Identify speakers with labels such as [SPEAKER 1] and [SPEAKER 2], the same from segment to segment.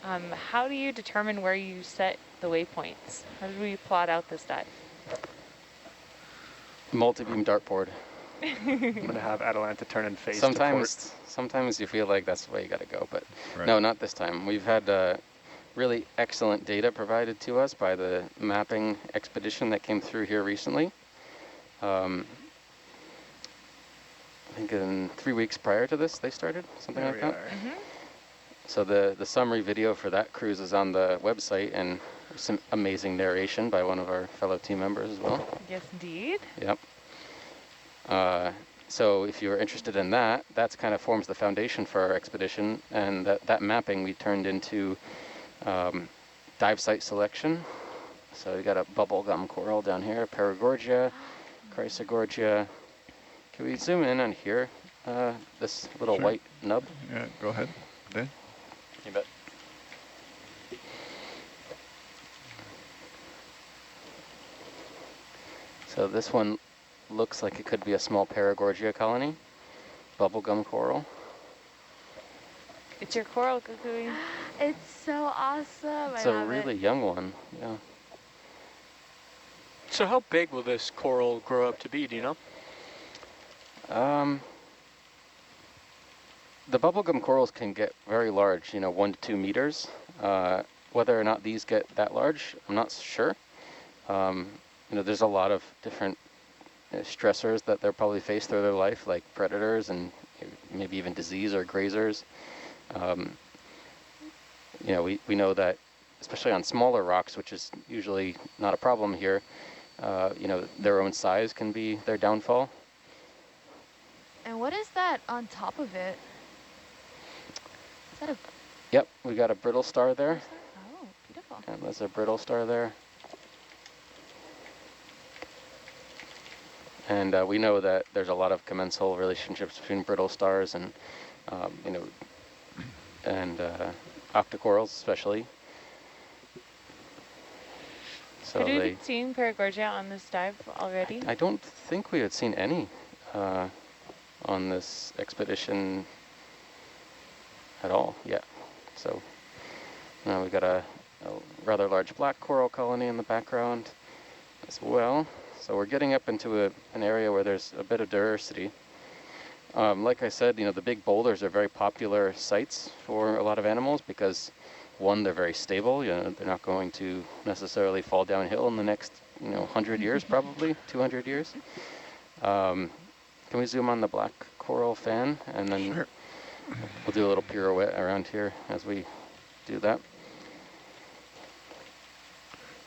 [SPEAKER 1] How do you determine where you set the waypoints? How did we plot out this dive?
[SPEAKER 2] Multi-beam dartboard.
[SPEAKER 3] I'm going to have Atalanta turn and face to port.
[SPEAKER 2] Sometimes you feel like that's the way you got to go, but
[SPEAKER 4] Right.
[SPEAKER 2] no, not this time. We've had really excellent data provided to us by the mapping expedition that came through here recently. I think in 3 weeks prior to this, they started, something
[SPEAKER 3] There
[SPEAKER 2] like
[SPEAKER 3] we
[SPEAKER 2] that.
[SPEAKER 3] are.
[SPEAKER 2] So the summary video for that cruise is on the website, and some amazing narration by one of our fellow team members as well.
[SPEAKER 1] Yes, indeed.
[SPEAKER 2] Yep. So if you're interested in that, that's kind of forms the foundation for our expedition, and that mapping we turned into dive site selection. So we got a bubblegum coral down here, Paragorgia, Chrysogorgia. Can we zoom in on here? This little
[SPEAKER 4] Sure.
[SPEAKER 2] white nub?
[SPEAKER 4] Yeah, go ahead, Dan.
[SPEAKER 2] You bet. So this one looks like it could be a small Paragorgia colony, bubblegum coral.
[SPEAKER 1] It's your coral, Kukui.
[SPEAKER 5] It's so awesome.
[SPEAKER 2] It's
[SPEAKER 5] I
[SPEAKER 2] a
[SPEAKER 5] love
[SPEAKER 2] really young one, yeah.
[SPEAKER 3] So how big will this coral grow up to be, do you know?
[SPEAKER 2] The bubblegum corals can get very large, 1 to 2 meters. Whether or not these get that large, I'm not sure. There's a lot of different stressors that they'll probably face through their life, like predators and maybe even disease or grazers. We know that, especially on smaller rocks, which is usually not a problem here, their own size can be their downfall.
[SPEAKER 5] And what is that on top of it? Is that a...
[SPEAKER 2] Yep, we got a brittle star there.
[SPEAKER 5] Oh, beautiful.
[SPEAKER 2] And there's a brittle star there. And we know that there's a lot of commensal relationships between brittle stars and, octocorals especially. So
[SPEAKER 1] Had we seen Paragorgia on this dive already?
[SPEAKER 2] I don't think we had seen any on this expedition at all yet. So now we've got a rather large black coral colony in the background as well. So we're getting up into an area where there's a bit of diversity. Like I said, the big boulders are very popular sites for a lot of animals because, one, they're very stable. They're not going to necessarily fall downhill in the next, 100 years, probably 200 years. Can we zoom on the black coral fan, and then
[SPEAKER 4] Sure.
[SPEAKER 2] we'll do a little pirouette around here as we do that.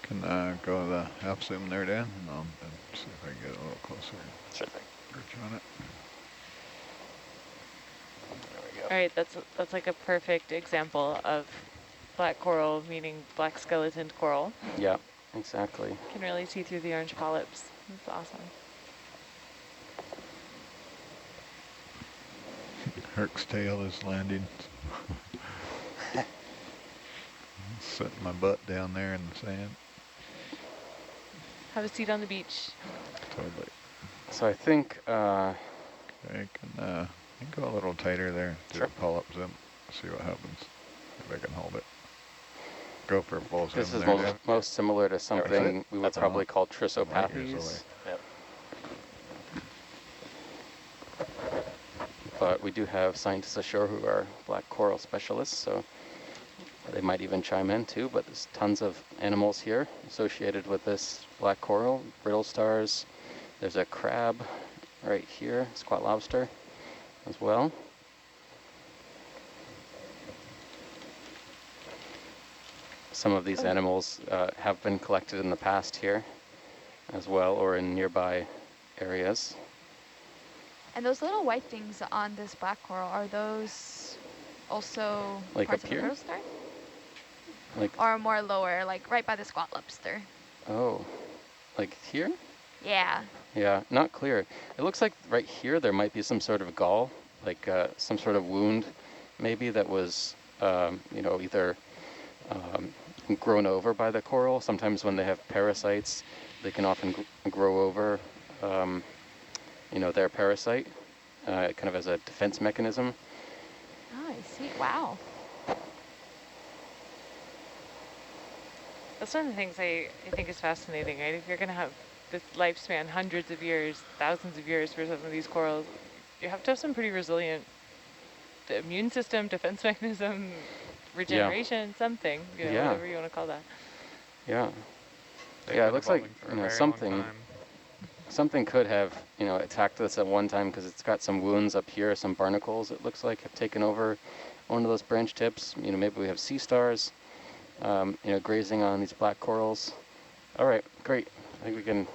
[SPEAKER 4] Can go to the half zoom there, Dan, and I'll see if I can get a little closer.
[SPEAKER 2] Sure thing.
[SPEAKER 4] Reach on it.
[SPEAKER 2] There we go.
[SPEAKER 1] All right, that's like a perfect example of black coral, meaning black skeletoned coral.
[SPEAKER 2] Yeah, exactly.
[SPEAKER 1] You can really see through the orange polyps. That's awesome.
[SPEAKER 4] Herc's tail is landing. Setting my butt down there in the sand.
[SPEAKER 1] Have a seat on the beach.
[SPEAKER 4] Totally.
[SPEAKER 2] So I think,
[SPEAKER 4] I can go a little tighter there. Do
[SPEAKER 2] Sure.
[SPEAKER 4] the pull-up zoom. See what happens. If I can hold it. Go for a full zoom
[SPEAKER 2] this is
[SPEAKER 4] there, Dan.
[SPEAKER 2] most similar to something we would
[SPEAKER 4] That's
[SPEAKER 2] probably call
[SPEAKER 4] Light years away.
[SPEAKER 2] Trissopathes. Yep. But we do have scientists ashore who are black coral specialists, so they might even chime in too, but there's tons of animals here associated with this black coral, brittle stars. There's a crab right here, squat lobster as well. Some of these animals have been collected in the past here as well, or in nearby areas.
[SPEAKER 5] And those little white things on this black coral, are those also
[SPEAKER 2] Like
[SPEAKER 5] parts
[SPEAKER 2] up
[SPEAKER 5] of the
[SPEAKER 2] here?
[SPEAKER 5] brittle star?
[SPEAKER 2] Like,
[SPEAKER 5] Or more lower, like right by the squat lobster?
[SPEAKER 2] oh, like here?
[SPEAKER 5] Yeah.
[SPEAKER 2] Yeah, not clear. It looks like right here there might be some sort of gall, like some sort of wound maybe that was, either grown over by the coral. Sometimes when they have parasites, they can often grow over, their parasite, kind of as a defense mechanism.
[SPEAKER 5] Oh, I see. Wow.
[SPEAKER 1] That's one of the things I think is fascinating, right? If you're going to have this lifespan, hundreds of years, thousands of years for some of these corals, you have to have some pretty resilient immune system, defense mechanism, regeneration, something, you know, whatever you want to call that.
[SPEAKER 2] Yeah.
[SPEAKER 3] They've
[SPEAKER 2] Yeah, it
[SPEAKER 3] been
[SPEAKER 2] looks like,
[SPEAKER 3] evolving for
[SPEAKER 2] you
[SPEAKER 3] a
[SPEAKER 2] know,
[SPEAKER 3] very long
[SPEAKER 2] something
[SPEAKER 3] time.
[SPEAKER 2] something could have, you know, attacked this at one time because it's got some wounds up here. Some barnacles, it looks like, have taken over one of those branch tips. You know, maybe we have sea stars, you know, grazing on these black corals. All right, great. I think we can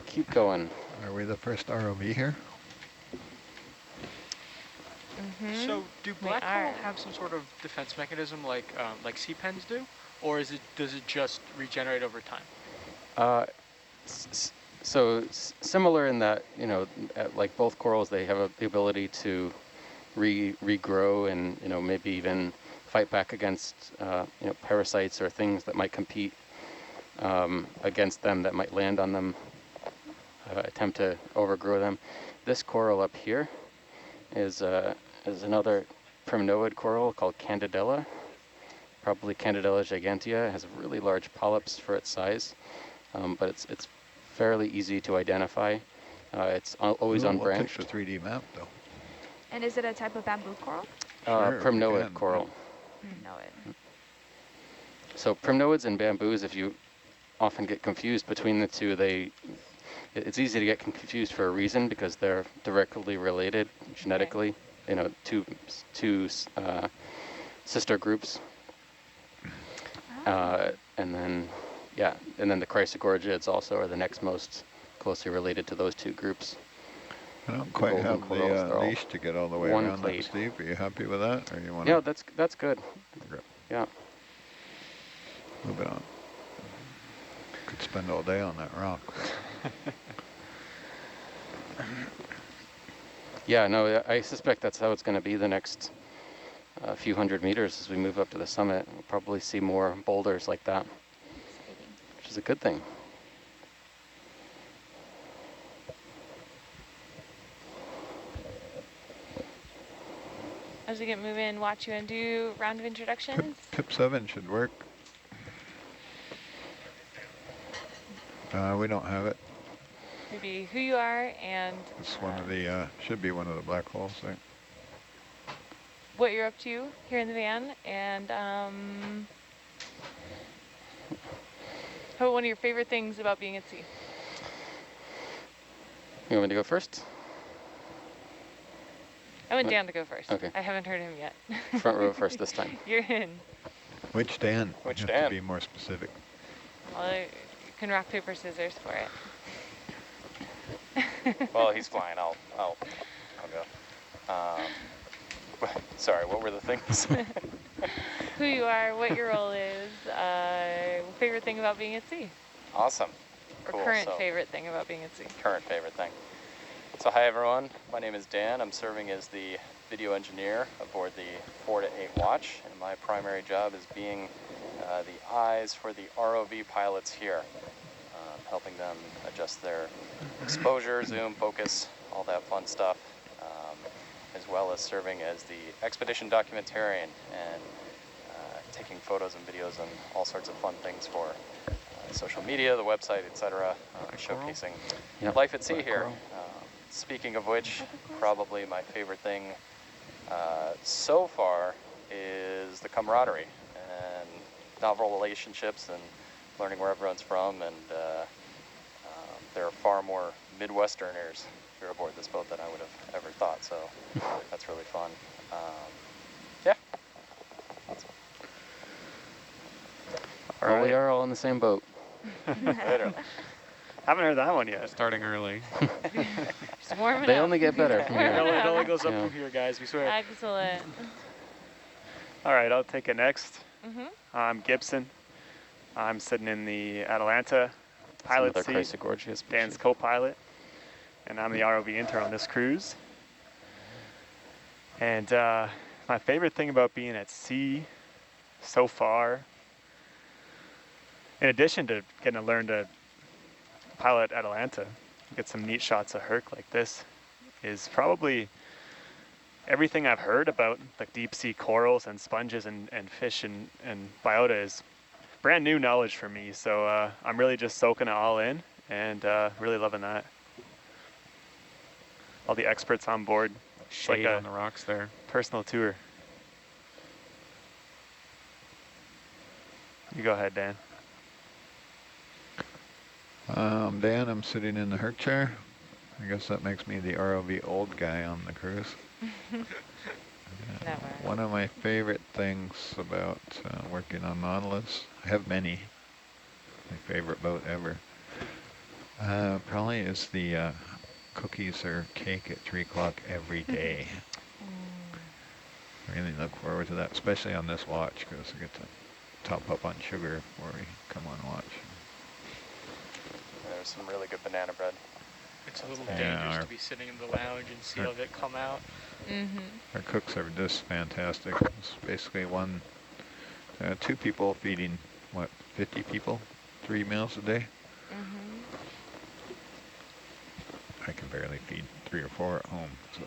[SPEAKER 2] keep going.
[SPEAKER 4] Are we the first ROV here?
[SPEAKER 6] So do black coral have some sort of defense mechanism like sea pens do, or does it just regenerate over time?
[SPEAKER 2] So similar in that, you know, like both corals, they have the ability to regrow and, you know, maybe even fight back against, you know, parasites or things that might compete against them, that might land on them, attempt to overgrow them. This coral up here is another Prinoid coral called Candidella, probably Candidella gigantea. It has really large polyps for its size, but it's fairly easy to identify. It's always unbranched.
[SPEAKER 4] We'll take the 3D map, though.
[SPEAKER 5] And is it a type of bamboo coral?
[SPEAKER 4] Sure,
[SPEAKER 2] Prinoid coral.
[SPEAKER 5] Prinoid.
[SPEAKER 2] So primnoids and bamboos, if you often get confused between the two, it's easy to get confused for a reason, because they're directly related genetically. Right. You know, two sister groups. And then the Chrysogorgia, it's also are the next most closely related to those two groups.
[SPEAKER 4] I don't quite have the leash to get all the way around that, Steve. Are you happy with that, or you want?
[SPEAKER 2] Yeah, that's good.
[SPEAKER 4] Okay.
[SPEAKER 2] Yeah.
[SPEAKER 4] Moving on. Could spend all day on that rock.
[SPEAKER 2] Yeah, no, I suspect that's how it's going to be the next few hundred meters as we move up to the summit. We'll probably see more boulders like that, which is a good thing.
[SPEAKER 1] As we get moving, watch you and do round of introductions.
[SPEAKER 4] Tip 7 should work. We don't have it.
[SPEAKER 1] Maybe who you are and
[SPEAKER 4] It's one of the should be one of the black holes there.
[SPEAKER 1] What you're up to here in the van, and how one of your favorite things about being at sea.
[SPEAKER 2] You want me to go first?
[SPEAKER 1] I went Dan to go first.
[SPEAKER 2] Okay.
[SPEAKER 1] I haven't heard him yet.
[SPEAKER 2] Front row first this time.
[SPEAKER 1] You're in.
[SPEAKER 4] Which Dan?
[SPEAKER 3] Which
[SPEAKER 4] you
[SPEAKER 3] Dan?
[SPEAKER 4] have to be more specific.
[SPEAKER 1] Well, you can rock, paper, scissors for it.
[SPEAKER 3] Well, he's flying. I'll go. Sorry, what were the things?
[SPEAKER 1] Who you are, what your role is, favorite thing about being at sea.
[SPEAKER 3] Awesome.
[SPEAKER 1] Or
[SPEAKER 3] Cool.
[SPEAKER 1] current favorite thing about being at sea.
[SPEAKER 3] Current favorite thing. So hi everyone, my name is Dan. I'm serving as the video engineer aboard the 4 to 8 watch, and my primary job is being the eyes for the ROV pilots here, helping them adjust their exposure, zoom, focus, all that fun stuff, as well as serving as the expedition documentarian and taking photos and videos and all sorts of fun things for social media, the website, etc., showcasing life at sea here. Speaking of which, probably my favorite thing so far is the camaraderie and novel relationships and learning where everyone's from, and there are far more Midwesterners here aboard this boat than I would have ever thought, so that's really fun. Yeah.
[SPEAKER 2] Well, we are all in the same boat.
[SPEAKER 3] Literally. Haven't heard that one yet.
[SPEAKER 6] Starting early.
[SPEAKER 1] Just warm it
[SPEAKER 2] They
[SPEAKER 1] up.
[SPEAKER 2] only get better from here.
[SPEAKER 3] It only goes up from here, guys, we swear.
[SPEAKER 1] Excellent.
[SPEAKER 3] All right, I'll take it next. I'm Gibson. I'm sitting in the Atalanta pilot seat,
[SPEAKER 2] Chrysogorgia
[SPEAKER 3] Dan's co-pilot, and I'm the ROV intern on this cruise. And my favorite thing about being at sea so far, in addition to getting to learn to pilot Atalanta, get some neat shots of Herc like this, is probably everything I've heard about like deep sea corals and sponges and fish and biota is
[SPEAKER 7] brand new knowledge for me, so I'm really just soaking it all in and really loving that. All the experts on board.
[SPEAKER 8] Shade
[SPEAKER 7] like
[SPEAKER 8] on the rocks there.
[SPEAKER 7] Personal tour. You go ahead, Dan.
[SPEAKER 4] Dan, I'm sitting in the Herc chair. I guess that makes me the ROV old guy on the cruise.
[SPEAKER 1] Never.
[SPEAKER 4] One of my favorite things about working on Nautilus, I have many, my favorite boat ever, probably is the cookies or cake at 3 o'clock every day. Really look forward to that, especially on this watch, because I get to top up on sugar before we come on watch.
[SPEAKER 3] There's some really good banana bread.
[SPEAKER 6] It's a little dangerous to be sitting in the lounge and see all of it come out.
[SPEAKER 4] Our cooks are just fantastic. It's basically two people feeding, what, 50 people, 3 meals a day? I can barely feed 3 or 4 at home. So.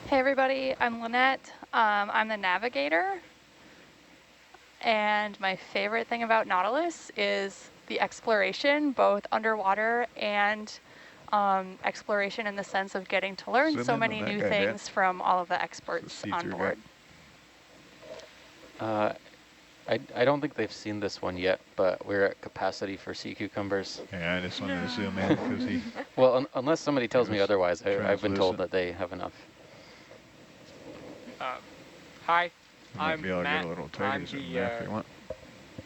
[SPEAKER 9] Hey everybody, I'm Lynette. I'm the navigator. And my favorite thing about Nautilus is the exploration, both underwater and exploration in the sense of getting to learn so many new things from all of the experts on board.
[SPEAKER 2] I don't think they've seen this one yet, but we're at capacity for sea cucumbers.
[SPEAKER 4] Yeah, I just wanted to zoom in because he...
[SPEAKER 2] Well, unless somebody tells me otherwise, I've been told that they have enough.
[SPEAKER 6] Hi,
[SPEAKER 4] I'm Matt.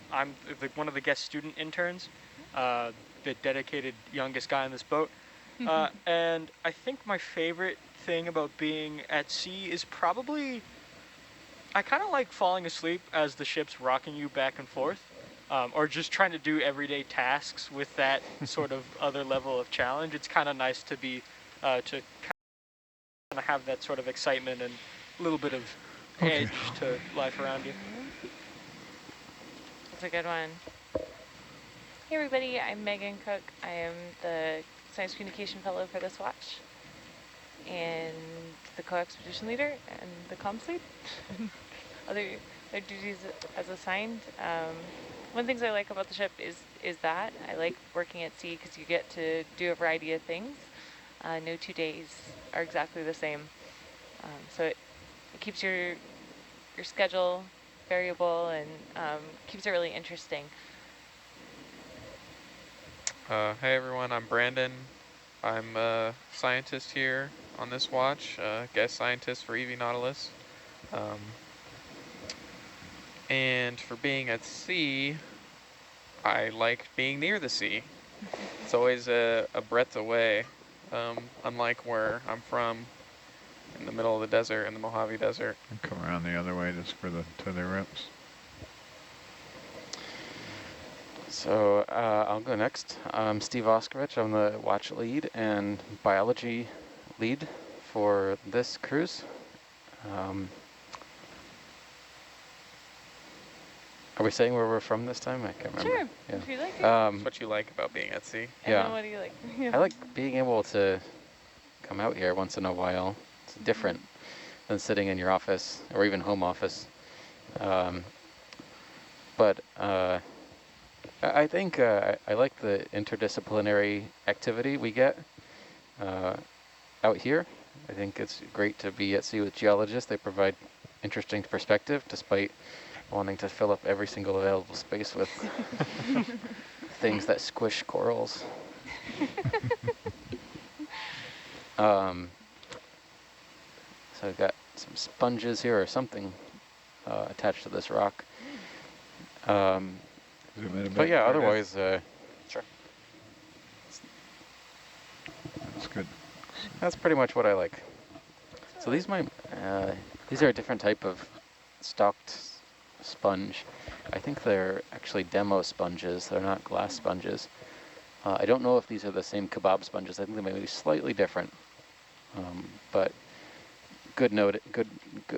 [SPEAKER 6] I'm one of the guest student interns, the dedicated youngest guy on this boat. And I think my favorite thing about being at sea is probably, I kind of like falling asleep as the ship's rocking you back and forth, or just trying to do everyday tasks with that sort of other level of challenge. It's kind of nice to be, to kind of have that sort of excitement and a little bit of edge to life around you.
[SPEAKER 1] That's a good one. Hey everybody, I'm Megan Cook. I am the Science Communication Fellow for this watch, and the co-expedition leader and the comms lead. Other duties as assigned. One of the things I like about the ship is that I like working at sea because you get to do a variety of things. No 2 days are exactly the same. So it keeps your schedule variable and keeps it really interesting.
[SPEAKER 8] Hey everyone, I'm Brandon. I'm a scientist here on this watch, guest scientist for EV Nautilus. And for being at sea, I like being near the sea. It's always a breath away, unlike where I'm from, in the middle of the desert, in the Mojave Desert.
[SPEAKER 4] And come around the other way just for the tether reps.
[SPEAKER 2] So I'll go next. I'm Steve Oskovich. I'm the watch lead and biology lead for this cruise. Are we saying where we're from this time? I can't remember.
[SPEAKER 1] Sure,
[SPEAKER 2] yeah.
[SPEAKER 1] if you like it.
[SPEAKER 8] That's what you like about being at sea.
[SPEAKER 2] Yeah.
[SPEAKER 1] What do you like?
[SPEAKER 2] I like being able to come out here once in a while. It's different than sitting in your office or even home office. But I think I like the interdisciplinary activity we get out here. I think it's great to be at sea with geologists. They provide interesting perspective despite wanting to fill up every single available space with things that squish corals. So I've got some sponges here or something attached to this rock. But yeah, otherwise,
[SPEAKER 3] sure.
[SPEAKER 4] That's good.
[SPEAKER 2] That's pretty much what I like. So these are a different type of stalked sponge. I think they're actually Demosponges. They're not glass sponges. I don't know if these are the same kebab sponges. I think they may be slightly different. But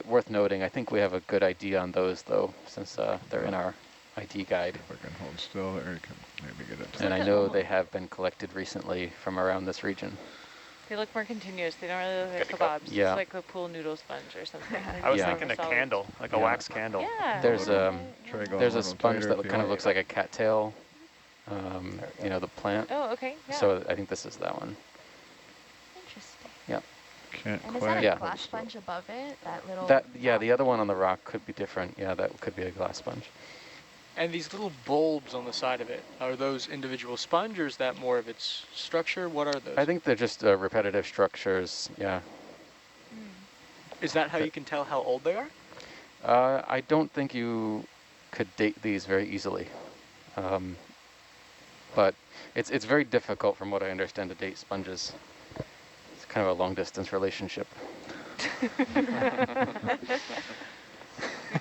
[SPEAKER 2] worth noting. I think we have a good ID on those though, since they're in our ID guide.
[SPEAKER 4] If I can hold still there, you can maybe get it.
[SPEAKER 2] And I know they have been collected recently from around this region.
[SPEAKER 1] They look more continuous. They don't really look like
[SPEAKER 3] Good to go.
[SPEAKER 1] kebabs.
[SPEAKER 2] Yeah.
[SPEAKER 1] It's like a pool noodle sponge or something.
[SPEAKER 7] I was
[SPEAKER 2] Yeah.
[SPEAKER 7] thinking a
[SPEAKER 1] Solid.
[SPEAKER 7] candle, like a
[SPEAKER 2] Yeah.
[SPEAKER 7] wax candle.
[SPEAKER 1] Yeah.
[SPEAKER 2] There's
[SPEAKER 4] Try going
[SPEAKER 2] there's a
[SPEAKER 4] little
[SPEAKER 2] sponge
[SPEAKER 4] tighter
[SPEAKER 2] that
[SPEAKER 4] if you
[SPEAKER 2] kind of
[SPEAKER 4] want.
[SPEAKER 2] looks like a cattail. You know, the plant.
[SPEAKER 1] Oh, okay. Yeah.
[SPEAKER 2] So I think this is that one.
[SPEAKER 5] Interesting.
[SPEAKER 2] Yeah.
[SPEAKER 4] Can't
[SPEAKER 5] And is
[SPEAKER 4] quite.
[SPEAKER 5] that a
[SPEAKER 2] Yeah.
[SPEAKER 5] glass sponge above it? That little.
[SPEAKER 2] The other one on the rock could be different. Yeah, that could be a glass sponge.
[SPEAKER 6] And these little bulbs on the side of it, are those individual sponge or is that more of its structure? What are those?
[SPEAKER 2] I think they're just repetitive structures. Yeah.
[SPEAKER 6] Is that how you can tell how old they are?
[SPEAKER 2] I don't think you could date these very easily. But it's very difficult, from what I understand, to date sponges. It's kind of a long distance relationship.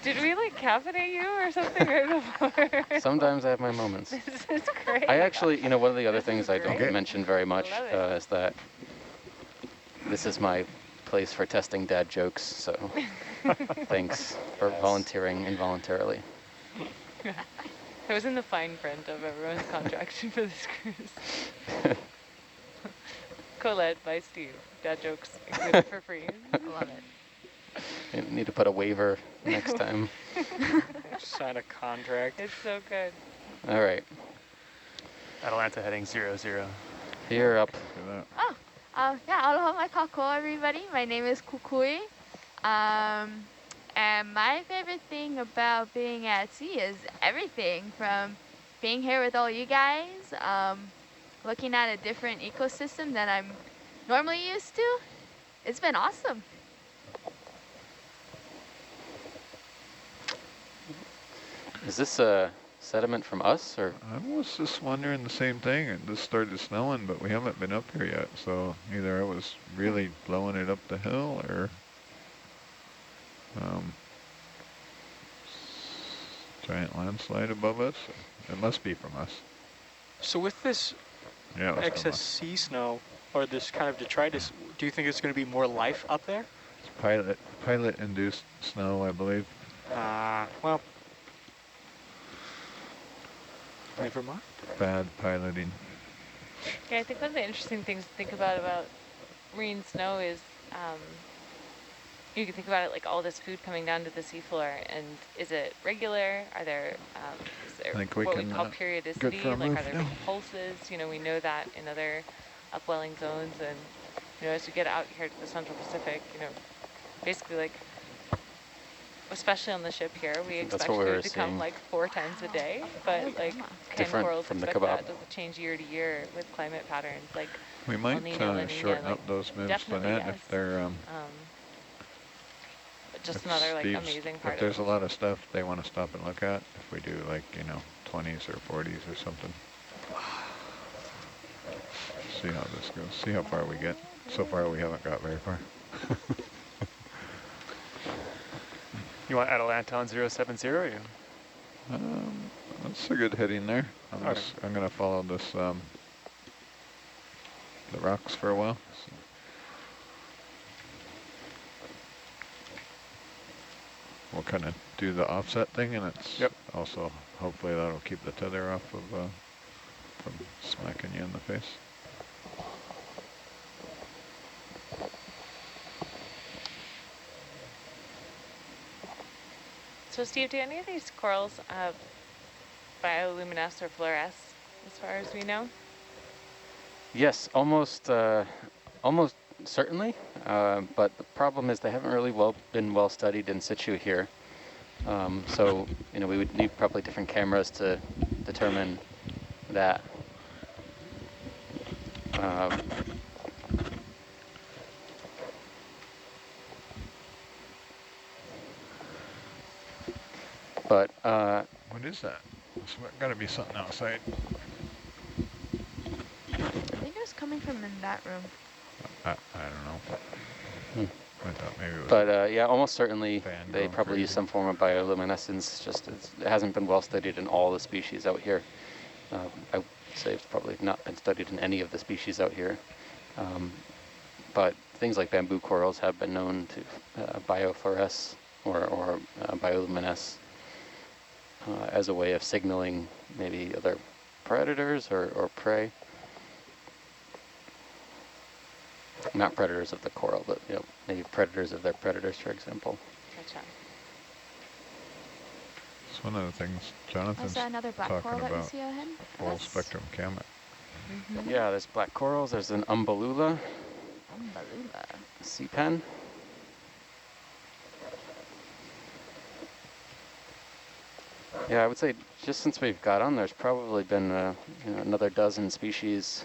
[SPEAKER 1] Did we like caffeinate you or something right before?
[SPEAKER 2] Sometimes I have my moments.
[SPEAKER 1] This is great.
[SPEAKER 2] I actually, you know, one of the other things I don't
[SPEAKER 1] great.
[SPEAKER 2] mention very much
[SPEAKER 1] Love it.
[SPEAKER 2] is that this is my place for testing dad jokes, so thanks for volunteering involuntarily.
[SPEAKER 1] It was in the fine print of everyone's contract for this cruise. Co-led by Steve. Dad jokes included for free.
[SPEAKER 5] Love it.
[SPEAKER 2] You need to put a waiver next time.
[SPEAKER 6] Sign a contract.
[SPEAKER 1] It's so good.
[SPEAKER 2] All right,
[SPEAKER 7] Atalanta heading 00.
[SPEAKER 2] you're up.
[SPEAKER 4] Look at that.
[SPEAKER 5] Yeah, aloha mai kako, everybody. My name is Kukui. And my favorite thing about being at sea is everything from being here with all you guys, looking at a different ecosystem than I'm normally used to. It's been awesome.
[SPEAKER 2] Is this a sediment from us, or?
[SPEAKER 4] I was just wondering the same thing. It just started snowing, but we haven't been up here yet. So either I was really blowing it up the hill, or giant landslide above us. It must be from us.
[SPEAKER 6] So with this
[SPEAKER 4] Yeah, it was from
[SPEAKER 6] excess
[SPEAKER 4] us.
[SPEAKER 6] sea snow, or this kind of detritus, do you think there's going to be more life up there?
[SPEAKER 4] It's pilot-induced snow, I believe.
[SPEAKER 6] Well, never mind.
[SPEAKER 4] Bad piloting.
[SPEAKER 1] Yeah, I think one of the interesting things to think about marine snow is you can think about it like all this food coming down to the seafloor, and is it regular? Are there, is there
[SPEAKER 4] I think we
[SPEAKER 1] what we
[SPEAKER 4] can,
[SPEAKER 1] call
[SPEAKER 4] good
[SPEAKER 1] periodicity?
[SPEAKER 4] for a
[SPEAKER 1] Like,
[SPEAKER 4] move
[SPEAKER 1] are there
[SPEAKER 4] now.
[SPEAKER 1] big pulses? You know, we know that in other upwelling zones, and you know, as we get out here to the Central Pacific, you know, basically like, especially on the ship here, we
[SPEAKER 2] That's
[SPEAKER 1] expect
[SPEAKER 2] what we were
[SPEAKER 1] food to come
[SPEAKER 2] seeing.
[SPEAKER 1] like 4 times a day, but like can
[SPEAKER 2] Different
[SPEAKER 1] corals
[SPEAKER 2] from the
[SPEAKER 1] expect that?
[SPEAKER 2] kebab.
[SPEAKER 1] Does it change year to year with climate patterns? Like,
[SPEAKER 4] We might
[SPEAKER 1] Nino, La Nina,
[SPEAKER 4] shorten
[SPEAKER 1] like,
[SPEAKER 4] up those moves,
[SPEAKER 1] definitely
[SPEAKER 4] Lynette,
[SPEAKER 1] yes.
[SPEAKER 4] if they're
[SPEAKER 1] but just
[SPEAKER 4] if
[SPEAKER 1] another like
[SPEAKER 4] Steve's-
[SPEAKER 1] amazing part
[SPEAKER 4] If there's a
[SPEAKER 1] of
[SPEAKER 4] lot of stuff they want to stop and look at, if we do like, you know, 20s or 40s or something. See how this goes. See how far we get. So far we haven't got very far.
[SPEAKER 7] You want Atalanta on 070 or you?
[SPEAKER 4] That's a good heading there.
[SPEAKER 7] Okay.
[SPEAKER 4] I'm gonna follow this the rocks for a while. So. We'll kind of do the offset thing, and it's also hopefully that'll keep the tether off of from smacking you in the face.
[SPEAKER 1] So Steve, do any of these corals bioluminesce or fluoresce, as far as we know?
[SPEAKER 2] Yes, almost certainly. But the problem is they haven't really been well studied in situ here. So you know, we would need probably different cameras to determine that. But
[SPEAKER 4] What is that? There's got to be something outside.
[SPEAKER 5] I think it was coming from in that room.
[SPEAKER 4] I don't know. I thought maybe it was.
[SPEAKER 2] But yeah, almost certainly
[SPEAKER 4] Fan
[SPEAKER 2] they
[SPEAKER 4] going
[SPEAKER 2] probably use
[SPEAKER 4] crazy.
[SPEAKER 2] some form of bioluminescence. Just it hasn't been well studied in all the species out here. I would say it's probably not been studied in any of the species out here. But things like bamboo corals have been known to biofluoresce or bioluminesce as a way of signaling maybe other predators or prey. Not predators of the coral, but maybe predators of their predators, for example.
[SPEAKER 1] Gotcha.
[SPEAKER 4] It's one of the things
[SPEAKER 5] Oh,
[SPEAKER 4] Jonathan's
[SPEAKER 5] is that another black
[SPEAKER 4] talking
[SPEAKER 5] coral that you
[SPEAKER 4] about,
[SPEAKER 5] see ahead?
[SPEAKER 4] full
[SPEAKER 5] Yes.
[SPEAKER 4] spectrum camera.
[SPEAKER 2] Yeah, there's black corals. There's an umbellula,
[SPEAKER 5] Umbellula.
[SPEAKER 2] sea pen. Yeah, I would say just since we've got on, there's probably been another dozen species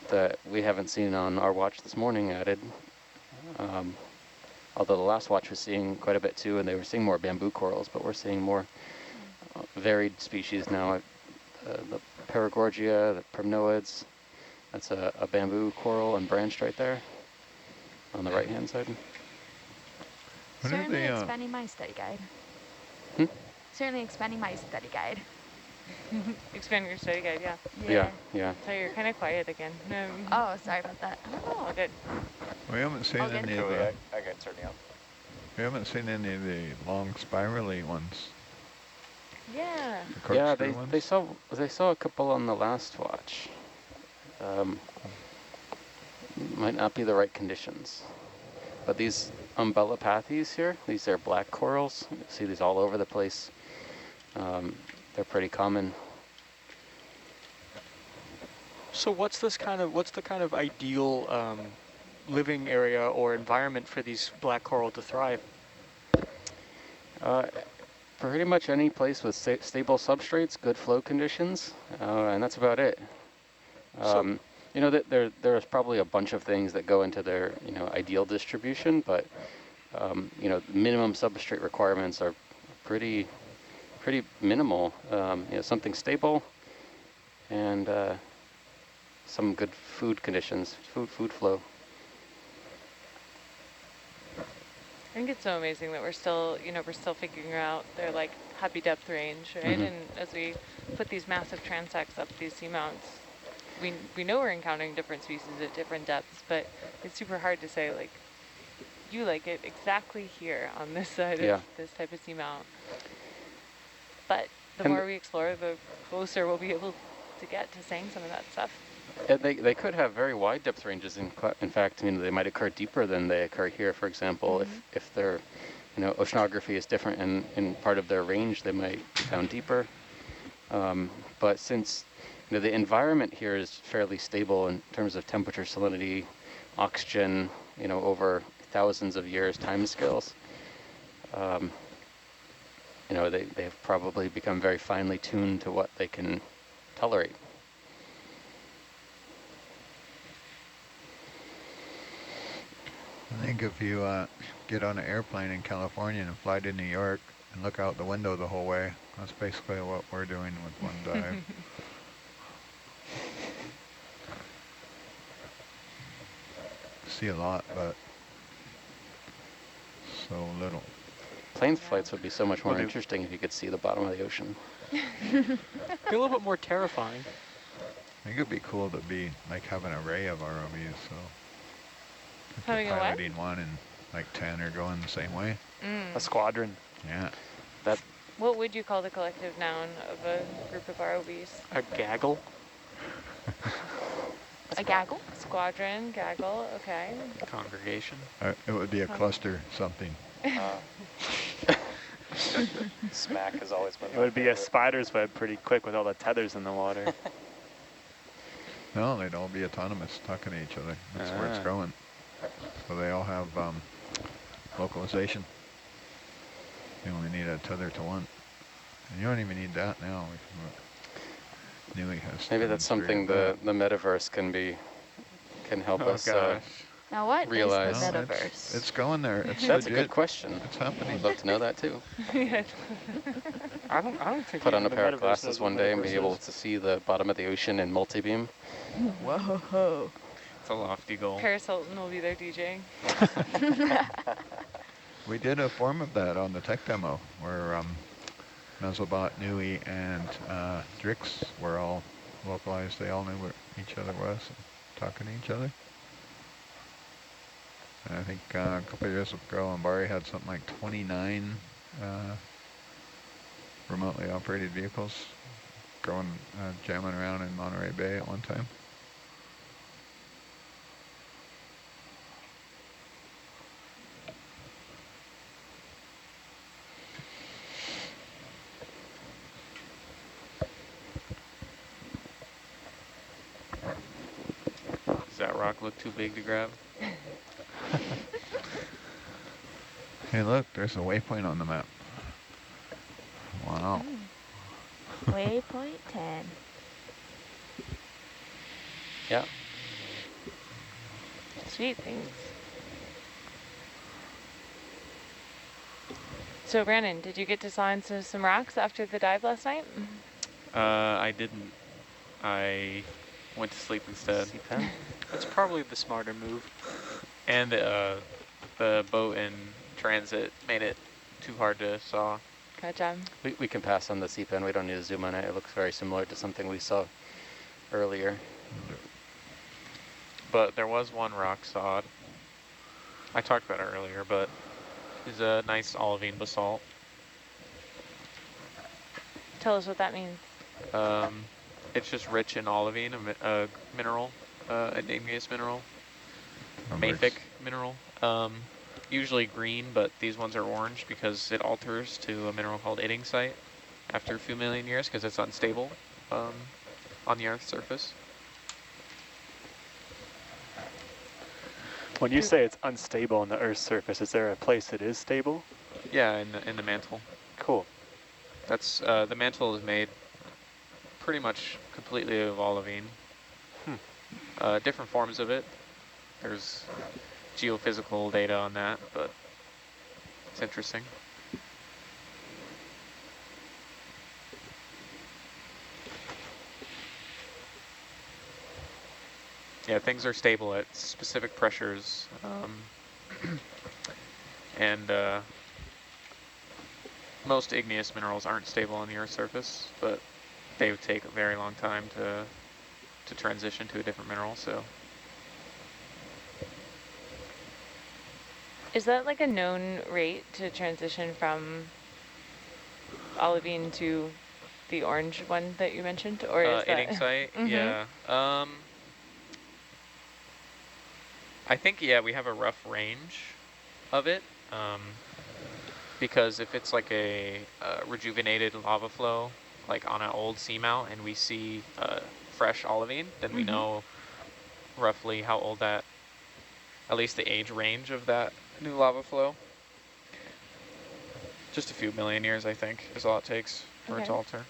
[SPEAKER 2] that we haven't seen on our watch this morning added. Although the last watch was seeing quite a bit too, and they were seeing more bamboo corals, but we're seeing more varied species now. The Paragorgia, the Prinoids, that's a bamboo coral unbranched right there on the right-hand side.
[SPEAKER 4] When are
[SPEAKER 5] Certainly
[SPEAKER 4] they,
[SPEAKER 5] expanding my study guide. Certainly expanding my study guide.
[SPEAKER 1] Expand your study guide, yeah.
[SPEAKER 2] Yeah.
[SPEAKER 1] So you're kind of quiet again.
[SPEAKER 5] Oh, sorry about that. I don't know.
[SPEAKER 1] All good.
[SPEAKER 4] We haven't seen
[SPEAKER 5] Okay.
[SPEAKER 4] any of
[SPEAKER 3] Joey,
[SPEAKER 4] the,
[SPEAKER 3] I got turning up.
[SPEAKER 4] we haven't seen any of the long spirally ones.
[SPEAKER 1] Yeah.
[SPEAKER 4] The
[SPEAKER 2] Yeah,
[SPEAKER 4] corkscrew ones.
[SPEAKER 2] they saw a couple on the last watch. Might not be the right conditions. But these umbellapathes here, these are black corals. You see these all over the place. They're pretty common.
[SPEAKER 6] So what's the kind of ideal living area or environment for these black coral to thrive?
[SPEAKER 2] Pretty much any place with stable substrates, good flow conditions, and that's about it. There's probably a bunch of things that go into their ideal distribution, but minimum substrate requirements are pretty minimal. Something stable and some good food conditions, food flow.
[SPEAKER 1] I think it's so amazing that we're still figuring out their like happy depth range, right? And as we put these massive transects up these seamounts, we know we're encountering different species at different depths, but it's super hard to say like, you like it exactly here on this side of this type of seamount. But the more we explore, the closer we'll be able to get to saying some of that stuff.
[SPEAKER 2] And they could have very wide depth ranges. In fact, they might occur deeper than they occur here. For example, if their oceanography is different in part of their range, they might be found deeper. But since the environment here is fairly stable in terms of temperature, salinity, oxygen, over thousands of years timescales, they've probably become very finely tuned to what they can tolerate.
[SPEAKER 4] I think if you get on an airplane in California and fly to New York and look out the window the whole way, that's basically what we're doing with one dive. See a lot, but so little.
[SPEAKER 2] Plane flights would be so much more interesting if you could see the bottom of the ocean.
[SPEAKER 6] Be a little bit more terrifying.
[SPEAKER 4] I think it'd be cool to be like have an array of ROVs, so if
[SPEAKER 1] Having
[SPEAKER 4] you're
[SPEAKER 1] a what?
[SPEAKER 4] piloting one and like 10 are going the same way.
[SPEAKER 7] A squadron.
[SPEAKER 4] Yeah.
[SPEAKER 1] What would you call the collective noun of a group of ROVs?
[SPEAKER 6] A gaggle?
[SPEAKER 5] A gaggle?
[SPEAKER 1] Squadron, gaggle, okay.
[SPEAKER 8] Congregation.
[SPEAKER 4] It would be a cluster something.
[SPEAKER 3] Smack has always been
[SPEAKER 7] It would be a spider's web pretty quick with all the tethers in the water.
[SPEAKER 4] No, they'd all be autonomous, talking to each other. That's where it's going. So they all have localization. You only need a tether to one. And you don't even need that now. Neely has.
[SPEAKER 2] Maybe that's something the metaverse can help us
[SPEAKER 5] Now what
[SPEAKER 2] realize.
[SPEAKER 5] is the metaverse?
[SPEAKER 4] It's going there. It's
[SPEAKER 2] That's
[SPEAKER 4] legit.
[SPEAKER 2] a good question.
[SPEAKER 4] It's happening.
[SPEAKER 2] I'd love to know that too.
[SPEAKER 6] I don't think
[SPEAKER 2] Put on a
[SPEAKER 6] the
[SPEAKER 2] pair of
[SPEAKER 6] metaverse
[SPEAKER 2] glasses
[SPEAKER 6] knows
[SPEAKER 2] one
[SPEAKER 6] what
[SPEAKER 2] day and be
[SPEAKER 6] metaverse
[SPEAKER 2] able
[SPEAKER 6] is.
[SPEAKER 2] to see the bottom of the ocean in multi-beam.
[SPEAKER 5] Whoa.
[SPEAKER 8] It's a lofty goal.
[SPEAKER 1] Paris Hilton will be there DJing.
[SPEAKER 4] We did a form of that on the tech demo where Mezzobot, Nui, and Drix were all localized. They all knew where each other was, talking to each other. And I think a couple of years ago, Ambari had something like 29 remotely operated vehicles going, jamming around in Monterey Bay at one time.
[SPEAKER 8] that rock look too big to grab.
[SPEAKER 4] Hey, look, there's a waypoint on the map. Wow.
[SPEAKER 5] Waypoint 10.
[SPEAKER 2] Yeah.
[SPEAKER 1] Sweet, thanks. So Brandon, did you get to saw into some rocks after the dive last night?
[SPEAKER 8] I didn't. I went to sleep instead.
[SPEAKER 2] C-pen?
[SPEAKER 6] That's probably the smarter move.
[SPEAKER 8] And the boat in transit made it too hard to saw.
[SPEAKER 1] Gotcha.
[SPEAKER 2] We can pass on the C-pen. We don't need to zoom on it. It looks very similar to something we saw earlier.
[SPEAKER 8] But there was one rock sawed. I talked about it earlier, but it's a nice olivine basalt.
[SPEAKER 1] Tell us what that means.
[SPEAKER 8] It's just rich in olivine, a mineral, an igneous mineral, mafic mineral. Usually green, but these ones are orange because it alters to a mineral called idingsite after a few million years because it's unstable on the Earth's surface.
[SPEAKER 7] When you say it's unstable on the Earth's surface, is there a place it is stable?
[SPEAKER 8] Yeah, in the mantle.
[SPEAKER 7] Cool.
[SPEAKER 8] That's the mantle is made pretty much completely of olivine. Different forms of it. There's geophysical data on that, but it's interesting. Yeah, things are stable at specific pressures, and most igneous minerals aren't stable on the Earth's surface, but they would take a very long time to transition to a different mineral. So,
[SPEAKER 1] Is that like a known rate to transition from olivine to the orange one that you mentioned, or is that
[SPEAKER 8] idingsite? Yeah. I think, yeah, we have a rough range of it, because if it's like a rejuvenated lava flow, like on an old seamount, and we see fresh olivine, then we know roughly how old that, at least the age range of that new lava flow. Just a few million years, I think, is all it takes for it to alter.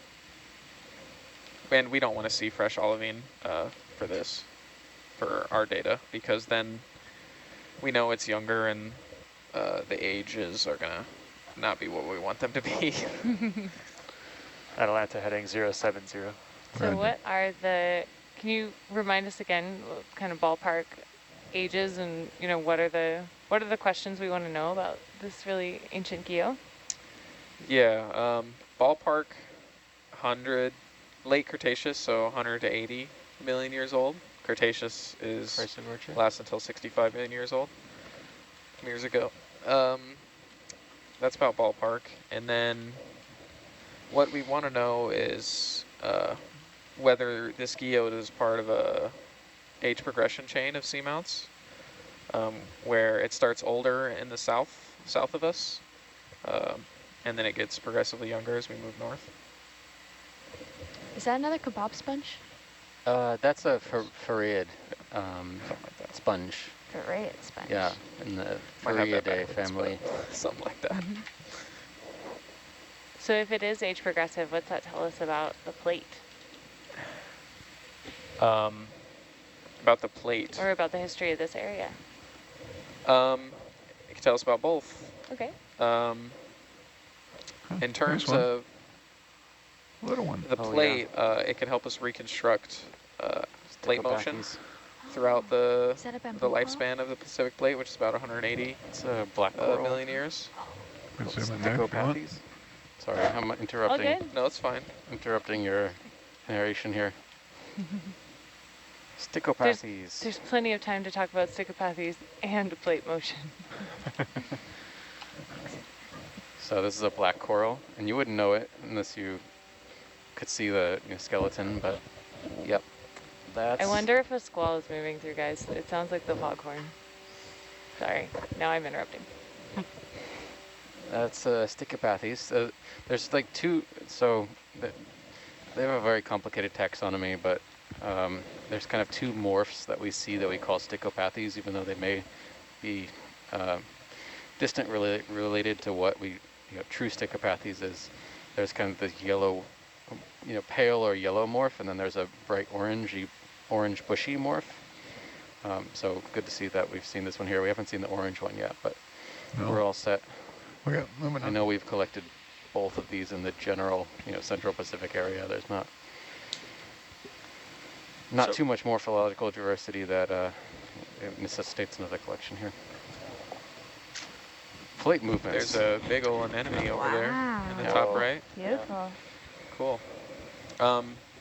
[SPEAKER 8] And we don't want to see fresh olivine for this, for our data, because then we know it's younger and the ages are going to not be what we want them to be.
[SPEAKER 7] Atalanta heading 070.
[SPEAKER 1] So what are the, can you remind us again, kind of ballpark ages, and what are the questions we want to know about this really ancient geo?
[SPEAKER 8] Yeah, ballpark 100, late Cretaceous, so 100 to 80 million years old. Cretaceous is
[SPEAKER 2] Chrysogorgia?
[SPEAKER 8] lasts until 65 million years old, years ago. That's about ballpark. And then what we want to know is whether this geode is part of a age progression chain of seamounts, where it starts older in the south of us, and then it gets progressively younger as we move north.
[SPEAKER 5] Is that another kebab sponge?
[SPEAKER 2] That's a Farreid sponge.
[SPEAKER 5] Farreid sponge.
[SPEAKER 2] Yeah, in the
[SPEAKER 8] Might have that
[SPEAKER 2] Farreidae
[SPEAKER 8] backwards,
[SPEAKER 2] family.
[SPEAKER 8] but something like that.
[SPEAKER 1] So if it is age progressive, what's that tell us about the plate?
[SPEAKER 8] About the plate.
[SPEAKER 1] Or about the history of this area?
[SPEAKER 8] It can tell us about both.
[SPEAKER 1] Okay.
[SPEAKER 8] In terms of
[SPEAKER 4] little one.
[SPEAKER 8] the plate, it can help us reconstruct plate motion throughout the lifespan of the Pacific plate, which is about 180
[SPEAKER 2] It's a black coral.
[SPEAKER 8] million years.
[SPEAKER 4] Zoom in there if you want.
[SPEAKER 2] Dichtoomus. Sorry, I'm interrupting.
[SPEAKER 1] All good.
[SPEAKER 8] No, it's fine.
[SPEAKER 2] Interrupting your narration here. Dichtoomus.
[SPEAKER 1] There's plenty of time to talk about Dichtoomus and plate motion.
[SPEAKER 2] So this is a black coral, and you wouldn't know it unless you could see the skeleton, but yep. That's
[SPEAKER 1] I wonder if a squall is moving through, guys. It sounds like the foghorn. Sorry, now I'm interrupting.
[SPEAKER 2] That's Dichtoomus. There's like two, so they have a very complicated taxonomy, but There's kind of two morphs that we see that we call Stichopathes, even though they may be distant related to what we, true Stichopathes is. There's kind of this yellow, pale or yellow morph, and then there's a bright orange bushy morph. So good to see that we've seen this one here. We haven't seen the orange one yet, but we're all set.
[SPEAKER 4] Okay, moving on.
[SPEAKER 2] I know we've collected both of these in the general, Central Pacific area. There's not too much morphological diversity that it necessitates another collection here. Plate movements.
[SPEAKER 8] There's a big old anemone over there in the top right.
[SPEAKER 5] Beautiful.
[SPEAKER 8] Cool.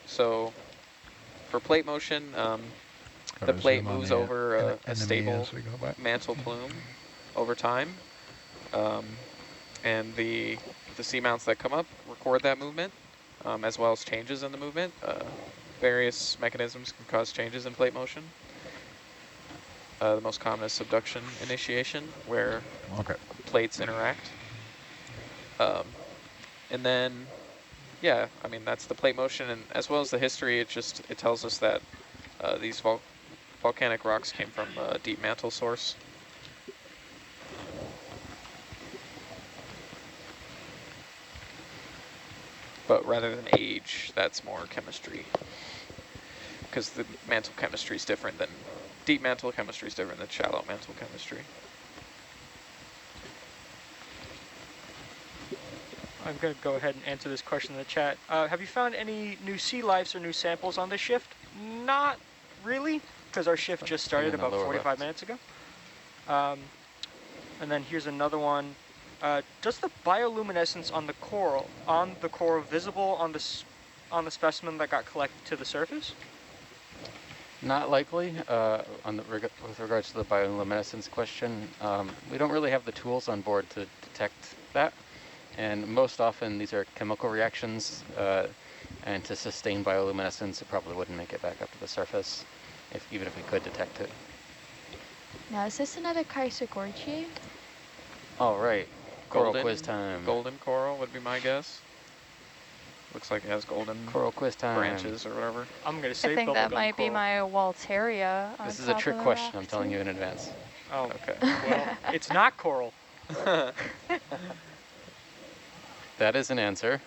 [SPEAKER 8] So for plate motion, the plate moves over a stable mantle plume over time. And the seamounts that come up record that movement, as well as changes in the movement. Various mechanisms can cause changes in plate motion. The most common is subduction initiation, where plates interact. And then, yeah, I mean, that's the plate motion, and as well as the history, it tells us that these volcanic rocks came from a deep mantle source. But rather than age, that's more chemistry. Because the mantle chemistry is different than, deep mantle chemistry is different than shallow mantle chemistry.
[SPEAKER 6] I'm going to go ahead and answer this question in the chat. Have you found any new sea lives or new samples on this shift? Not really, because our shift just started about 45 minutes ago. And then here's another one. Does the bioluminescence on the coral visible on the specimen that got collected to the surface?
[SPEAKER 2] Not likely. With regards to the bioluminescence question, we don't really have the tools on board to detect that. And most often these are chemical reactions, and to sustain bioluminescence, it probably wouldn't make it back up to the surface, even if we could detect it.
[SPEAKER 5] Now, is this another Chrysogorgia?
[SPEAKER 2] All right, coral quiz time.
[SPEAKER 8] Golden coral would be my guess. Looks like it has golden
[SPEAKER 2] coral quiz time.
[SPEAKER 8] Branches or whatever.
[SPEAKER 6] I'm going to say
[SPEAKER 9] I think that might
[SPEAKER 6] coral.
[SPEAKER 9] be my Walteria.
[SPEAKER 2] This is a trick question, I'm telling you in advance.
[SPEAKER 6] Oh, okay. Well, it's not coral.
[SPEAKER 2] That is an answer,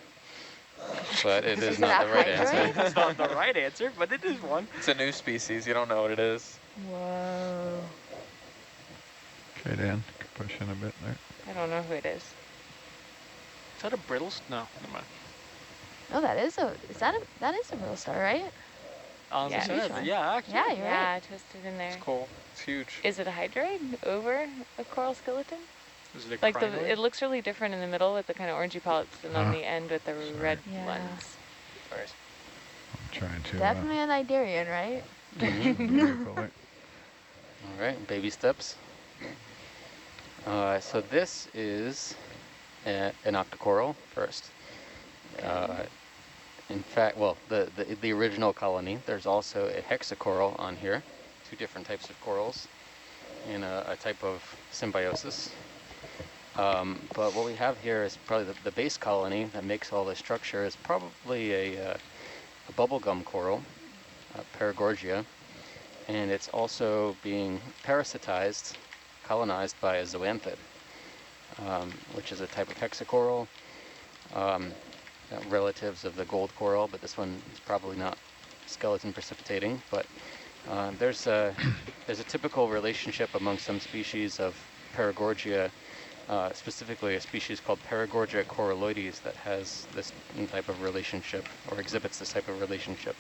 [SPEAKER 2] but it is not the right answer.
[SPEAKER 6] It's not the right answer, but it is one.
[SPEAKER 8] It's a new species. You don't know what it is.
[SPEAKER 5] Whoa.
[SPEAKER 4] Okay, Dan, push in a bit there.
[SPEAKER 1] I don't know who it is.
[SPEAKER 6] Is that a brittle? No, never mind.
[SPEAKER 5] Oh, that is a brittle star, right?
[SPEAKER 6] Yeah,
[SPEAKER 5] actually.
[SPEAKER 6] yeah,
[SPEAKER 5] You're right.
[SPEAKER 1] Twisted in there.
[SPEAKER 8] It's cool. It's huge.
[SPEAKER 1] Is it a hydroid over a coral skeleton?
[SPEAKER 6] Is it a
[SPEAKER 1] Like
[SPEAKER 6] Prinoid?
[SPEAKER 1] it looks really different in the middle with the kind of orangey polyps, and on the end with the red
[SPEAKER 5] Yeah.
[SPEAKER 1] ones.
[SPEAKER 2] Sorry.
[SPEAKER 4] I'm trying to...
[SPEAKER 5] Definitely an Idarian, right?
[SPEAKER 2] All right, baby steps. So this is an octocoral first. In fact, well, the original colony, there's also a hexacoral on here, two different types of corals in a type of symbiosis. But what we have here is probably the base colony that makes all this structure is probably a bubblegum coral, Paragorgia, and it's also being parasitized, colonized by a zoanthid, which is a type of hexacoral, relatives of the gold coral, but this one is probably not skeleton precipitating. But there's a typical relationship among some species of Paragorgia, specifically a species called Paragorgia coralloides that has this type of relationship, or exhibits this type of relationship.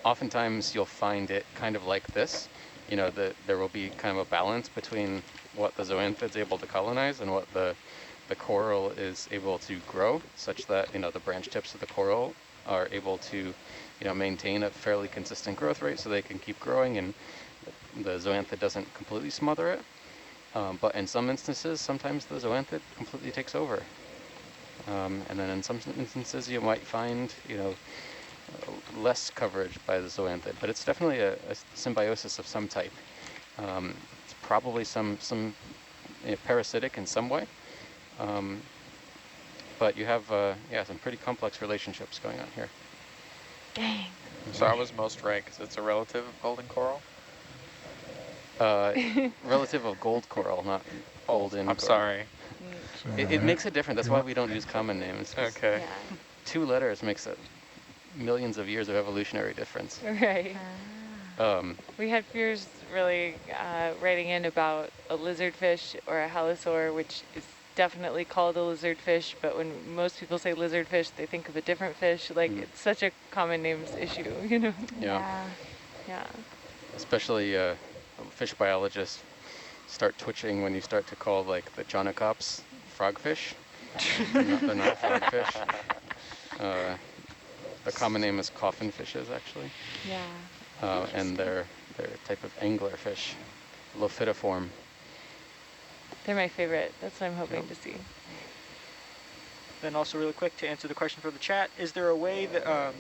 [SPEAKER 2] Oftentimes you'll find it kind of like this. There will be kind of a balance between what the zoanthid's able to colonize and what the coral is able to grow, such that the branch tips of the coral are able to maintain a fairly consistent growth rate so they can keep growing and the zoanthid doesn't completely smother it. But in some instances, sometimes the zoanthid completely takes over. And then in some instances you might find less coverage by the zoanthid, but it's definitely a symbiosis of some type. It's probably some parasitic in some way. But you have some pretty complex relationships going on here.
[SPEAKER 5] Dang.
[SPEAKER 8] So I was most right because it's a relative of golden coral.
[SPEAKER 2] Relative of gold coral, not golden
[SPEAKER 8] I'm
[SPEAKER 2] coral.
[SPEAKER 8] sorry.
[SPEAKER 2] It makes it different. That's why we don't use common names.
[SPEAKER 8] Okay.
[SPEAKER 5] Yeah.
[SPEAKER 2] 2 letters makes a millions of years of evolutionary difference.
[SPEAKER 1] Right. We had viewers really writing in about a lizardfish or a halosaur, which is definitely called a lizardfish, but when most people say lizardfish, they think of a different fish. Like, it's such a common names issue, you know?
[SPEAKER 2] Yeah.
[SPEAKER 1] Yeah.
[SPEAKER 2] Especially fish biologists start twitching when you start to call, like, the Jonacops frogfish. They're not frogfish. The common name is coffin fishes, actually.
[SPEAKER 1] Yeah.
[SPEAKER 2] And they're a type of anglerfish, Lophidiform.
[SPEAKER 1] They're my favorite. That's what I'm hoping to see.
[SPEAKER 6] Then also really quick to answer the question for the chat, is there a way that,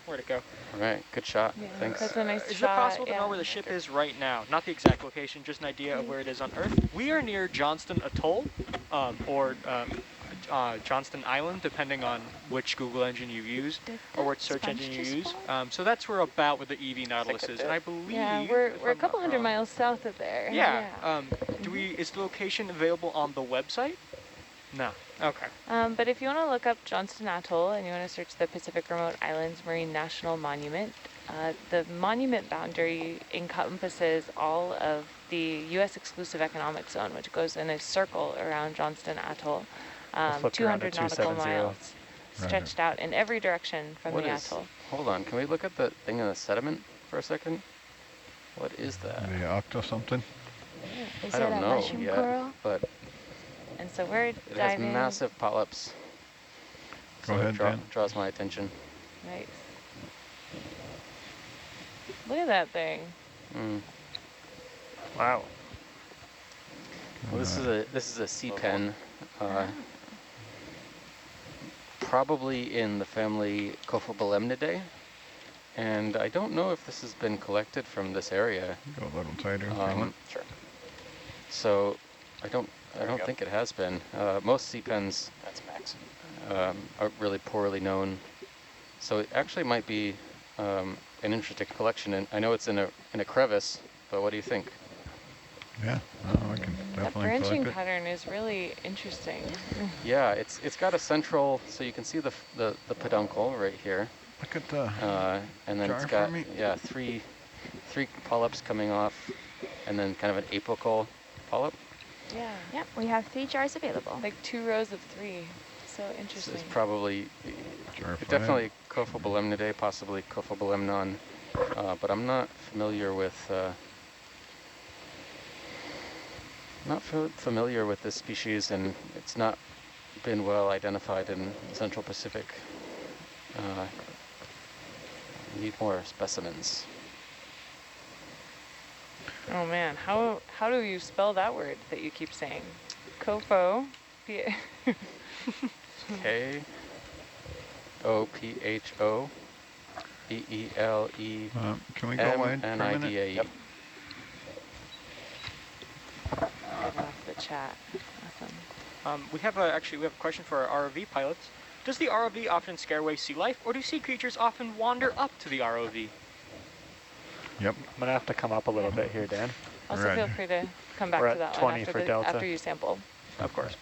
[SPEAKER 6] where'd it go?
[SPEAKER 2] All right, good shot.
[SPEAKER 1] Yeah,
[SPEAKER 2] Thanks.
[SPEAKER 1] that's a nice
[SPEAKER 6] Is
[SPEAKER 1] shot.
[SPEAKER 6] it possible to know where the ship is right now? Not the exact location, just an idea of where it is on Earth. We are near Johnston Atoll, or Johnston Island, depending on which Google engine you use, or which search engine you use. So that's where about where the EV Nautilus is, and I believe...
[SPEAKER 1] Yeah, we're a couple hundred miles south of there.
[SPEAKER 6] Yeah. Is the location available on the website? No. Okay.
[SPEAKER 1] But if you want to look up Johnston Atoll and you want to search the Pacific Remote Islands Marine National Monument, the monument boundary encompasses all of the U.S. exclusive economic zone, which goes in a circle around Johnston Atoll, 200 nautical miles, stretched out in every direction from the atoll.
[SPEAKER 2] Hold on, can we look at the thing in the sediment for a second? What is that?
[SPEAKER 4] The octo something?
[SPEAKER 5] Is
[SPEAKER 2] I
[SPEAKER 5] it
[SPEAKER 2] don't
[SPEAKER 5] a
[SPEAKER 2] know
[SPEAKER 5] mushroom
[SPEAKER 2] yet,
[SPEAKER 5] coral?
[SPEAKER 2] but
[SPEAKER 1] And so we're
[SPEAKER 2] it has
[SPEAKER 1] diving.
[SPEAKER 2] massive polyps.
[SPEAKER 4] Go ahead, Dan.
[SPEAKER 2] Draws my attention.
[SPEAKER 1] Nice. Look at that thing.
[SPEAKER 7] Wow.
[SPEAKER 2] Well, this is a sea pen, probably in the family Cophobelemnidae, and I don't know if this has been collected from this area.
[SPEAKER 4] Go a little tighter.
[SPEAKER 3] Sure.
[SPEAKER 2] So I don't think it has been. Most sea pens
[SPEAKER 3] That's Max.
[SPEAKER 2] are really poorly known, so it actually might be an interesting collection. And I know it's in a crevice, but what do you think?
[SPEAKER 4] Yeah, I can
[SPEAKER 1] That
[SPEAKER 4] definitely
[SPEAKER 1] branching
[SPEAKER 4] collect it.
[SPEAKER 1] pattern is really interesting.
[SPEAKER 2] Yeah, it's got a central, so you can see the peduncle right here.
[SPEAKER 4] Look at the
[SPEAKER 2] And then
[SPEAKER 4] jar
[SPEAKER 2] it's got
[SPEAKER 4] for me.
[SPEAKER 2] three polyps coming off, and then kind of an apical polyp.
[SPEAKER 1] Yeah.
[SPEAKER 5] Yep, we have 3 jars available.
[SPEAKER 1] Like 2 rows of 3. So
[SPEAKER 2] This
[SPEAKER 1] interesting.
[SPEAKER 2] is probably
[SPEAKER 4] jar for
[SPEAKER 2] definitely Cophobelemnidae, possibly Cophobelemnon, but I'm not familiar with this species, and it's not been well identified in the Central Pacific. Need more specimens.
[SPEAKER 1] Oh man, how do you spell that word that you keep saying? Copho.
[SPEAKER 2] K-O-P-H-O-B-E-L-E.
[SPEAKER 4] Can we go wide for a minute?
[SPEAKER 2] M-N-I-D-A-E.
[SPEAKER 3] Yep.
[SPEAKER 1] Get off the chat. Awesome.
[SPEAKER 6] We have a question for our ROV pilots. Does the ROV often scare away sea life, or do sea creatures often wander up to the ROV?
[SPEAKER 4] Yep.
[SPEAKER 7] I'm going to have to come up a little bit here, Dan.
[SPEAKER 1] Also
[SPEAKER 4] Right.
[SPEAKER 1] feel free to come back
[SPEAKER 7] We're
[SPEAKER 1] to
[SPEAKER 7] at
[SPEAKER 1] that
[SPEAKER 7] 20
[SPEAKER 1] one
[SPEAKER 7] for Delta.
[SPEAKER 1] after you sample.
[SPEAKER 7] Of course.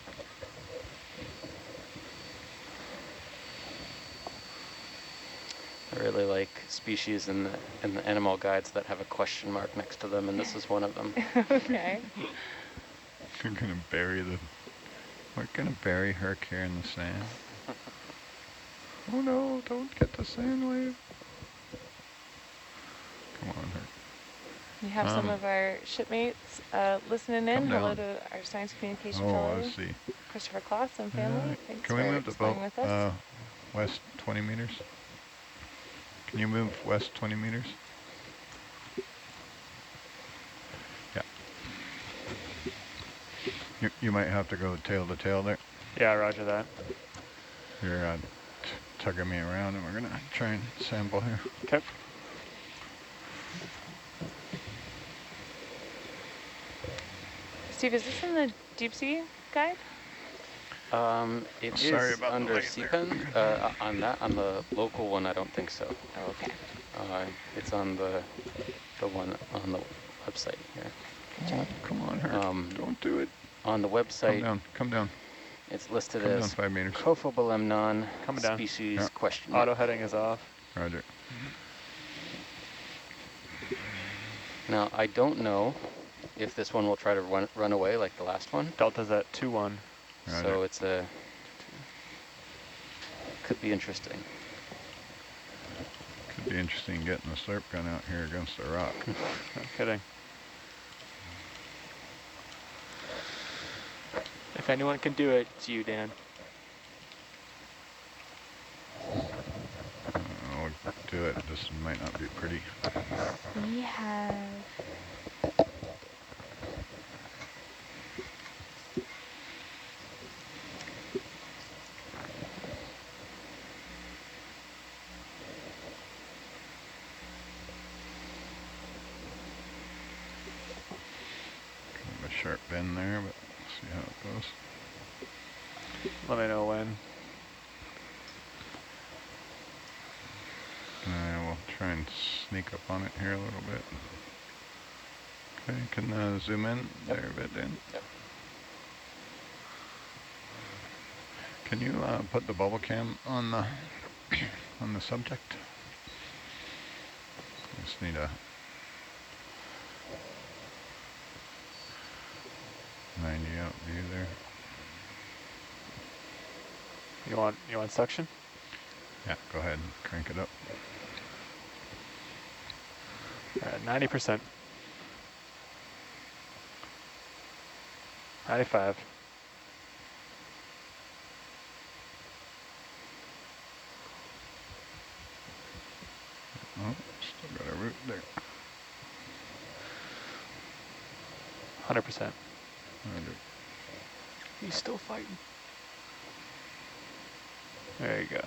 [SPEAKER 2] I really like species in the animal guides that have a question mark next to them, and this is one of them.
[SPEAKER 1] Okay.
[SPEAKER 4] We're gonna bury Herc here in the sand. Oh no, don't get the sand wave. Come on, Herc.
[SPEAKER 1] We have some of our shipmates listening in.
[SPEAKER 4] Come
[SPEAKER 1] Hello
[SPEAKER 4] down.
[SPEAKER 1] to our science communication
[SPEAKER 4] Oh,
[SPEAKER 1] fellow,
[SPEAKER 4] I see.
[SPEAKER 1] Christopher Kloss and family. Thanks
[SPEAKER 4] Can we
[SPEAKER 1] for
[SPEAKER 4] move the
[SPEAKER 1] exploring
[SPEAKER 4] boat
[SPEAKER 1] with us.
[SPEAKER 4] west 20 meters? Can you move west 20 meters? Yeah. You might have to go tail to tail there.
[SPEAKER 7] Yeah, roger that.
[SPEAKER 4] You're tugging me around, and we're gonna try and sample here.
[SPEAKER 7] Okay.
[SPEAKER 1] Steve, is this in the deep sea guide?
[SPEAKER 2] It
[SPEAKER 4] Sorry
[SPEAKER 2] is
[SPEAKER 4] about the
[SPEAKER 2] under
[SPEAKER 4] light there.
[SPEAKER 2] CPEN. On the local one, I don't think so.
[SPEAKER 1] Oh, okay.
[SPEAKER 2] It's on the one on the website here.
[SPEAKER 4] Oh, come on, Herc. Don't do it.
[SPEAKER 2] On the website,
[SPEAKER 4] Come down.
[SPEAKER 2] it's listed
[SPEAKER 4] Come down
[SPEAKER 2] as
[SPEAKER 4] 5 meters.
[SPEAKER 2] Cophobelemnon
[SPEAKER 7] Coming down.
[SPEAKER 2] species
[SPEAKER 4] Yeah.
[SPEAKER 2] question mark.
[SPEAKER 7] Auto heading is off.
[SPEAKER 4] Roger.
[SPEAKER 2] Now, I don't know if this one will try to run away like the last one.
[SPEAKER 7] Delta's at 2-1.
[SPEAKER 2] So it's could be interesting.
[SPEAKER 4] Could be interesting getting the slurp gun out here against the rock.
[SPEAKER 7] No kidding.
[SPEAKER 6] If anyone can do it, it's you, Dan.
[SPEAKER 4] I'll do it. This might not be pretty.
[SPEAKER 5] We have
[SPEAKER 4] Kind of a sharp bend there, but see how it goes.
[SPEAKER 7] Let me know when.
[SPEAKER 4] I will try and sneak up on it here a little bit. Okay, can zoom in there a bit, Dan?
[SPEAKER 3] Yep.
[SPEAKER 4] Can you put the bubble cam on the on the subject? Just need a 90 out view there.
[SPEAKER 7] You want suction?
[SPEAKER 4] Yeah, go ahead and crank it up.
[SPEAKER 7] All right, 90%. 95.
[SPEAKER 4] Oh, still got a root there.
[SPEAKER 7] 100%.
[SPEAKER 4] Roger.
[SPEAKER 6] He's still fighting.
[SPEAKER 7] There you go.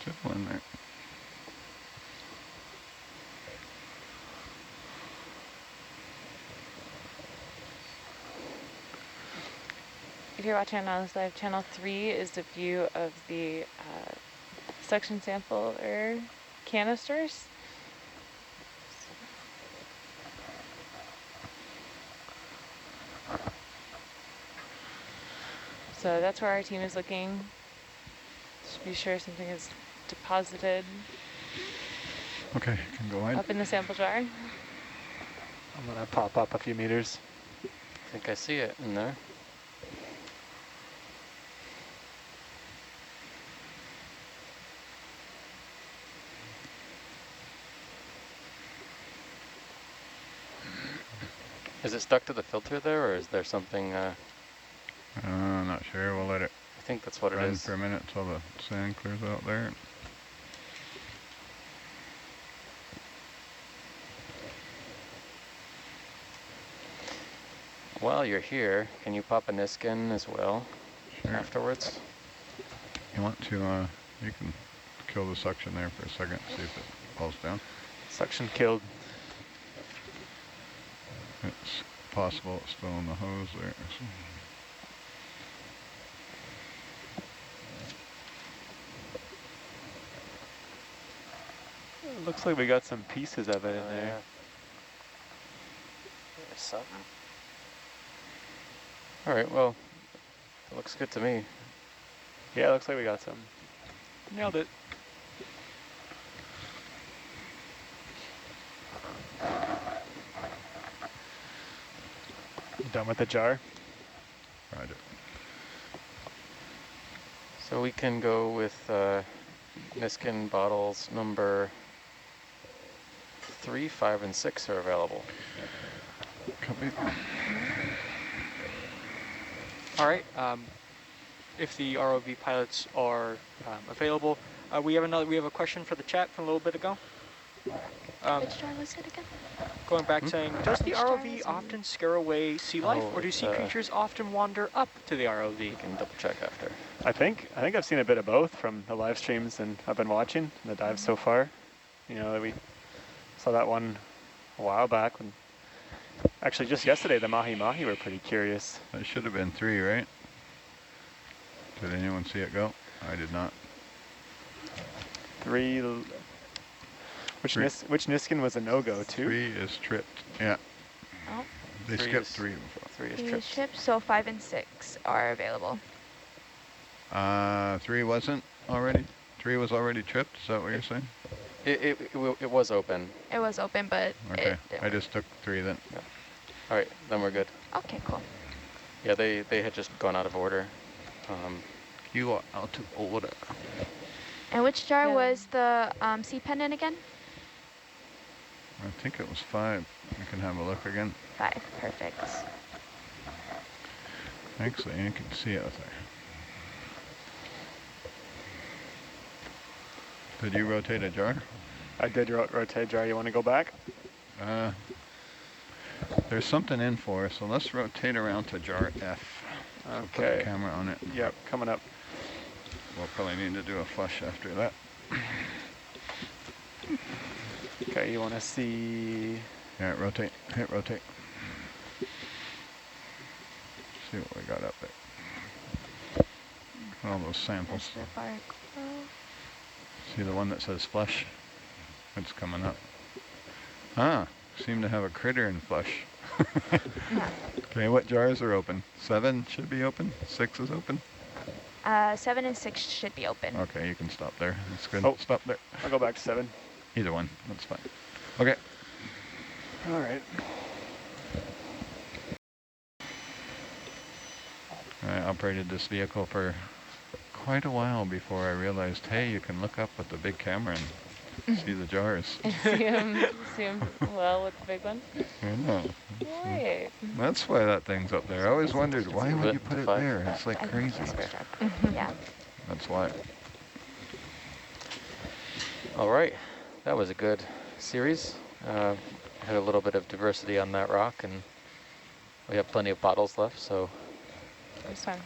[SPEAKER 4] Still in there.
[SPEAKER 1] If you're watching on Nautilus Live, channel 3 is a view of the suction sample or canisters. So that's where our team is looking. Just be sure something is deposited
[SPEAKER 4] Okay, can go wide.
[SPEAKER 1] up in the sample jar.
[SPEAKER 7] I'm gonna pop up a few meters.
[SPEAKER 2] I think I see it in there. Is it stuck to the filter there, or is there something?
[SPEAKER 4] I'm not sure. We'll let it
[SPEAKER 2] I think that's what it
[SPEAKER 4] run
[SPEAKER 2] is.
[SPEAKER 4] for a minute till the sand clears out there.
[SPEAKER 2] While you're here, can you pop a Niskin as well
[SPEAKER 4] Sure.
[SPEAKER 2] afterwards?
[SPEAKER 4] You want to, you can kill the suction there for a second, see if it falls down.
[SPEAKER 7] Suction killed.
[SPEAKER 4] It's possible it's still in the hose there. So.
[SPEAKER 7] It looks like we got some pieces of it in there.
[SPEAKER 3] Yeah. There's something.
[SPEAKER 2] All right, well, it looks good to me.
[SPEAKER 7] Yeah, it looks like we got some. Nailed it. Done with the jar.
[SPEAKER 4] Roger.
[SPEAKER 2] So we can go with Niskin bottles number 3, 5, and 6 are available.
[SPEAKER 4] Copy.
[SPEAKER 6] All right. If the ROV pilots are available, we have a question for the chat from a little bit ago.
[SPEAKER 5] which jar was it again?
[SPEAKER 6] Going back saying, does the
[SPEAKER 5] Which jar
[SPEAKER 6] ROV
[SPEAKER 5] was it?
[SPEAKER 6] often scare away sea life,
[SPEAKER 2] Oh,
[SPEAKER 6] or do
[SPEAKER 2] it's,
[SPEAKER 6] sea creatures often wander up to the ROV?
[SPEAKER 2] We can double check after.
[SPEAKER 7] I think I've seen a bit of both from the live streams and I've been watching the dives so far. You know, we saw that one a while back when Actually, just yesterday, the mahi-mahi were pretty curious.
[SPEAKER 4] That should have been 3, right? Did anyone see it go? I did not.
[SPEAKER 7] 3. Which Niskin was a no-go, 2?
[SPEAKER 4] 3 is tripped, yeah.
[SPEAKER 5] Oh.
[SPEAKER 4] They skipped 3 before.
[SPEAKER 3] 3 is
[SPEAKER 5] 3
[SPEAKER 3] tripped.
[SPEAKER 5] ships, so 5 and 6 are available.
[SPEAKER 4] 3 wasn't already? 3 was already tripped, is that what you're saying?
[SPEAKER 3] It was open.
[SPEAKER 5] It was open, but
[SPEAKER 4] Okay,
[SPEAKER 5] it
[SPEAKER 4] I just took 3 then.
[SPEAKER 3] Yeah. All right, then we're good.
[SPEAKER 5] Okay, cool.
[SPEAKER 3] Yeah, they had just gone out of order.
[SPEAKER 4] You are out of order.
[SPEAKER 5] And which jar
[SPEAKER 1] Yeah.
[SPEAKER 5] was the sea pen in again?
[SPEAKER 4] I think it was 5. I can have a look again.
[SPEAKER 5] 5, perfect.
[SPEAKER 4] Actually, you can see it there. Did you rotate a jar?
[SPEAKER 7] I did rotate jar. You want to go back?
[SPEAKER 4] There's something in for us, so let's rotate around to jar F. So put the
[SPEAKER 7] Okay.
[SPEAKER 4] camera on it.
[SPEAKER 7] Yep, coming up.
[SPEAKER 4] We'll probably need to do a flush after that.
[SPEAKER 7] Okay, you want to see...
[SPEAKER 4] Yeah, rotate. Hit rotate. See what we got up there. All those samples.
[SPEAKER 5] That's the bark.
[SPEAKER 4] See the one that says flush? It's coming up. Ah, seem to have a critter in flush.
[SPEAKER 5] Yeah.
[SPEAKER 4] Okay, what jars are open? 7 should be open? 6 is open?
[SPEAKER 5] 7 and 6 should be open.
[SPEAKER 4] Okay, you can stop there. That's good.
[SPEAKER 7] Oh.
[SPEAKER 4] Stop there.
[SPEAKER 7] I'll go back to 7.
[SPEAKER 4] Either one, that's fine. Okay.
[SPEAKER 7] All right.
[SPEAKER 4] I operated this vehicle for quite a while before I realized, hey, you can look up with the big camera and see the jars.
[SPEAKER 1] see him well with the big one.
[SPEAKER 4] Yeah.
[SPEAKER 1] Right.
[SPEAKER 4] That's why that thing's up there. I always wondered, why would you put it there? It's like
[SPEAKER 5] I think
[SPEAKER 4] crazy.
[SPEAKER 5] that's correct. Yeah.
[SPEAKER 4] That's why.
[SPEAKER 3] All right, that was a good series. Had a little bit of diversity on that rock, and we have plenty of bottles left, so
[SPEAKER 1] It was fun.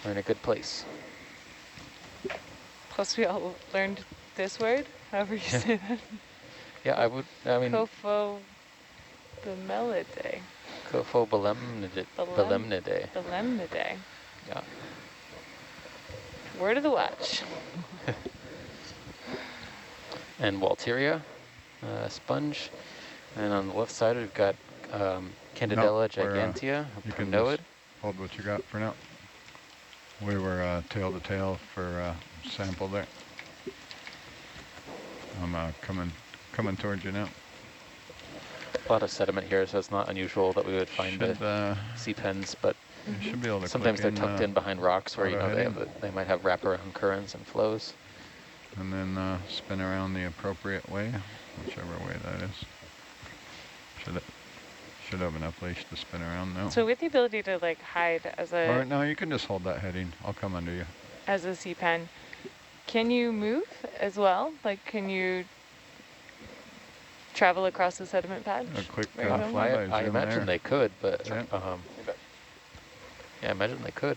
[SPEAKER 3] we're in a good place.
[SPEAKER 1] Plus we all learned this word, however you say that.
[SPEAKER 3] Yeah, I mean,
[SPEAKER 1] Cophobelemidae.
[SPEAKER 3] Cophobelemidae.
[SPEAKER 1] Belemnidae.
[SPEAKER 3] Yeah.
[SPEAKER 1] Word of the watch.
[SPEAKER 3] And Walteria, sponge. And on the left side, we've got Canadoa gigantea,
[SPEAKER 4] You can
[SPEAKER 3] Prinoid.
[SPEAKER 4] just hold what you got for now. We were tail to tail for sample there. I'm coming towards you now.
[SPEAKER 3] A lot of sediment here, so it's not unusual that we would find the sea pens, but
[SPEAKER 4] you should be able to
[SPEAKER 3] sometimes they're
[SPEAKER 4] click
[SPEAKER 3] tucked in behind rocks where
[SPEAKER 4] auto heading.
[SPEAKER 3] they might have wraparound currents and flows.
[SPEAKER 4] And then spin around the appropriate way, whichever way that is. Should have enough leash to spin around now.
[SPEAKER 1] So with the ability to like hide as a
[SPEAKER 4] Or no, you can just hold that heading. I'll come under you.
[SPEAKER 1] as a sea pen, can you move as well? Like, can you travel across the sediment patch?
[SPEAKER 4] A quick
[SPEAKER 1] Right over?
[SPEAKER 4] flyby
[SPEAKER 3] I
[SPEAKER 4] zoom
[SPEAKER 3] imagine
[SPEAKER 4] there.
[SPEAKER 3] they could, but
[SPEAKER 4] Yeah.
[SPEAKER 3] yeah, I imagine they could.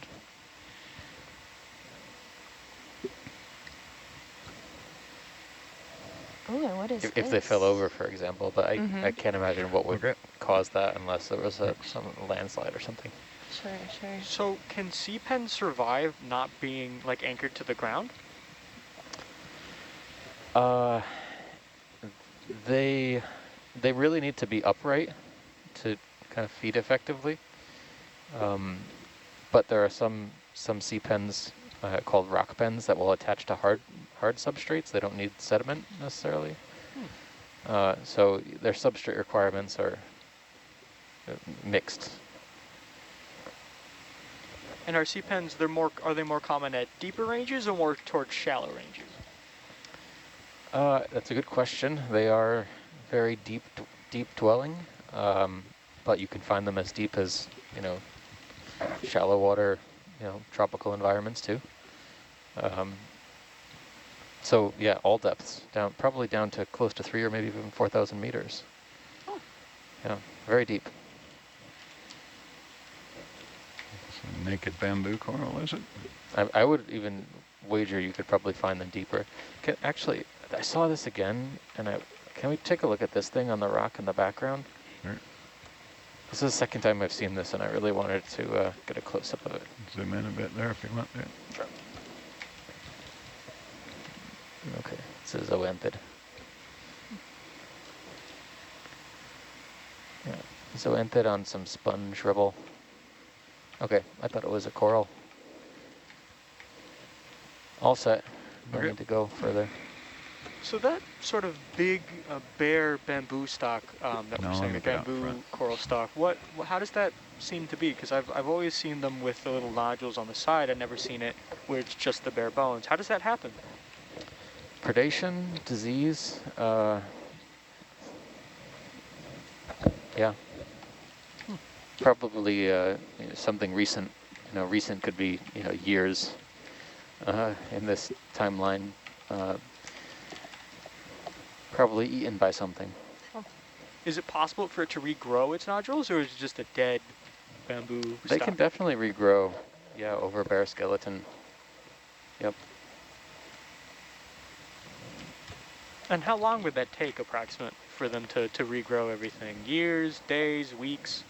[SPEAKER 5] Oh, and what is
[SPEAKER 3] If they fell over, for example, but I can't imagine what would
[SPEAKER 4] Okay.
[SPEAKER 3] cause that unless there was some landslide or something.
[SPEAKER 1] Sure, sure.
[SPEAKER 6] So can sea pens survive not being like anchored to the ground?
[SPEAKER 3] They really need to be upright to kind of feed effectively. But there are some sea pens called rock pens that will attach to hard substrates. They don't need sediment necessarily. So their substrate requirements are mixed.
[SPEAKER 6] And are sea pens, are they more common at deeper ranges or more towards shallow ranges?
[SPEAKER 3] That's a good question. They are very deep dwelling, but you can find them as deep as, shallow water, tropical environments too. So yeah, all depths probably down to close to 3 or maybe even 4,000 meters.
[SPEAKER 5] Oh.
[SPEAKER 3] Yeah, very deep.
[SPEAKER 4] It's a naked bamboo coral, is it?
[SPEAKER 3] I would even wager you could probably find them deeper. Actually, I saw this again, and can we take a look at this thing on the rock in the background?
[SPEAKER 4] Sure.
[SPEAKER 2] This is the second time I've seen this, and I really wanted to get a close-up of it.
[SPEAKER 4] Zoom in a bit there if you want to.
[SPEAKER 3] Sure.
[SPEAKER 2] Okay, this is zoanthid. Yeah, zoanthid on some sponge ribble. Okay, I thought it was a coral. All set. No
[SPEAKER 6] Okay.
[SPEAKER 2] need to go further.
[SPEAKER 6] So that sort of big bare bamboo stalk that
[SPEAKER 4] No,
[SPEAKER 6] we're saying,
[SPEAKER 4] let
[SPEAKER 6] the
[SPEAKER 4] me get out
[SPEAKER 6] bamboo
[SPEAKER 4] front.
[SPEAKER 6] coral stalk, how does that seem to be? Because I've always seen them with the little nodules on the side. I've never seen it where it's just the bare bones. How does that happen?
[SPEAKER 2] Predation, disease, yeah. Probably you know, something recent. You know, recent could be, you know, years in this timeline. Probably eaten by something.
[SPEAKER 6] Is it possible for it to regrow its nodules, or is it just a dead bamboo
[SPEAKER 2] They
[SPEAKER 6] stalk?
[SPEAKER 2] can definitely regrow, yeah, over bare skeleton. Yep.
[SPEAKER 6] And how long would that take, approximate, for them to regrow everything? Years, days, weeks?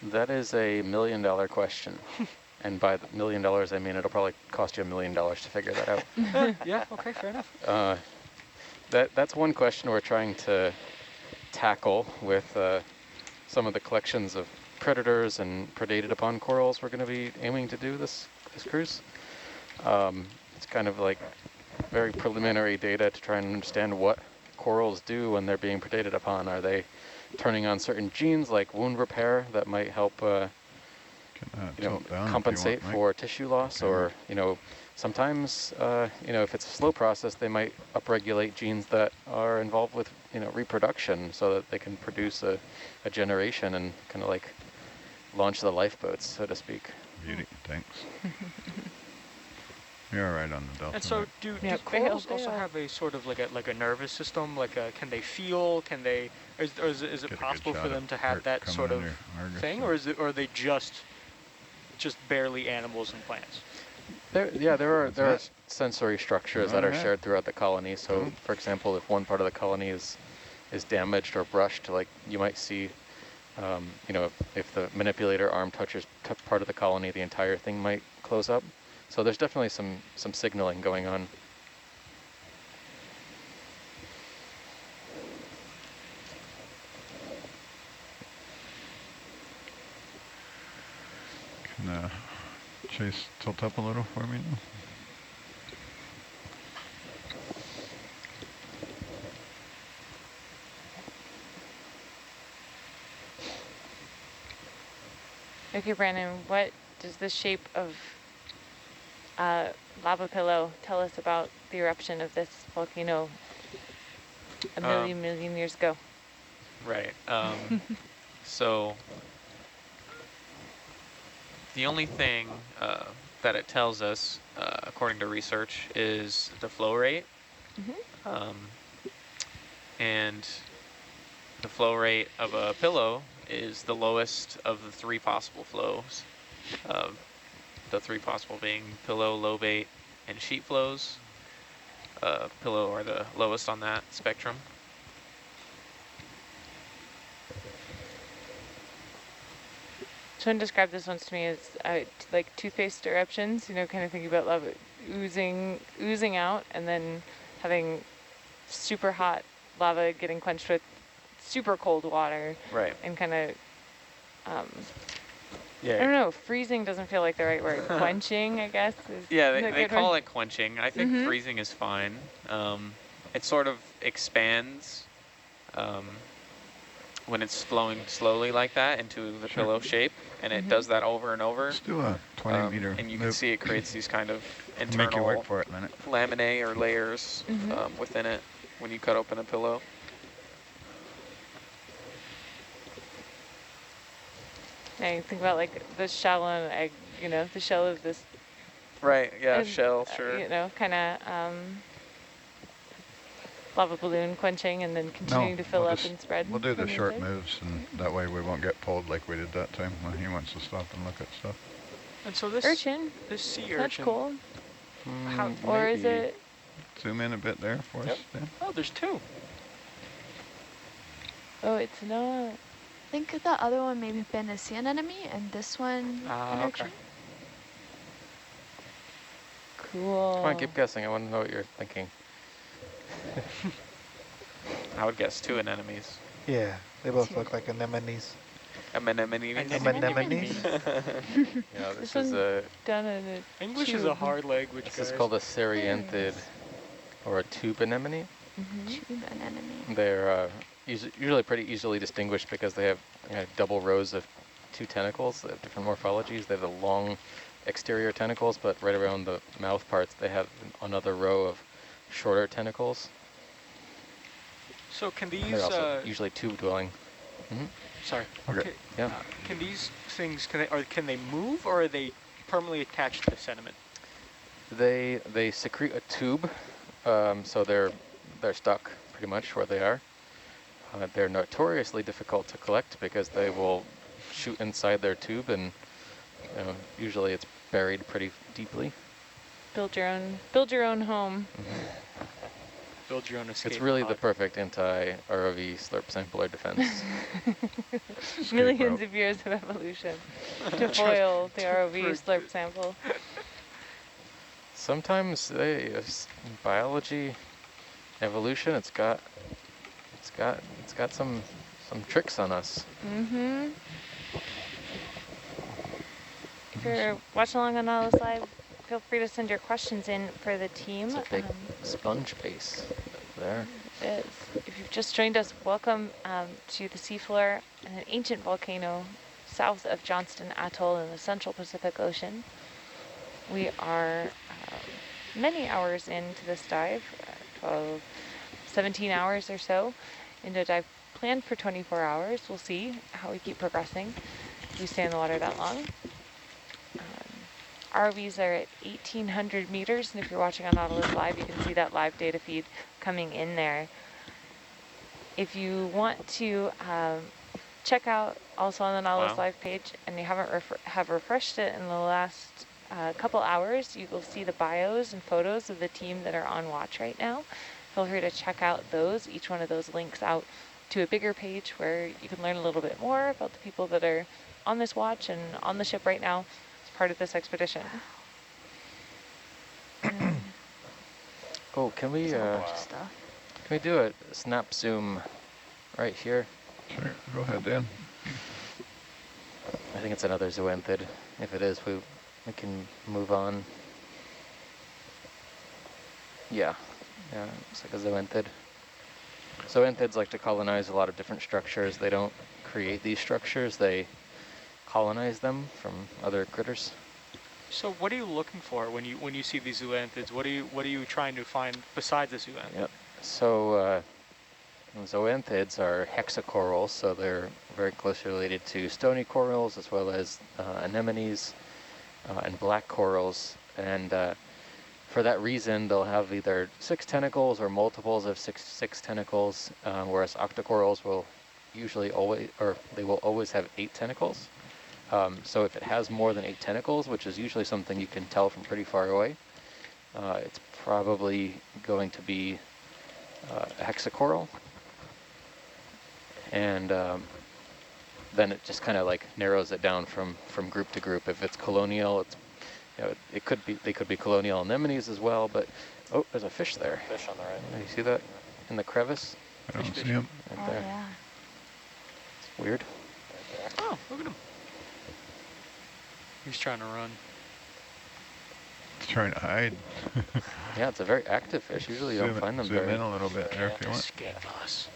[SPEAKER 2] That is a $1 million question. And by the $1 million, I mean it'll probably cost you $1 million to figure that out.
[SPEAKER 6] Yeah, okay, fair enough.
[SPEAKER 2] That's one question we're trying to tackle with some of the collections of predators and predated upon corals we're going to be aiming to do this cruise. It's kind of like very preliminary data to try and understand what corals do when they're being predated upon. Are they turning on certain genes like wound repair that might help you know, compensate for tissue loss, or, you know, sometimes, you know, if it's a slow process, they might upregulate genes that are involved with, you know, reproduction so that they can produce a generation and kind of like launch the lifeboats, so to speak.
[SPEAKER 4] Beauty, thanks. You're all right on the delta.
[SPEAKER 6] And so do corals also have a sort of like a nervous system? Like can they feel? Can they? Is it possible for them to have that sort of thing, or are they just barely animals and plants?
[SPEAKER 2] There are sensory structures that are shared throughout the colony. So, for example, if one part of the colony is damaged or brushed, like you might see, you know, if the manipulator arm touches part of the colony, the entire thing might close up. So there's definitely some signaling going on.
[SPEAKER 4] Can Chase tilt up a little for me now?
[SPEAKER 1] Okay, Brandon, what does the shape of lava pillow tell us about the eruption of this volcano a million years ago?
[SPEAKER 8] Right. So the only thing that it tells us, according to research, is the flow rate. And the flow rate of a pillow is the lowest of the three possible flows. The three possible being pillow, lobate, and sheet flows. Pillow are the lowest on that spectrum.
[SPEAKER 1] Someone described this once to me as like toothpaste eruptions, you know, kind of thinking about lava oozing out and then having super hot lava getting quenched with super cold water.
[SPEAKER 8] Right.
[SPEAKER 1] And kind of,
[SPEAKER 8] yeah.
[SPEAKER 1] I don't know, freezing doesn't feel like the right word. Quenching, I guess.
[SPEAKER 8] Yeah, they call it quenching. I think freezing is fine. It sort of expands when it's flowing slowly like that into the pillow shape, and it does that over and over.
[SPEAKER 4] Let's do a 20 meter
[SPEAKER 8] and you can see it creates these kind of internal
[SPEAKER 4] make you work for it a minute.
[SPEAKER 8] laminae or layers within it when you cut open a pillow.
[SPEAKER 1] I think about like the shell on an egg, you know, the shell of this.
[SPEAKER 8] Right, yeah, shell, sure.
[SPEAKER 1] You know, kind of lava balloon quenching and then continuing to fill up and spread.
[SPEAKER 4] We'll do the short moves, and that way we won't get pulled like we did that time when he wants to stop and look at stuff.
[SPEAKER 6] And so this
[SPEAKER 1] urchin,
[SPEAKER 6] this sea urchin.
[SPEAKER 1] That's cool.
[SPEAKER 6] How,
[SPEAKER 1] or is it?
[SPEAKER 4] Zoom in a bit there for us, Dan.
[SPEAKER 6] Oh, there's two.
[SPEAKER 1] Oh, it's not.
[SPEAKER 5] think the other one may have been a sea anemone, and this one an
[SPEAKER 6] Okay.
[SPEAKER 5] urchin.
[SPEAKER 1] Cool.
[SPEAKER 2] Come on, keep guessing. I want to know what you're thinking.
[SPEAKER 8] I would guess 2 anemones.
[SPEAKER 10] Yeah, they both look like anemones.
[SPEAKER 8] Anemones.
[SPEAKER 10] Anemones.
[SPEAKER 2] Yeah,
[SPEAKER 1] This
[SPEAKER 2] this is
[SPEAKER 1] one's done in a
[SPEAKER 6] English is a
[SPEAKER 1] tube.
[SPEAKER 6] hard language,
[SPEAKER 2] this
[SPEAKER 6] guys.
[SPEAKER 2] is called a ceryanthid or a tube anemone.
[SPEAKER 5] Tube anemone.
[SPEAKER 2] They're usually pretty easily distinguished because they have double rows of 2 tentacles. They have different morphologies. They have the long exterior tentacles, but right around the mouth parts, they have another row of shorter tentacles.
[SPEAKER 6] So can
[SPEAKER 2] And
[SPEAKER 6] these,
[SPEAKER 2] they're also usually tube dwelling.
[SPEAKER 6] sorry.
[SPEAKER 4] Okay.
[SPEAKER 2] Yeah.
[SPEAKER 6] Can these things, can they move, or are they permanently attached to the sediment?
[SPEAKER 2] They secrete a tube, so they're stuck pretty much where they are. They're notoriously difficult to collect because they will shoot inside their tube, and usually it's buried pretty deeply.
[SPEAKER 1] Build your own home.
[SPEAKER 6] Build your own escape
[SPEAKER 2] It's really
[SPEAKER 6] pod.
[SPEAKER 2] the perfect anti-ROV slurp sampler defense.
[SPEAKER 1] Millions of years of evolution to foil the ROV slurp sample.
[SPEAKER 2] Sometimes biology, evolution, it's got some tricks on us.
[SPEAKER 11] If you're watching along on Nautilus Live, feel free to send your questions in for the team.
[SPEAKER 2] It's a big sponge base there.
[SPEAKER 11] It is. If you've just joined us, welcome to the seafloor and an ancient volcano south of Johnston Atoll in the central Pacific Ocean. We are many hours into this dive, 17 hours or so into a dive planned for 24 hours. We'll see how we keep progressing if we stay in the water that long. ROVs are at 1,800 meters, and if you're watching on Nautilus Live, you can see that live data feed coming in there. If you want to check out also on the Nautilus Live page, and you haven't have refreshed it in the last couple hours, you will see the bios and photos of the team that are on watch right now. Feel free to check out those. Each one of those links out to a bigger page where you can learn a little bit more about the people that are on this watch and on the ship right now as part of this expedition.
[SPEAKER 2] Oh, can we do a snap zoom right here?
[SPEAKER 4] Sure, go ahead, Dan.
[SPEAKER 2] I think it's another zoanthid. If it is, we can move on. Yeah, looks like a zoanthid. Zoanthids like to colonize a lot of different structures. They don't create these structures, they colonize them from other critters.
[SPEAKER 6] So what are you looking for when you see these zoanthids? What are you trying to find besides the zoanthid?
[SPEAKER 2] Yep. So zoanthids are hexacorals, so they're very closely related to stony corals as well as anemones and black corals. And for that reason, they'll have either 6 tentacles or multiples of six tentacles, whereas octocorals will usually always have 8 tentacles. So if it has more than 8 tentacles, which is usually something you can tell from pretty far away, it's probably going to be a hexacoral. And then it just kind of like narrows it down from group to group. If it's colonial, it's they could be colonial anemones as well. But oh, there's a fish there.
[SPEAKER 3] Fish on the right.
[SPEAKER 2] You see that in the crevice?
[SPEAKER 4] I don't see him.
[SPEAKER 2] Right there.
[SPEAKER 5] Yeah.
[SPEAKER 2] It's weird.
[SPEAKER 6] Oh, look at him. He's trying to run.
[SPEAKER 4] It's trying to hide.
[SPEAKER 2] Yeah, it's a very active fish. Usually you don't find them
[SPEAKER 4] zoom
[SPEAKER 2] very.
[SPEAKER 4] in a little bit there if you want.
[SPEAKER 6] Escape us.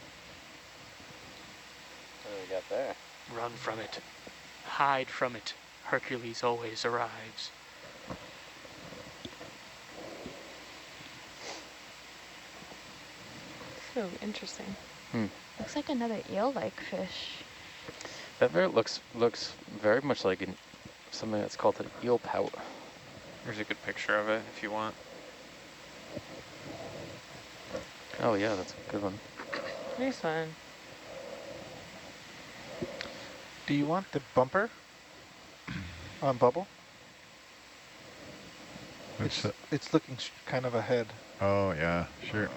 [SPEAKER 3] What do we got there?
[SPEAKER 6] Run from it. Hide from it. Hercules always arrives.
[SPEAKER 11] So interesting.
[SPEAKER 5] Looks like another eel-like fish.
[SPEAKER 2] That looks very much like something that's called an eel pout.
[SPEAKER 8] Here's a good picture of it if you want.
[SPEAKER 2] Oh yeah, that's a good one.
[SPEAKER 1] Nice one.
[SPEAKER 10] Do you want the bumper on bubble? It's looking kind of ahead.
[SPEAKER 4] Oh yeah, sure.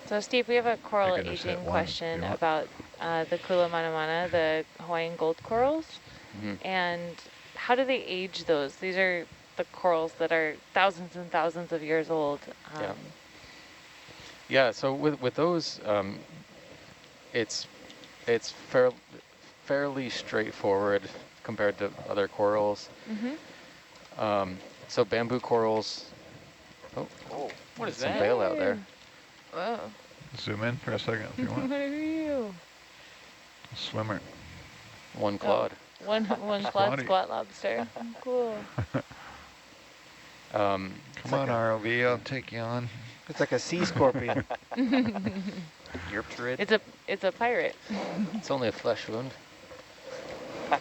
[SPEAKER 11] So Steve, we have a coral
[SPEAKER 4] I could just hit
[SPEAKER 11] aging
[SPEAKER 4] one if
[SPEAKER 11] question
[SPEAKER 4] you want.
[SPEAKER 11] about the Kula manamana, the Hawaiian gold corals.
[SPEAKER 2] Mm-hmm.
[SPEAKER 11] And how do they age those? These are the corals that are thousands and thousands of years old.
[SPEAKER 2] Yeah. Yeah. So with those, it's fairly straightforward compared to other corals. So bamboo corals. Oh,
[SPEAKER 6] what is
[SPEAKER 2] some
[SPEAKER 6] that?
[SPEAKER 2] bail out there.
[SPEAKER 5] Whoa.
[SPEAKER 4] Zoom in for a second if you want.
[SPEAKER 11] What are you?
[SPEAKER 4] Swimmer.
[SPEAKER 2] One clawed.
[SPEAKER 11] One clawed squat lobster. Cool.
[SPEAKER 4] Come on, ROV, I'll take you on.
[SPEAKER 10] It's like a sea scorpion.
[SPEAKER 11] It's a pirate.
[SPEAKER 2] It's only a flesh wound.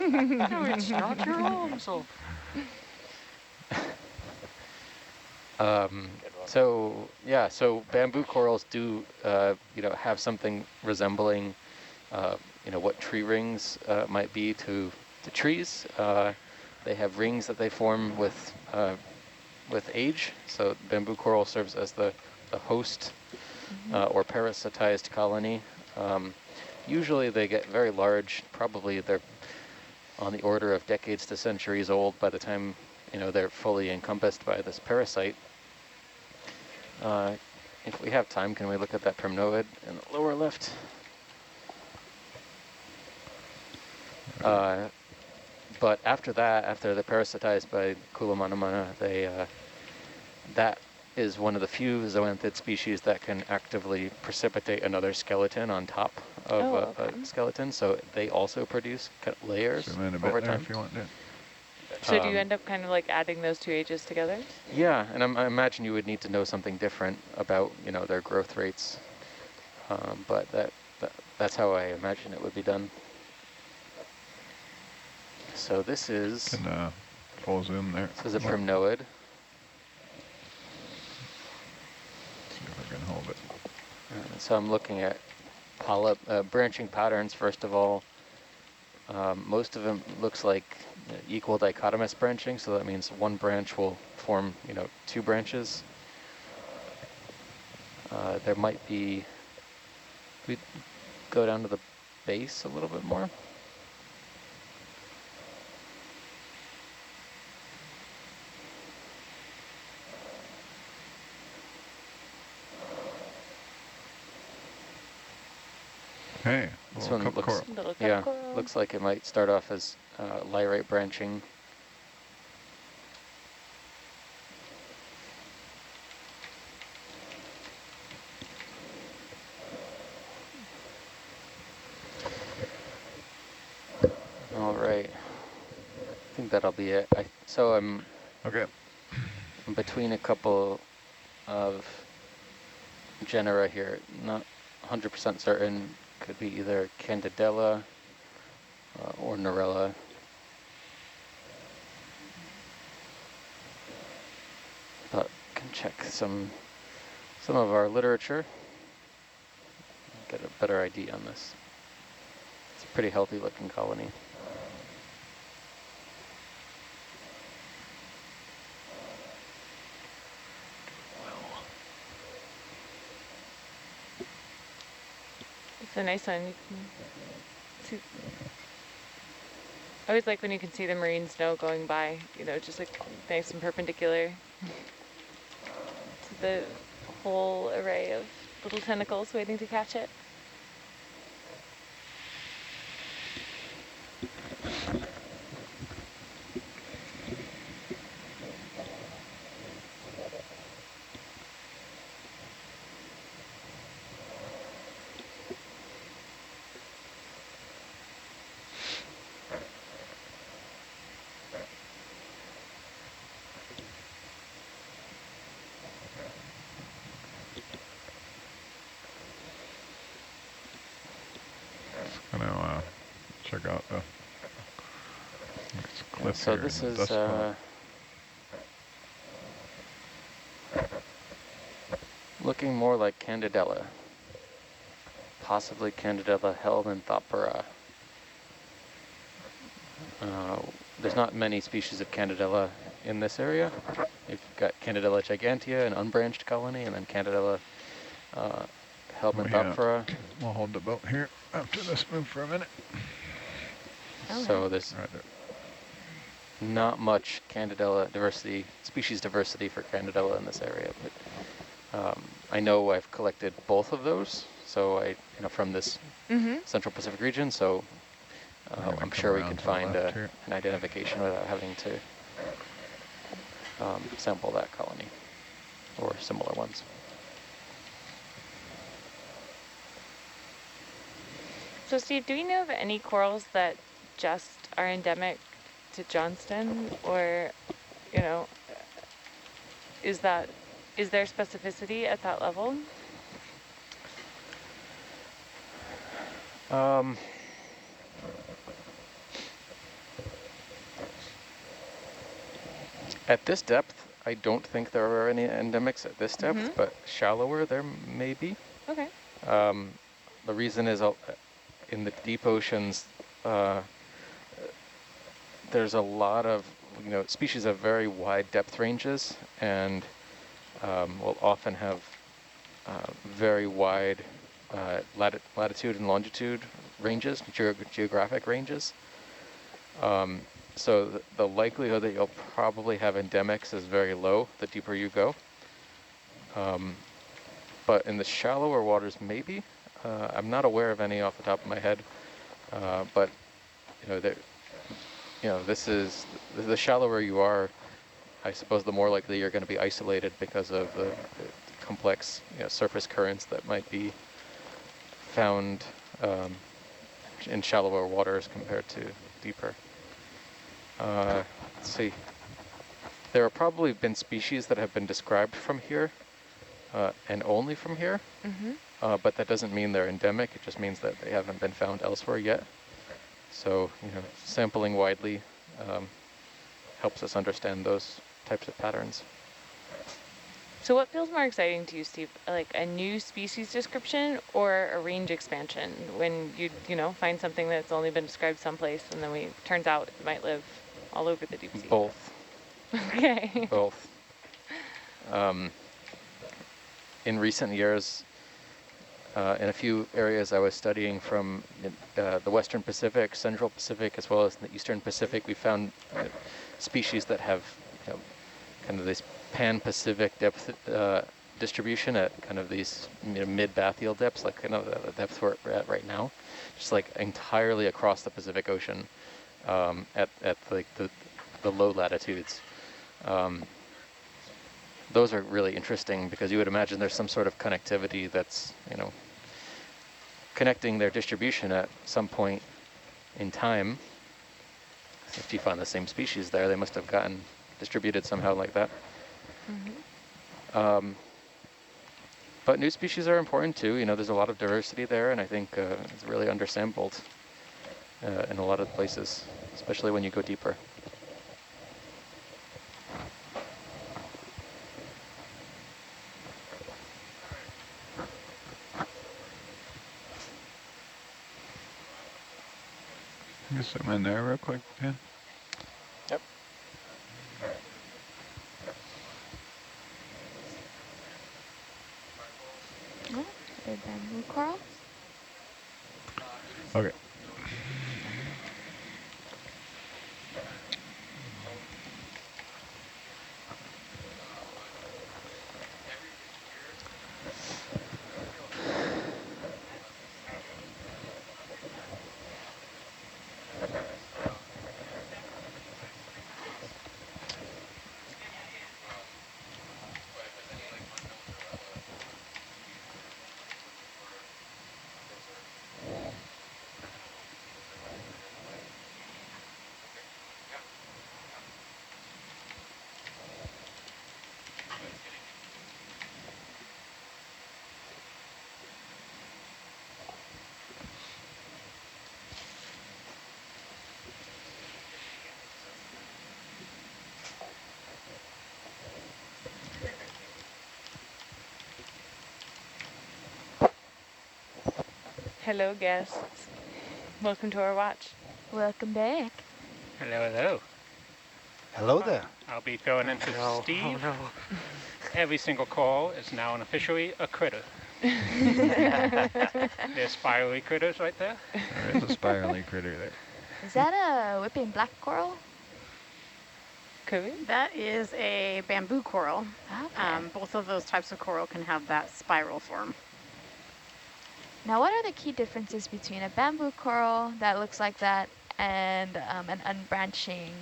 [SPEAKER 6] No, it's not your arm, so.
[SPEAKER 2] So yeah, so bamboo corals do, have something resembling, what tree rings might be to trees. They have rings that they form with age. So bamboo coral serves as the host or parasitized colony. Usually they get very large. Probably they're on the order of decades to centuries old by the time they're fully encompassed by this parasite. If we have time, can we look at that Prinoid in the lower left? But after that, after they're parasitized by Kula manamana, that is one of the few zoanthid species that can actively precipitate another skeleton on top of a skeleton. So they also produce layers
[SPEAKER 4] Zoom in a
[SPEAKER 2] over
[SPEAKER 4] bit there
[SPEAKER 2] time.
[SPEAKER 4] if you want to.
[SPEAKER 11] So do you end up kind of like adding those two ages together?
[SPEAKER 2] Yeah, and I imagine you would need to know something different about their growth rates, but that's how I imagine it would be done. So this is
[SPEAKER 4] full zoom there.
[SPEAKER 2] This is a Prinoid.
[SPEAKER 4] See if I can hold it.
[SPEAKER 2] So I'm looking at branching patterns first of all. Most of them looks like equal dichotomous branching, so that means one branch will form, two branches. There might be, we go down to the base a little bit more.
[SPEAKER 4] Hey,
[SPEAKER 2] This
[SPEAKER 4] little
[SPEAKER 2] one
[SPEAKER 4] cup coral.
[SPEAKER 2] looks like it might start off as lyrate branching. All right, I think that'll be it. So I'm between a couple of genera here, not 100% certain. Could be either Candidella or Narella. But can check some of our literature, get a better idea on this. It's a pretty healthy looking colony.
[SPEAKER 11] It's a nice one. You can see. I always like when you can see the marine snow going by, just like nice and perpendicular to the whole array of little tentacles waiting to catch it.
[SPEAKER 4] Gonna check out the cliff
[SPEAKER 2] So
[SPEAKER 4] here
[SPEAKER 2] this
[SPEAKER 4] in the
[SPEAKER 2] is
[SPEAKER 4] dust
[SPEAKER 2] looking more like Candidella, possibly Candidella helminthophora. There's not many species of Candidella in this area. You've got Candidella gigantea, an unbranched colony, and then Candidella held my thought for a...
[SPEAKER 4] We'll hold the boat here after this move for a minute.
[SPEAKER 2] So there's not much Candidella diversity, species diversity for Candidella in this area, but I know I've collected both of those. So from this Central Pacific region, so I'm sure we can find an identification without having to sample that colony or similar ones.
[SPEAKER 11] So Steve, do we know of any corals that just are endemic to Johnston, or, is there specificity at that level?
[SPEAKER 2] At this depth, I don't think there are any endemics at this depth, but shallower there may be.
[SPEAKER 11] Okay.
[SPEAKER 2] The reason is in the deep oceans, there's a lot of, species have very wide depth ranges and will often have very wide latitude and longitude ranges, geographic ranges. So the likelihood that you'll probably have endemics is very low the deeper you go. But in the shallower waters, maybe. I'm not aware of any off the top of my head, but this is the shallower you are, I suppose the more likely you're going to be isolated because of the complex surface currents that might be found in shallower waters compared to deeper. Let's see. There have probably been species that have been described from here and only from here, but that doesn't mean they're endemic. It just means that they haven't been found elsewhere yet. So, sampling widely helps us understand those types of patterns.
[SPEAKER 11] So what feels more exciting to you, Steve? Like a new species description or a range expansion when you find something that's only been described someplace and then turns out it might live all over the deep sea?
[SPEAKER 2] Both.
[SPEAKER 11] Okay.
[SPEAKER 2] Both. In recent years, in a few areas I was studying from the Western Pacific, Central Pacific, as well as the Eastern Pacific, we found species that have kind of this pan-Pacific depth distribution at kind of these mid-bathyal depths, like the depth we're at right now, just like entirely across the Pacific Ocean at like the low latitudes. Those are really interesting because you would imagine there's some sort of connectivity that's, connecting their distribution at some point in time. If you find the same species there, they must have gotten distributed somehow like that. But new species are important too. There's a lot of diversity there, and I think it's really undersampled in a lot of places, especially when you go deeper.
[SPEAKER 4] Can you zoom in there real quick, Dan?
[SPEAKER 3] Yep.
[SPEAKER 5] Oh, a bamboo coral.
[SPEAKER 4] Okay.
[SPEAKER 11] Hello, guests. Welcome to our watch.
[SPEAKER 5] Welcome back.
[SPEAKER 12] Hello, hello.
[SPEAKER 10] Hello there.
[SPEAKER 12] I'll be filling in for Steve.
[SPEAKER 6] Oh no.
[SPEAKER 12] Every single call is now officially a critter. There's spirally critters right there.
[SPEAKER 4] There is a spirally critter there.
[SPEAKER 5] Is that a whipping black coral?
[SPEAKER 1] Could we?
[SPEAKER 13] That is a bamboo coral.
[SPEAKER 5] Okay.
[SPEAKER 13] Both of those types of coral can have that spiral form.
[SPEAKER 5] Now, what are the key differences between a bamboo coral that looks like that and an unbranching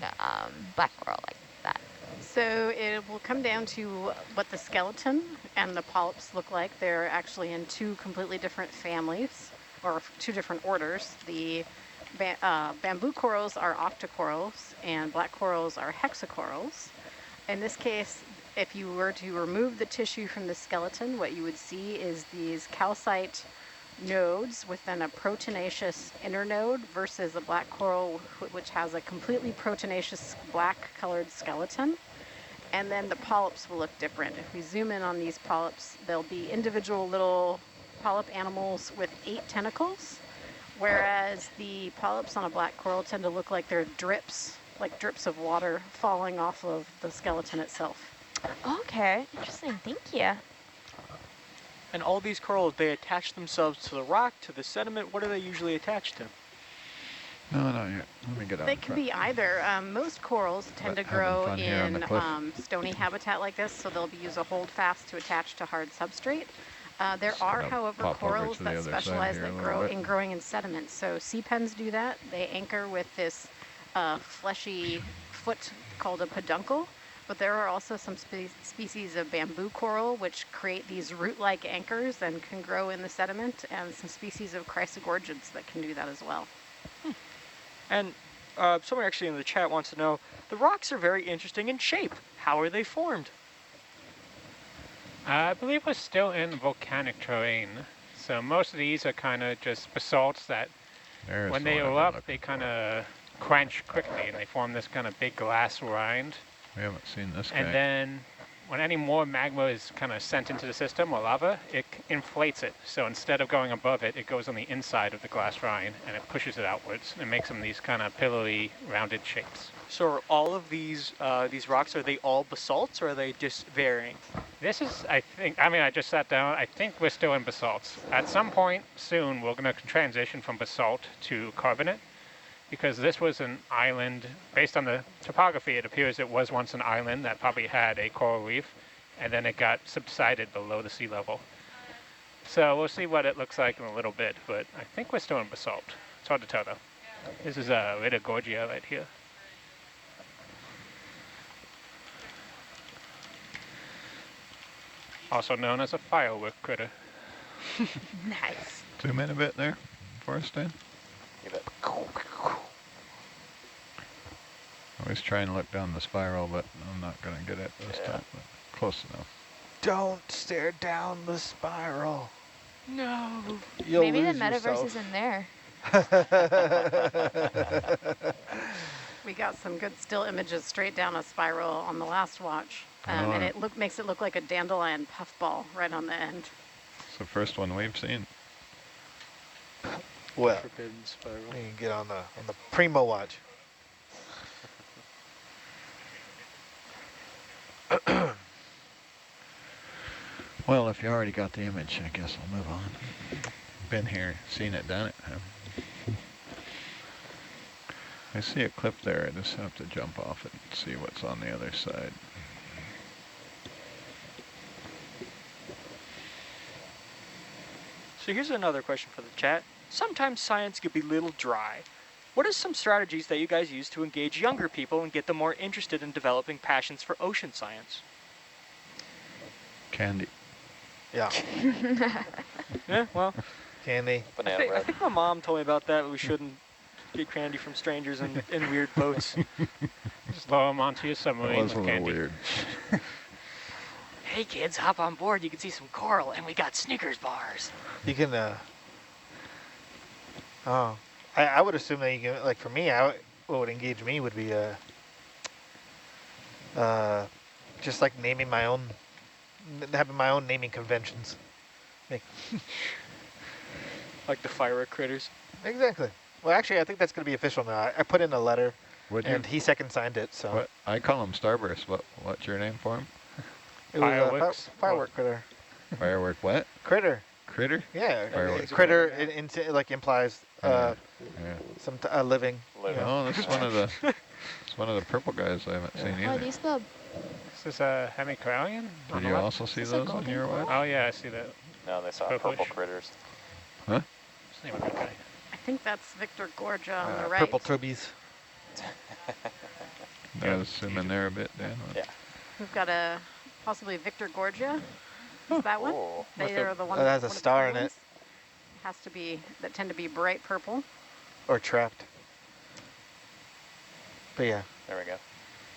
[SPEAKER 5] black coral like that?
[SPEAKER 13] So it will come down to what the skeleton and the polyps look like. They're actually in two completely different families, or two different orders. The bamboo corals are octocorals, and black corals are hexacorals. In this case, if you were to remove the tissue from the skeleton, what you would see is these calcite nodes within a proteinaceous inner node versus a black coral which has a completely proteinaceous black colored skeleton. And then the polyps will look different. If we zoom in on these polyps, they'll be individual little polyp animals with 8 tentacles, whereas the polyps on a black coral tend to look like they're drips, like drips of water falling off of the skeleton itself.
[SPEAKER 5] Okay, interesting. Thank you.
[SPEAKER 6] And all these corals, they attach themselves to the rock, to the sediment. What are they usually attached to?
[SPEAKER 4] No, not yet. Let me get out.
[SPEAKER 13] They could be either. Most corals tend to grow in stony habitat like this, so they'll use a holdfast to attach to hard substrate. There are, however, corals that specialize that grow in growing in sediment. So sea pens do that. They anchor with this fleshy foot called a peduncle. But there are also some species of bamboo coral which create these root-like anchors and can grow in the sediment, and some species of Chrysogorgids that can do that as well.
[SPEAKER 6] And someone actually in the chat wants to know, the rocks are very interesting in shape. How are they formed?
[SPEAKER 12] I believe we're still in volcanic terrain. So most of these are kind of just basalts that when they erupt, they kind of quench quickly and they form this kind of big glass rind.
[SPEAKER 4] We haven't seen this guy.
[SPEAKER 12] And then when any more magma is kind of sent into the system or lava, it inflates it. So instead of going above it, it goes on the inside of the glass rind and it pushes it outwards and makes them these kind of pillowy, rounded shapes.
[SPEAKER 6] So are all of these rocks, are they all basalts or are they just varying?
[SPEAKER 12] This is, I just sat down, I think we're still in basalts. At some point soon, we're going to transition from basalt to carbonate, because this was an island, based on the topography, it appears it was once an island that probably had a coral reef, and then it got subsided below the sea level. So we'll see what it looks like in a little bit, but I think we're still in basalt. It's hard to tell though. This is Paragorgia right here. Also known as a firework critter.
[SPEAKER 5] Nice.
[SPEAKER 4] Zoom in a bit there for us, Dan.
[SPEAKER 3] You bet.
[SPEAKER 4] Always try and look down the spiral, but I'm not going to get it this time, but close enough.
[SPEAKER 10] Don't stare down the spiral.
[SPEAKER 6] No.
[SPEAKER 10] You'll
[SPEAKER 5] Maybe the
[SPEAKER 10] lose
[SPEAKER 5] metaverse
[SPEAKER 10] yourself.
[SPEAKER 5] is in there.
[SPEAKER 13] We got some good still images straight down a spiral on the last watch. And it makes it look like a dandelion puffball right on the end.
[SPEAKER 4] It's the first one we've seen.
[SPEAKER 10] Well,
[SPEAKER 6] Forbidden spiral.
[SPEAKER 10] you can get on the Primo watch.
[SPEAKER 4] Well, if you already got the image, I guess I'll move on. Been here, seen it, done it. I see a clip there. I just have to jump off it and see what's on the other side.
[SPEAKER 6] So here's another question for the chat. Sometimes science can be a little dry. What are some strategies that you guys use to engage younger people and get them more interested in developing passions for ocean science?
[SPEAKER 4] Candy.
[SPEAKER 10] Yeah.
[SPEAKER 6] Yeah, well,
[SPEAKER 10] Candy.
[SPEAKER 3] Banana
[SPEAKER 6] I think my mom told me about that. We shouldn't get candy from strangers in weird boats.
[SPEAKER 12] Just lower them onto your submarine
[SPEAKER 4] That was a
[SPEAKER 12] with
[SPEAKER 4] little
[SPEAKER 12] candy.
[SPEAKER 4] weird.
[SPEAKER 6] Hey kids, hop on board. You can see some coral, and we got Snickers bars.
[SPEAKER 10] You can, I would assume that you can, like for me, what would engage me would be, just like naming my own, having my own naming conventions.
[SPEAKER 6] Like the firework critters.
[SPEAKER 10] Exactly. Well, actually, I think that's going to be official now. I put in a letter,
[SPEAKER 4] Would
[SPEAKER 10] he second signed it, so.
[SPEAKER 4] What? I call him Starburst. What's your name for him?
[SPEAKER 10] It was
[SPEAKER 12] Fireworks.
[SPEAKER 10] firework critter.
[SPEAKER 4] Firework what?
[SPEAKER 10] Critter.
[SPEAKER 4] critter?
[SPEAKER 10] Yeah,
[SPEAKER 4] Or what?
[SPEAKER 10] critter like implies
[SPEAKER 4] Yeah.
[SPEAKER 10] some living.
[SPEAKER 3] Living.
[SPEAKER 4] Oh, that's one of the it's one of the purple guys I haven't seen
[SPEAKER 5] Oh, are
[SPEAKER 4] either.
[SPEAKER 5] these the...
[SPEAKER 12] This is a hemicorallian on
[SPEAKER 4] Did
[SPEAKER 12] the
[SPEAKER 4] you
[SPEAKER 12] left.
[SPEAKER 4] also see
[SPEAKER 5] Is this a
[SPEAKER 4] those on
[SPEAKER 5] golden
[SPEAKER 4] your
[SPEAKER 5] coral?
[SPEAKER 4] watch?
[SPEAKER 12] Oh yeah, I see that.
[SPEAKER 3] No, they saw
[SPEAKER 12] Purplish.
[SPEAKER 3] purple critters.
[SPEAKER 4] Huh?
[SPEAKER 12] What's the name of that guy?
[SPEAKER 13] I think that's Victor Gorgia on the right.
[SPEAKER 10] Purple tubies.
[SPEAKER 4] I was zooming there a bit, Dan.
[SPEAKER 3] Yeah.
[SPEAKER 13] We've got a possibly Victor Gorgia. Is that one?
[SPEAKER 3] Oh.
[SPEAKER 13] They are the one
[SPEAKER 10] that has a
[SPEAKER 13] one of the
[SPEAKER 10] star
[SPEAKER 13] cool
[SPEAKER 10] in it.
[SPEAKER 13] ones. Has to be, that tend to be bright purple.
[SPEAKER 10] Or trapped. But yeah.
[SPEAKER 3] There we go.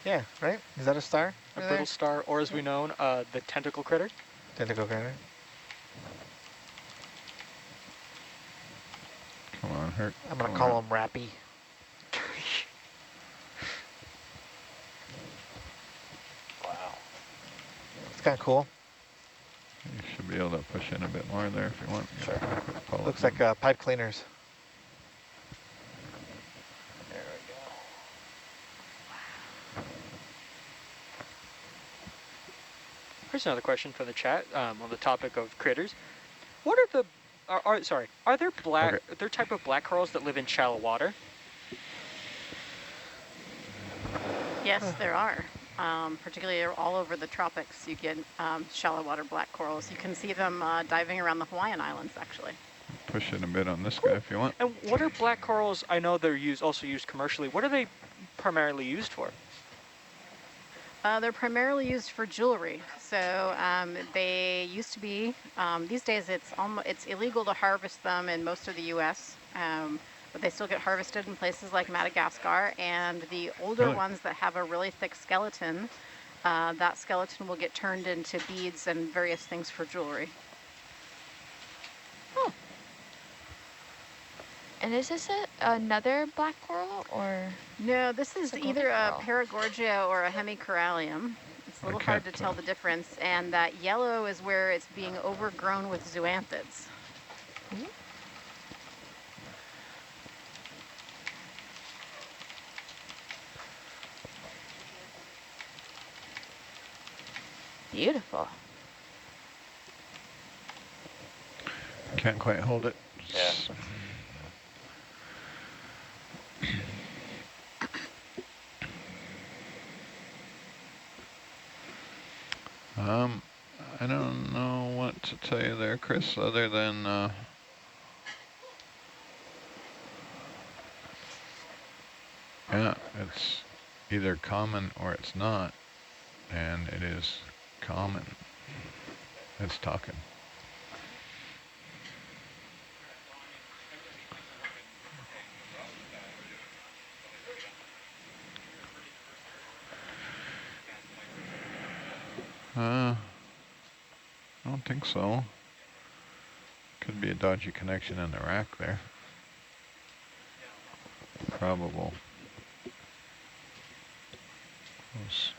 [SPEAKER 10] Yeah, right? Is that a star?
[SPEAKER 6] A
[SPEAKER 10] over
[SPEAKER 6] brittle
[SPEAKER 10] there?
[SPEAKER 6] star, or as we know, the tentacle critter.
[SPEAKER 10] Tentacle critter.
[SPEAKER 4] Come on, Herc.
[SPEAKER 10] I'm going to call him Rappy.
[SPEAKER 3] Wow.
[SPEAKER 10] It's kind of cool.
[SPEAKER 4] You should be able to push in a bit more there if you want.
[SPEAKER 3] Sure.
[SPEAKER 10] Looks like pipe cleaners.
[SPEAKER 3] There we go.
[SPEAKER 6] Here's another question from the chat on the topic of critters. What are the are there type of black corals that live in shallow water?
[SPEAKER 13] Yes, there are. Particularly all over the tropics, you get shallow water black corals. You can see them diving around the Hawaiian Islands, actually.
[SPEAKER 4] Push in a bit on this guy if you want.
[SPEAKER 6] And what are black corals? I know they're also used commercially. What are they primarily used for?
[SPEAKER 13] They're primarily used for jewelry. So they used to be. These days, it's illegal to harvest them in most of the U.S. But they still get harvested in places like Madagascar. And the older ones that have a really thick skeleton, that skeleton will get turned into beads and various things for jewelry.
[SPEAKER 5] Oh. And is this another black coral, or?
[SPEAKER 13] No, this is either a
[SPEAKER 5] coral?
[SPEAKER 13] Paragorgia or a hemicorallium. It's a little hard to tell the difference. And that yellow is where it's being overgrown with zoanthids.
[SPEAKER 5] Mm-hmm. Beautiful.
[SPEAKER 4] Can't quite hold it.
[SPEAKER 3] Yeah.
[SPEAKER 4] I don't know what to tell you there, Chris, other than yeah, it's either common or it's not, and it is common. It's talking. I don't think so. Could be a dodgy connection in the rack there. Probable. Those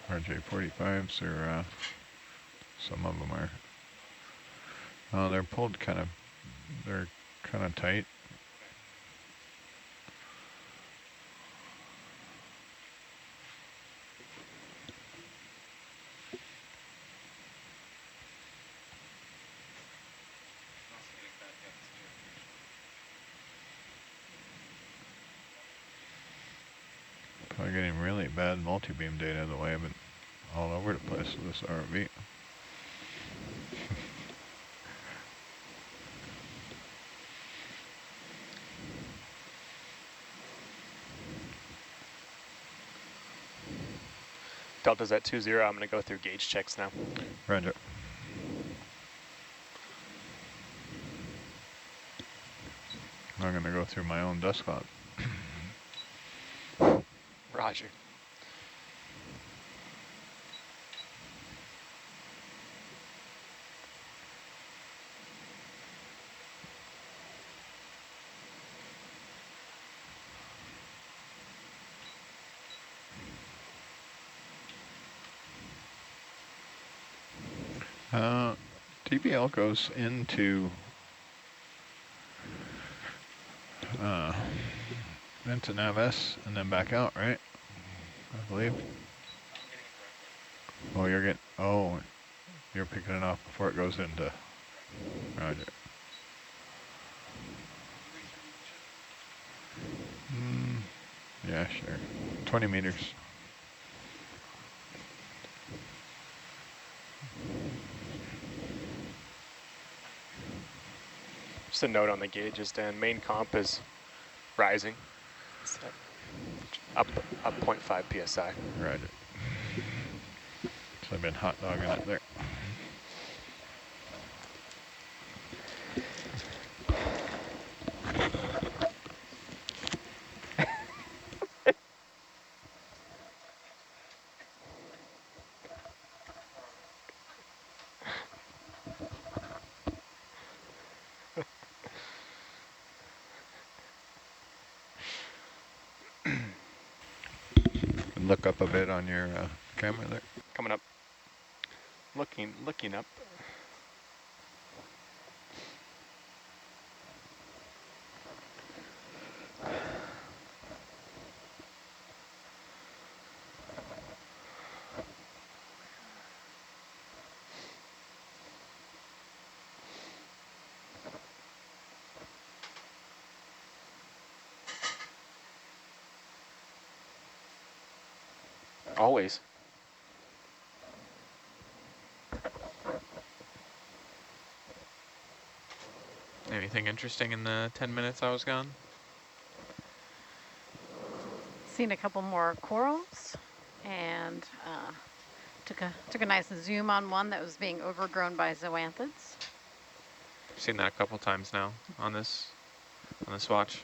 [SPEAKER 4] RJ45s are, some of them are. Oh, they're pulled they're kind of tight. Probably getting really bad multi-beam data the way I've been all over the place with this ROV.
[SPEAKER 7] Delta's at 2-0. I'm going to go through gauge checks now.
[SPEAKER 4] Roger. I'm going to go through my own dust cloud.
[SPEAKER 6] Roger.
[SPEAKER 4] TBL goes into Naves and then back out, right? I believe. Oh, you're picking it off before it goes into. Roger. Yeah, sure. 20 meters.
[SPEAKER 7] Just a note on the gauges, Dan. Main comp is rising. It's up 0.5 psi.
[SPEAKER 4] Roger. So I've been hot dogging it there. Look up a bit on your camera there.
[SPEAKER 7] Coming up. Looking up. Always.
[SPEAKER 8] Anything interesting in the 10 minutes I was gone?
[SPEAKER 13] Seen a couple more corals, and took a nice zoom on one that was being overgrown by zoanthids.
[SPEAKER 8] I've seen that a couple times now on this watch.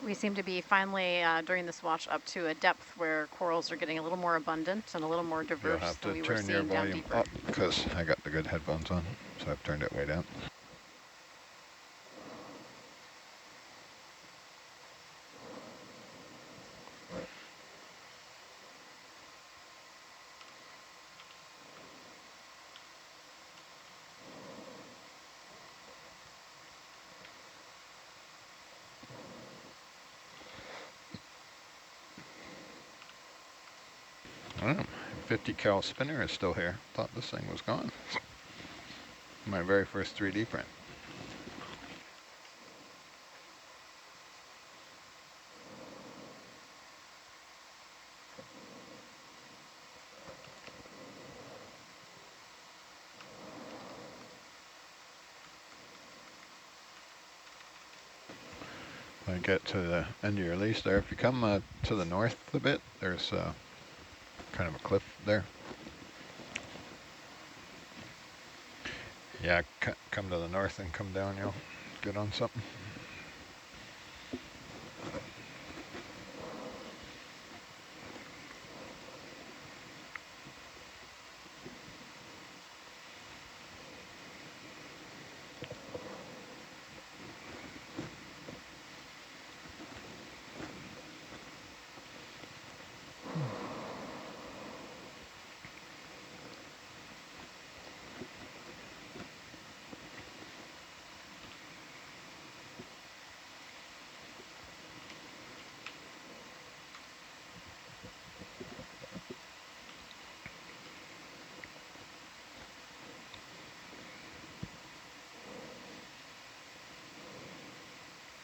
[SPEAKER 13] We seem to be finally, during this watch, up to a depth where corals are getting a little more abundant and a little more
[SPEAKER 4] You'll
[SPEAKER 13] diverse
[SPEAKER 4] have
[SPEAKER 13] than
[SPEAKER 4] to
[SPEAKER 13] we were
[SPEAKER 4] turn your
[SPEAKER 13] seeing down
[SPEAKER 4] volume
[SPEAKER 13] deeper.
[SPEAKER 4] up because I got the good headphones on, so I've turned it way down. Oh, 50 cal spinner is still here. Thought this thing was gone. My very first 3D print. I get to the end of your leash there. If you come to the north a bit, there's kind of a cliff there. Yeah, come to the north and come down, you'll get on something.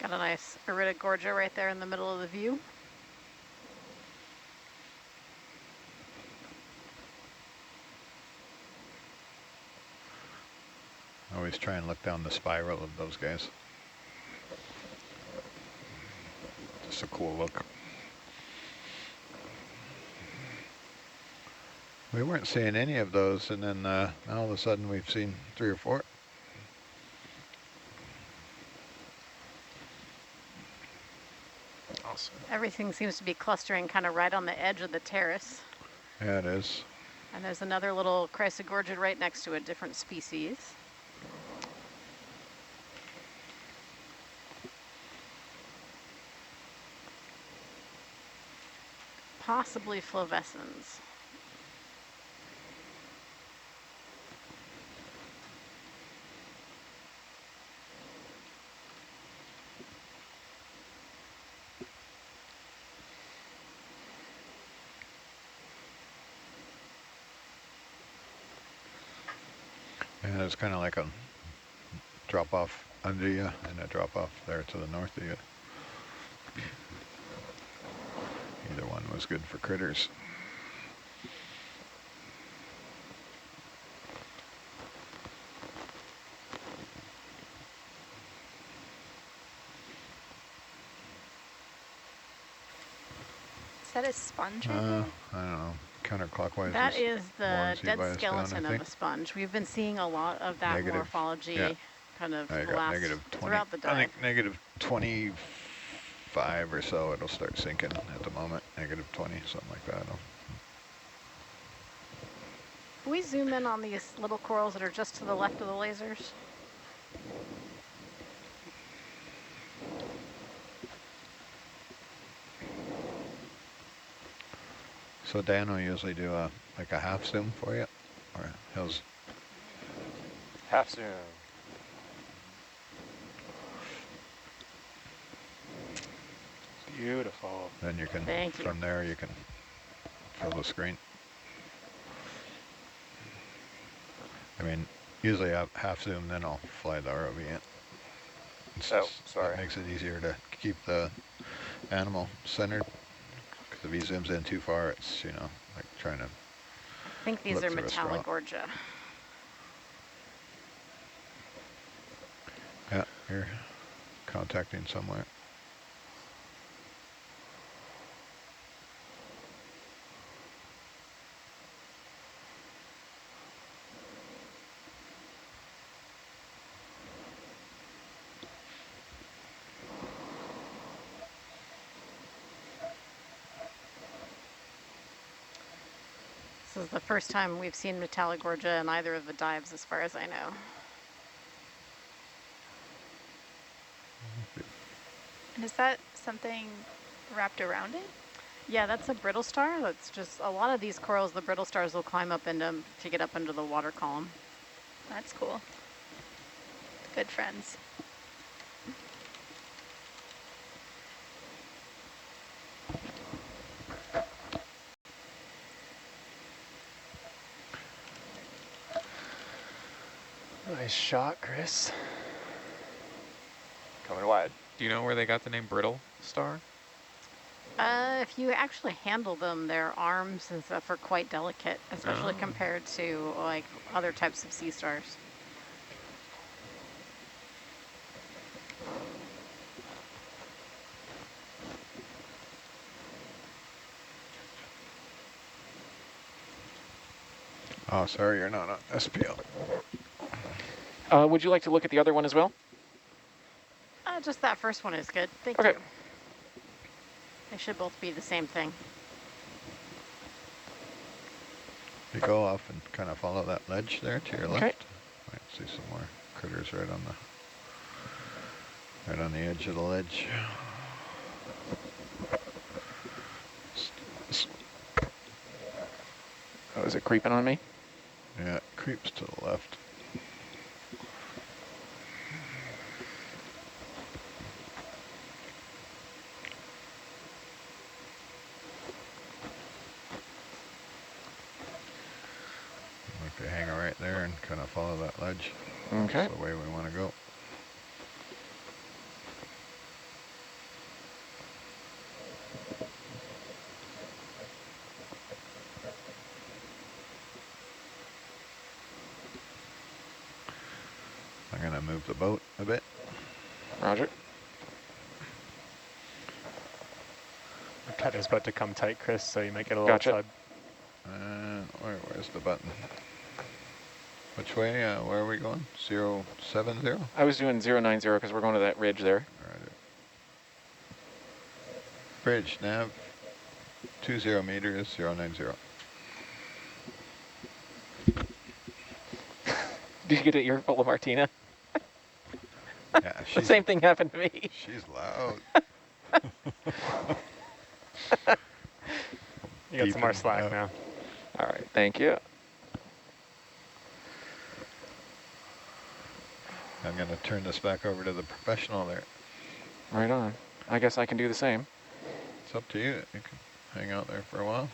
[SPEAKER 13] Got a nice Chrysogorgia right there in the middle of the view.
[SPEAKER 4] Always try and look down the spiral of those guys. Just a cool look. We weren't seeing any of those, and then now all of a sudden we've seen 3 or 4.
[SPEAKER 8] Awesome.
[SPEAKER 13] Everything seems to be clustering kind of right on the edge of the terrace.
[SPEAKER 4] Yeah, it is.
[SPEAKER 13] And there's another little Chrysogorgia right next to a different species. Possibly flavescens.
[SPEAKER 4] Yeah, And it's kind of like a drop off under you and a drop off there to the north of you. Either one was good for critters.
[SPEAKER 9] Is that a sponge?
[SPEAKER 4] I don't know. Counterclockwise.
[SPEAKER 13] That is the dead
[SPEAKER 4] bias
[SPEAKER 13] skeleton
[SPEAKER 4] down,
[SPEAKER 13] of a sponge. We've been seeing a lot of that morphology kind of throughout the dive.
[SPEAKER 4] I think negative 25 or so, it'll start sinking at the moment. Negative 20, something like that.
[SPEAKER 13] Can we zoom in on these little corals that are just to the left of the lasers?
[SPEAKER 4] So Dan will usually do like a half zoom for you, or he'll
[SPEAKER 3] half zoom. Beautiful.
[SPEAKER 4] Then you can, from there you can fill the screen. I mean, usually I have zoom, then I'll fly the ROV in.
[SPEAKER 3] Sorry.
[SPEAKER 4] It makes it easier to keep the animal centered. Because if he zooms in too far, it's, you know, like trying to
[SPEAKER 13] I think these are Paragorgia.
[SPEAKER 4] Yeah, you're contacting somewhere.
[SPEAKER 13] This is the first time we've seen Paragorgia in either of the dives, as far as I know.
[SPEAKER 9] And is that something wrapped around it?
[SPEAKER 13] Yeah, that's a brittle star. That's just a lot of these corals. The brittle stars will climb up into to get up into the water column.
[SPEAKER 9] That's cool. Good friends.
[SPEAKER 3] Nice shot, Chris. Coming wide.
[SPEAKER 8] Do you know where they got the name brittle star?
[SPEAKER 13] If you actually handle them, their arms and stuff are quite delicate, especially compared to like other types of sea stars.
[SPEAKER 4] Oh, sorry, you're not on SPL.
[SPEAKER 2] Would you like to look at the other one as well?
[SPEAKER 13] Just that first one is good. Thank you. They should both be the same thing.
[SPEAKER 4] You go off and kind of follow that ledge there to your left. Might see some more critters right on the edge of the ledge.
[SPEAKER 2] Oh, is it creeping on me?
[SPEAKER 4] Yeah, it creeps to the left. Like to hang right there and kind of follow that ledge.
[SPEAKER 2] Okay.
[SPEAKER 4] That's the way we want to go. I'm going to move the boat a bit.
[SPEAKER 2] Roger.
[SPEAKER 7] The cut is about to come tight, Chris, so you might get a little outside.
[SPEAKER 4] Where's the button? Which way? Where are we going? 070?
[SPEAKER 2] I was doing 090 because we're going to that ridge there.
[SPEAKER 4] Right. Bridge, nav, 20 meters, 090.
[SPEAKER 2] Did you get an earful of Martina?
[SPEAKER 4] Yeah,
[SPEAKER 2] the same thing happened to me.
[SPEAKER 4] She's loud.
[SPEAKER 7] You got some more slack now.
[SPEAKER 2] All right, thank you.
[SPEAKER 4] I'm going to turn this back over to the professional there.
[SPEAKER 2] Right on. I guess I can do the same.
[SPEAKER 4] It's up to you. You can hang out there for a while.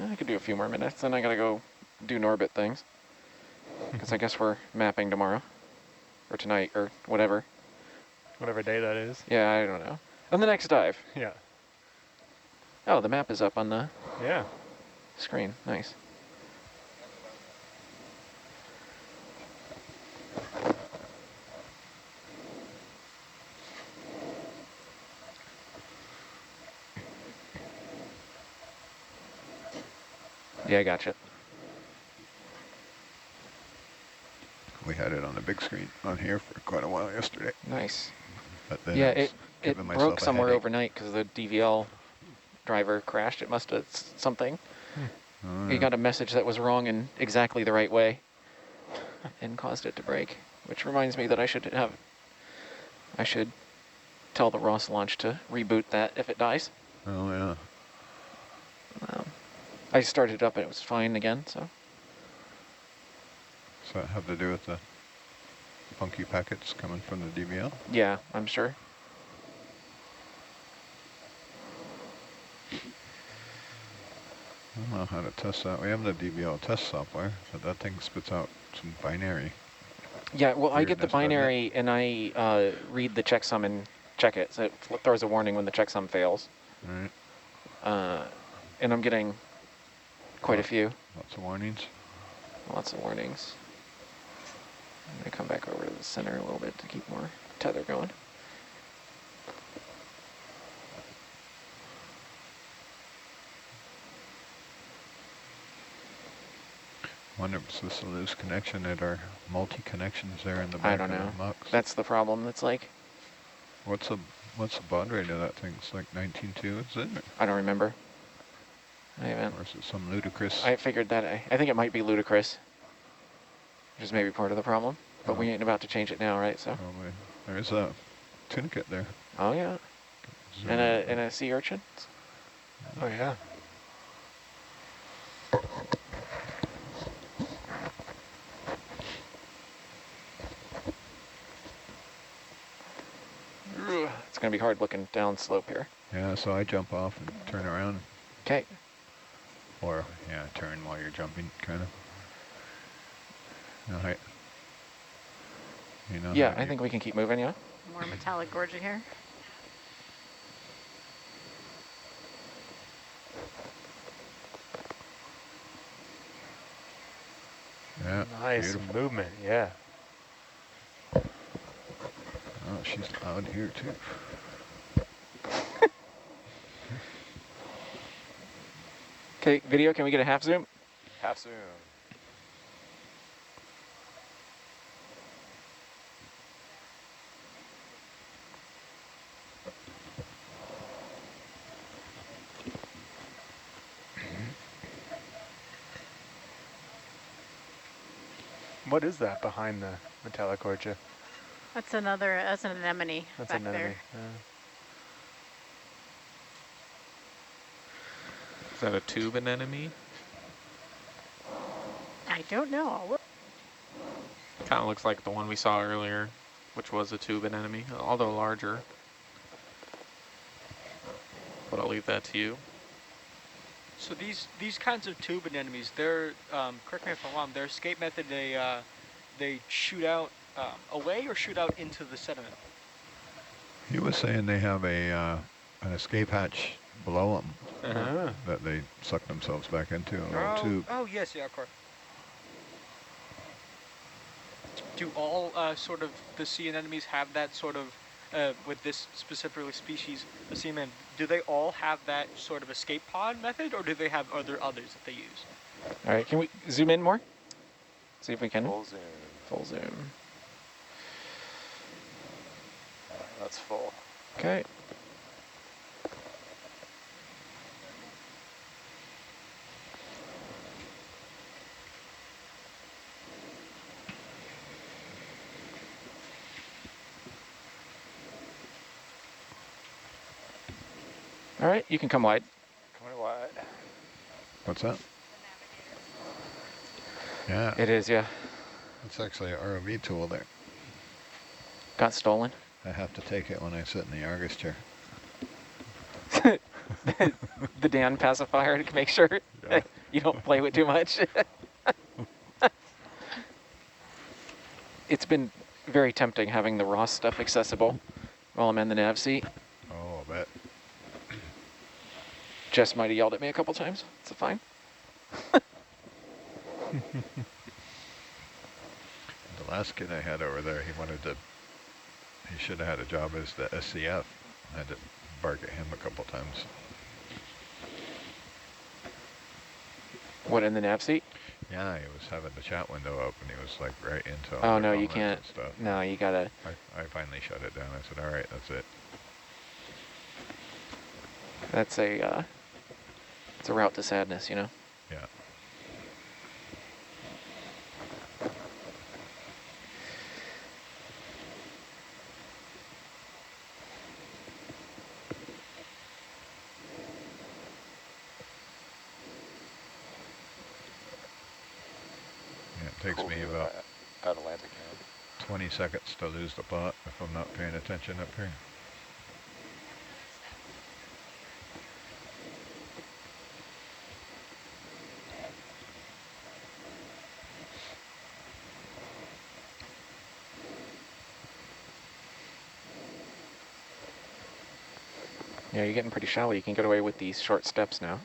[SPEAKER 2] I could do a few more minutes, then I got to go do Norbit things. because I guess we're mapping tomorrow, or tonight, or whatever.
[SPEAKER 7] Whatever day that is.
[SPEAKER 2] Yeah, I don't know. On the next dive.
[SPEAKER 7] Yeah.
[SPEAKER 2] Oh, the map is up on the
[SPEAKER 7] Yeah.
[SPEAKER 2] screen. Nice. Yeah, I gotcha.
[SPEAKER 4] We had it on the big screen on here for quite a while yesterday.
[SPEAKER 2] Nice.
[SPEAKER 4] But then
[SPEAKER 2] Yeah,
[SPEAKER 4] I was
[SPEAKER 2] it
[SPEAKER 4] giving myself
[SPEAKER 2] broke
[SPEAKER 4] a
[SPEAKER 2] somewhere
[SPEAKER 4] headache.
[SPEAKER 2] overnight because the DVL driver crashed. It must have something.
[SPEAKER 4] Oh,
[SPEAKER 2] He
[SPEAKER 4] yeah.
[SPEAKER 2] got a message that was wrong in exactly the right way and caused it to break, which reminds me that I should tell the Ross launch to reboot that if it dies.
[SPEAKER 4] Oh, yeah.
[SPEAKER 2] I started it up and it was fine again, so.
[SPEAKER 4] Does that have to do with the funky packets coming from the DVL?
[SPEAKER 2] Yeah, I'm sure.
[SPEAKER 4] I don't know how to test that. We have the DVL test software, but that thing spits out some binary.
[SPEAKER 2] Yeah, well, I get the
[SPEAKER 4] weirdness, doesn't it?
[SPEAKER 2] binary and I read the checksum and check it, so it throws a warning when the checksum fails.
[SPEAKER 4] All right.
[SPEAKER 2] And I'm getting quite a few.
[SPEAKER 4] Lots of warnings.
[SPEAKER 2] Lots of warnings. I'm going to come back over to the center a little bit to keep more tether going.
[SPEAKER 4] Wonder if it's just a loose connection at our multi-connections there in the
[SPEAKER 2] I
[SPEAKER 4] back
[SPEAKER 2] don't
[SPEAKER 4] of
[SPEAKER 2] know.
[SPEAKER 4] the mucks.
[SPEAKER 2] That's the problem. That's like,
[SPEAKER 4] What's the baud rate of that thing? It's like 19.2, is it?
[SPEAKER 2] I don't remember. I haven't.
[SPEAKER 4] Or is it some ludicrous?
[SPEAKER 2] I figured that. I think it might be ludicrous, which is maybe part of the problem. But we ain't about to change it now, right? So.
[SPEAKER 4] Probably. There's a tunicate there.
[SPEAKER 2] Oh yeah.
[SPEAKER 4] Zoom
[SPEAKER 2] And
[SPEAKER 4] in.
[SPEAKER 2] a sea urchin.
[SPEAKER 7] Oh, yeah.
[SPEAKER 2] It's going to be hard looking down slope here.
[SPEAKER 4] Yeah, so I jump off and turn around.
[SPEAKER 2] Okay.
[SPEAKER 4] Or, yeah, turn while you're jumping, kind of. No, you know
[SPEAKER 2] Yeah,
[SPEAKER 4] how
[SPEAKER 2] I
[SPEAKER 4] you-
[SPEAKER 2] think we can keep moving, yeah.
[SPEAKER 13] More metallic gorgia here.
[SPEAKER 4] Yeah,
[SPEAKER 7] Nice
[SPEAKER 4] beautiful.
[SPEAKER 7] movement, yeah.
[SPEAKER 4] Oh, she's loud here, too.
[SPEAKER 2] Okay, video, can we get a half zoom?
[SPEAKER 3] Half zoom.
[SPEAKER 7] What is that behind the Metallogorgia?
[SPEAKER 13] That's an anemone
[SPEAKER 7] That's
[SPEAKER 13] back
[SPEAKER 7] an enemy.
[SPEAKER 13] there.
[SPEAKER 8] Is that a tube anemone?
[SPEAKER 13] I don't know. I'll look.
[SPEAKER 8] Kind of looks like the one we saw earlier, which was a tube anemone, although larger. But I'll leave that to you.
[SPEAKER 6] So these kinds of tube anemones, they're correct me if I'm wrong. Their escape method, they shoot out away or shoot out into the sediment.
[SPEAKER 4] He was saying they have an escape hatch below them that they suck themselves back into a little tube.
[SPEAKER 6] Oh yes, yeah, of course. Do all sort of the sea anemones have that sort of, with this specific species, the seaman, do they all have that sort of escape pod method, or do they have others that they use?
[SPEAKER 2] All right, can we zoom in more? See if we can.
[SPEAKER 3] Full zoom.
[SPEAKER 2] Full zoom.
[SPEAKER 3] That's full.
[SPEAKER 2] Okay. All right, you can come wide.
[SPEAKER 3] Coming wide.
[SPEAKER 4] What's that? Yeah,
[SPEAKER 2] It is, yeah.
[SPEAKER 4] it's actually an ROV tool there.
[SPEAKER 2] Got stolen.
[SPEAKER 4] I have to take it when I sit in the Argus chair.
[SPEAKER 2] The Dan pacifier to make sure that you don't play with too much.
[SPEAKER 14] it's been very tempting having the raw stuff accessible while I'm in the nav seat.
[SPEAKER 4] Oh, I bet.
[SPEAKER 14] Jess might have yelled at me a couple times. It's fine.
[SPEAKER 4] The last kid I had over there, he should have had a job as the SCF. I had to bark at him a couple times.
[SPEAKER 14] What, in the nav seat?
[SPEAKER 4] Yeah, he was having the chat window up and he was like right into all
[SPEAKER 14] Oh,
[SPEAKER 4] the
[SPEAKER 14] no, you
[SPEAKER 4] comments
[SPEAKER 14] can't.
[SPEAKER 4] and stuff.
[SPEAKER 14] No, you gotta.
[SPEAKER 4] I finally shut it down. I said, all right, that's it.
[SPEAKER 14] That's it's a route to sadness, you know?
[SPEAKER 4] Yeah. It takes me about
[SPEAKER 3] Atlantic
[SPEAKER 4] 20 seconds to lose the plot if I'm not paying attention up here.
[SPEAKER 14] Yeah, you're getting pretty shallow. You can get away with these short steps now.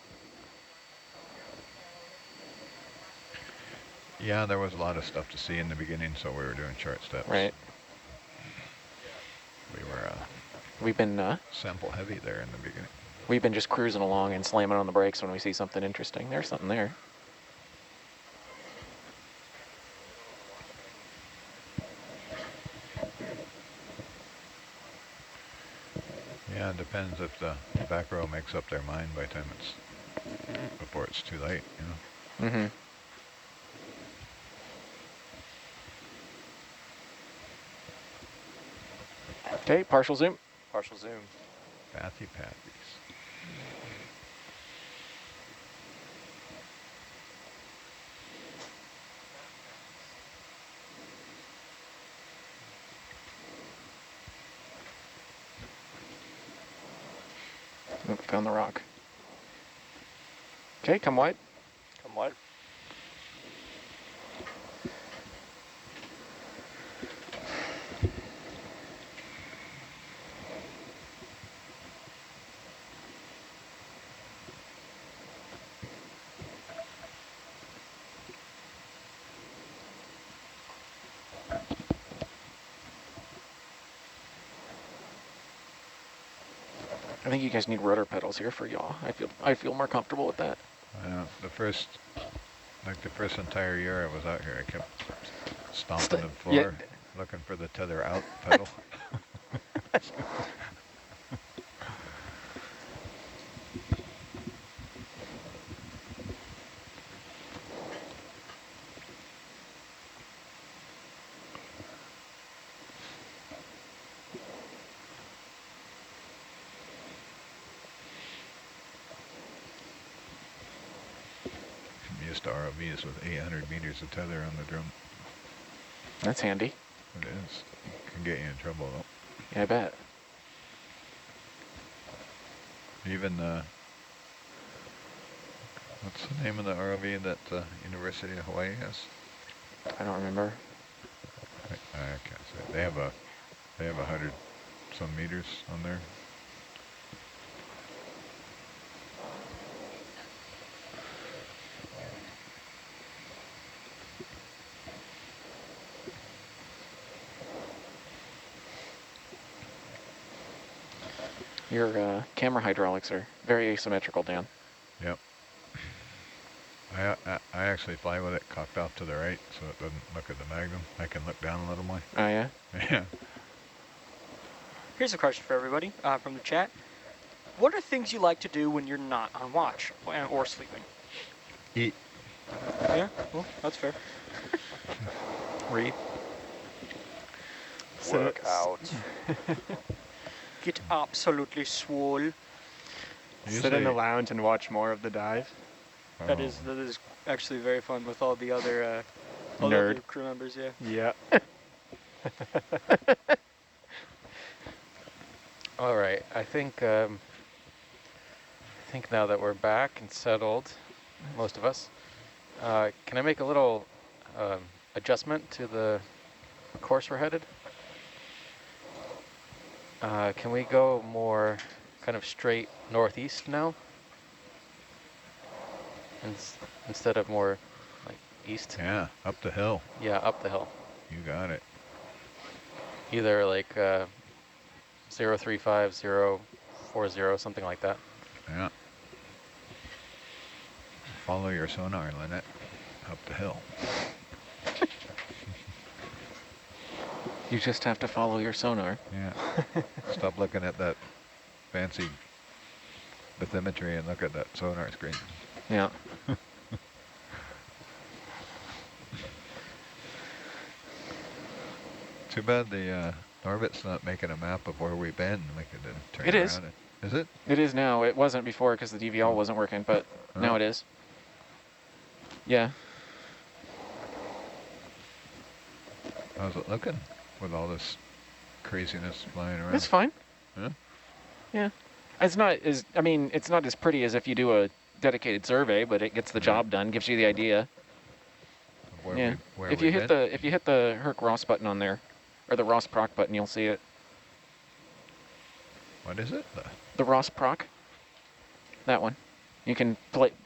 [SPEAKER 4] Yeah, there was a lot of stuff to see in the beginning, so we were doing short steps.
[SPEAKER 14] Right.
[SPEAKER 4] We were
[SPEAKER 14] we've been
[SPEAKER 4] sample heavy there in the beginning.
[SPEAKER 14] We've been just cruising along and slamming on the brakes when we see something interesting. There's something there.
[SPEAKER 4] Yeah, it depends if the back row makes up their mind by the time before it's too late, you know?
[SPEAKER 14] Mm-hmm. Okay, partial zoom.
[SPEAKER 3] Partial zoom.
[SPEAKER 4] Pathy pathies.
[SPEAKER 14] Oh, found the rock. Okay, come wide.
[SPEAKER 3] Come wide.
[SPEAKER 14] I think you guys need rudder pedals here for yaw. I feel more comfortable with that.
[SPEAKER 4] The first entire year I was out here, I kept stomping the floor, looking for the tether out pedal. I'm used to ROVs with 800 meters of tether on the drum.
[SPEAKER 14] That's handy.
[SPEAKER 4] It is. Can get you in trouble though.
[SPEAKER 14] Yeah, I bet.
[SPEAKER 4] Even what's the name of the ROV that University of Hawaii has?
[SPEAKER 14] I don't remember.
[SPEAKER 4] I can't say. They have 100 some meters on there.
[SPEAKER 14] Your camera hydraulics are very asymmetrical, Dan.
[SPEAKER 4] Yep. I actually fly with it cocked off to the right so it doesn't look at the magnum. I can look down a little more.
[SPEAKER 14] Oh, yeah?
[SPEAKER 4] Yeah.
[SPEAKER 6] Here's a question for everybody from the chat. What are things you like to do when you're not on watch or sleeping?
[SPEAKER 4] Eat.
[SPEAKER 6] Yeah, well, that's fair.
[SPEAKER 14] Read.
[SPEAKER 3] Work out.
[SPEAKER 6] Get absolutely swole.
[SPEAKER 7] Sit in the lounge and watch more of the dive.
[SPEAKER 6] That is actually very fun with all the other other crew members. Yeah.
[SPEAKER 7] Yeah.
[SPEAKER 14] All right. I think now that we're back and settled, most of us, can I make a little adjustment to the
[SPEAKER 2] course we're headed. Can we go more kind of straight northeast now? Instead of more like east?
[SPEAKER 4] Yeah, up the hill.
[SPEAKER 2] Yeah, up the hill.
[SPEAKER 4] You got it.
[SPEAKER 2] Either like 035, 040, something like that.
[SPEAKER 4] Yeah. Follow your sonar, Lynette, up the hill.
[SPEAKER 14] You just have to follow your sonar.
[SPEAKER 4] Yeah. Stop looking at that fancy bathymetry and look at that sonar screen.
[SPEAKER 14] Yeah.
[SPEAKER 4] Too bad the orbit's not making a map of where we've been. We could turn
[SPEAKER 14] It
[SPEAKER 4] around.
[SPEAKER 14] is.
[SPEAKER 4] Is it?
[SPEAKER 14] It is now. It wasn't before because the DVL wasn't working, but now it is. Yeah.
[SPEAKER 4] How's it looking with all this craziness flying around?
[SPEAKER 14] It's fine.
[SPEAKER 4] Yeah?
[SPEAKER 14] Yeah. It's not as, I mean, it's not as pretty as if you do a dedicated survey, but it gets the job done, gives you the idea.
[SPEAKER 4] Where
[SPEAKER 14] If you hit the Herc Ross button on there, or the Ross proc button, you'll see it.
[SPEAKER 4] What is it?
[SPEAKER 14] The Ross proc. That one. You can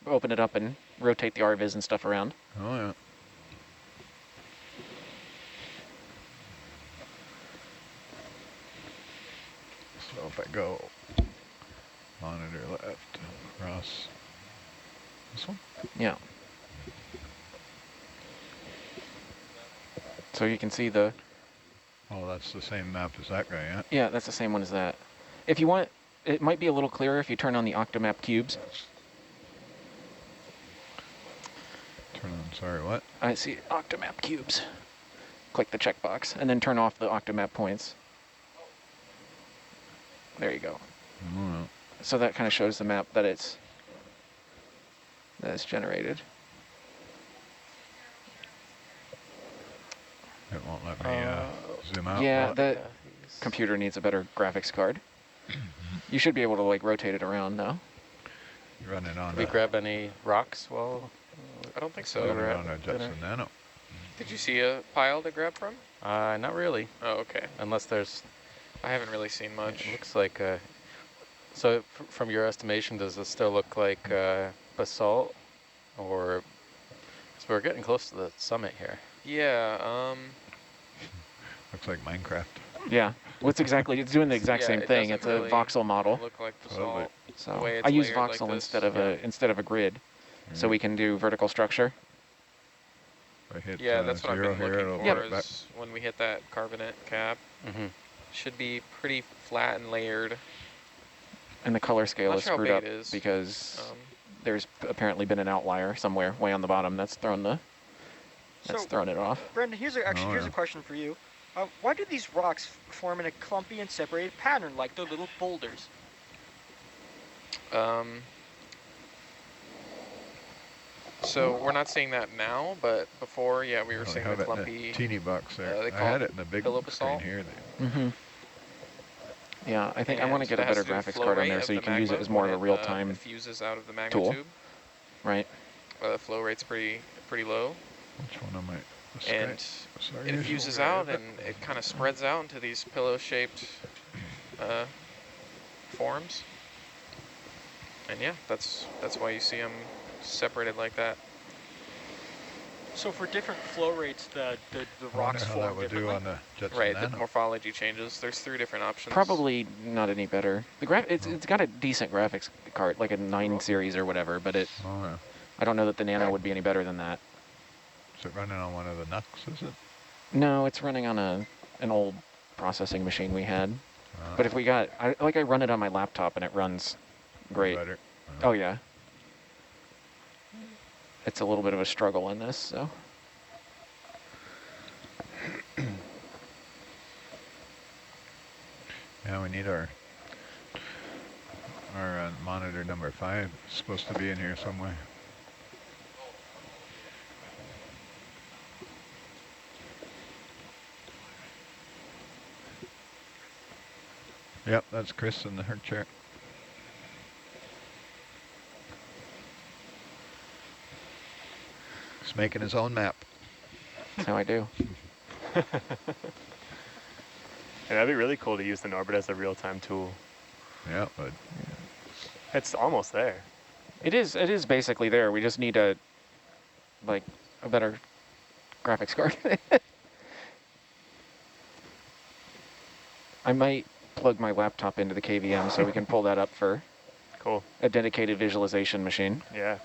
[SPEAKER 14] open it up and rotate the RViz and stuff around.
[SPEAKER 4] Oh, yeah. So if I go monitor left, Ross, this one?
[SPEAKER 14] Yeah. So you can see the...
[SPEAKER 4] Oh, that's the same map as that guy, yeah?
[SPEAKER 14] Yeah, that's the same one as that. If you want, it might be a little clearer if you turn on the Octomap cubes.
[SPEAKER 4] Turn on, sorry, what?
[SPEAKER 14] I see Octomap cubes. Click the checkbox, and then turn off the Octomap points. There you go.
[SPEAKER 4] Oh,
[SPEAKER 14] So that kind of shows the map that it's generated.
[SPEAKER 4] it won't let me zoom out.
[SPEAKER 14] Yeah, the computer needs a better graphics card. You should be able to like rotate it around now.
[SPEAKER 4] You're running on
[SPEAKER 2] Did we grab any rocks? Well,
[SPEAKER 8] I don't think so.
[SPEAKER 4] running on a Jetson Nano.
[SPEAKER 8] Did you see a pile to grab from?
[SPEAKER 2] Not really.
[SPEAKER 8] Oh, okay.
[SPEAKER 2] Unless there's...
[SPEAKER 8] I haven't really seen much.
[SPEAKER 2] It looks like... so from your estimation, does this still look like basalt? Or... So we're getting close to the summit here.
[SPEAKER 8] Yeah,
[SPEAKER 4] Looks like Minecraft.
[SPEAKER 14] Yeah, it's doing the exact same thing. It's
[SPEAKER 8] really
[SPEAKER 14] a voxel model.
[SPEAKER 8] look like basalt.
[SPEAKER 14] So
[SPEAKER 8] The way it's
[SPEAKER 14] I use
[SPEAKER 8] layered
[SPEAKER 14] voxel
[SPEAKER 8] like this.
[SPEAKER 14] instead of a grid, so we can do vertical structure.
[SPEAKER 4] I hit,
[SPEAKER 8] Yeah, that's what I've been
[SPEAKER 4] here,
[SPEAKER 8] looking
[SPEAKER 4] it'll
[SPEAKER 8] for
[SPEAKER 4] work back.
[SPEAKER 8] is when we hit that carbonate cap.
[SPEAKER 2] Mm-hmm.
[SPEAKER 8] Should be pretty flat and layered.
[SPEAKER 14] And the color scale
[SPEAKER 8] Not
[SPEAKER 14] is
[SPEAKER 8] sure how
[SPEAKER 14] screwed
[SPEAKER 8] big
[SPEAKER 14] up
[SPEAKER 8] it is.
[SPEAKER 14] because there's apparently been an outlier somewhere way on the bottom that's thrown it off.
[SPEAKER 6] Brendan, here's a question for you. Why do these rocks form in a clumpy and separated pattern like they're little boulders?
[SPEAKER 8] So we're not seeing that now, but before, yeah, we were
[SPEAKER 4] I
[SPEAKER 8] seeing
[SPEAKER 4] have
[SPEAKER 8] the
[SPEAKER 4] it in a
[SPEAKER 8] clumpy.
[SPEAKER 4] teeny box there.
[SPEAKER 8] They
[SPEAKER 4] I
[SPEAKER 8] call
[SPEAKER 4] had
[SPEAKER 8] it
[SPEAKER 4] it in the big
[SPEAKER 8] pillow
[SPEAKER 4] screen
[SPEAKER 8] basalt.
[SPEAKER 4] here.
[SPEAKER 14] Yeah, I think I want to get a
[SPEAKER 8] that has
[SPEAKER 14] better
[SPEAKER 8] do with
[SPEAKER 14] graphics
[SPEAKER 8] flow
[SPEAKER 14] card on
[SPEAKER 8] rate
[SPEAKER 14] there
[SPEAKER 8] of
[SPEAKER 14] so you
[SPEAKER 8] the
[SPEAKER 14] can use it
[SPEAKER 8] magma
[SPEAKER 14] as more
[SPEAKER 8] when
[SPEAKER 14] of a real-time
[SPEAKER 8] it fuses out of the magma
[SPEAKER 14] tool.
[SPEAKER 8] tube.
[SPEAKER 14] Right.
[SPEAKER 8] The flow rate's pretty low.
[SPEAKER 4] Which one am I?
[SPEAKER 8] And
[SPEAKER 4] Sorry,
[SPEAKER 8] it fuses out and it kind of spreads out into these pillow-shaped forms. And yeah, that's why you see them separated like that.
[SPEAKER 6] So for different flow rates, the rocks
[SPEAKER 4] how
[SPEAKER 6] form
[SPEAKER 4] that would do
[SPEAKER 6] differently?
[SPEAKER 4] on the Jetson
[SPEAKER 8] Right, the
[SPEAKER 4] Nano.
[SPEAKER 8] morphology changes. There's 3 different options.
[SPEAKER 14] Probably not any better. It's got a decent graphics card, like a 9 series or whatever, but I don't know that the Nano would be any better than that.
[SPEAKER 4] Is it running on one of the NUCs, is it?
[SPEAKER 14] No, it's running on an old processing machine we had. But if we got, I run it on my laptop and it runs great.
[SPEAKER 4] Better.
[SPEAKER 14] Oh yeah. It's a little bit of a struggle in this, so.
[SPEAKER 4] Yeah, we need our monitor number 5. It's supposed to be in here somewhere. Yep, that's Chris in the Herc chair. He's making his own map.
[SPEAKER 14] That's how I do.
[SPEAKER 7] And that'd be really cool to use the Norbit as a real-time tool.
[SPEAKER 4] Yeah, but
[SPEAKER 7] It's almost there.
[SPEAKER 14] It is basically there. We just need a better graphics card. I might plug my laptop into the KVM so we can pull that up for
[SPEAKER 7] Cool.
[SPEAKER 14] a dedicated visualization machine.
[SPEAKER 7] Yeah.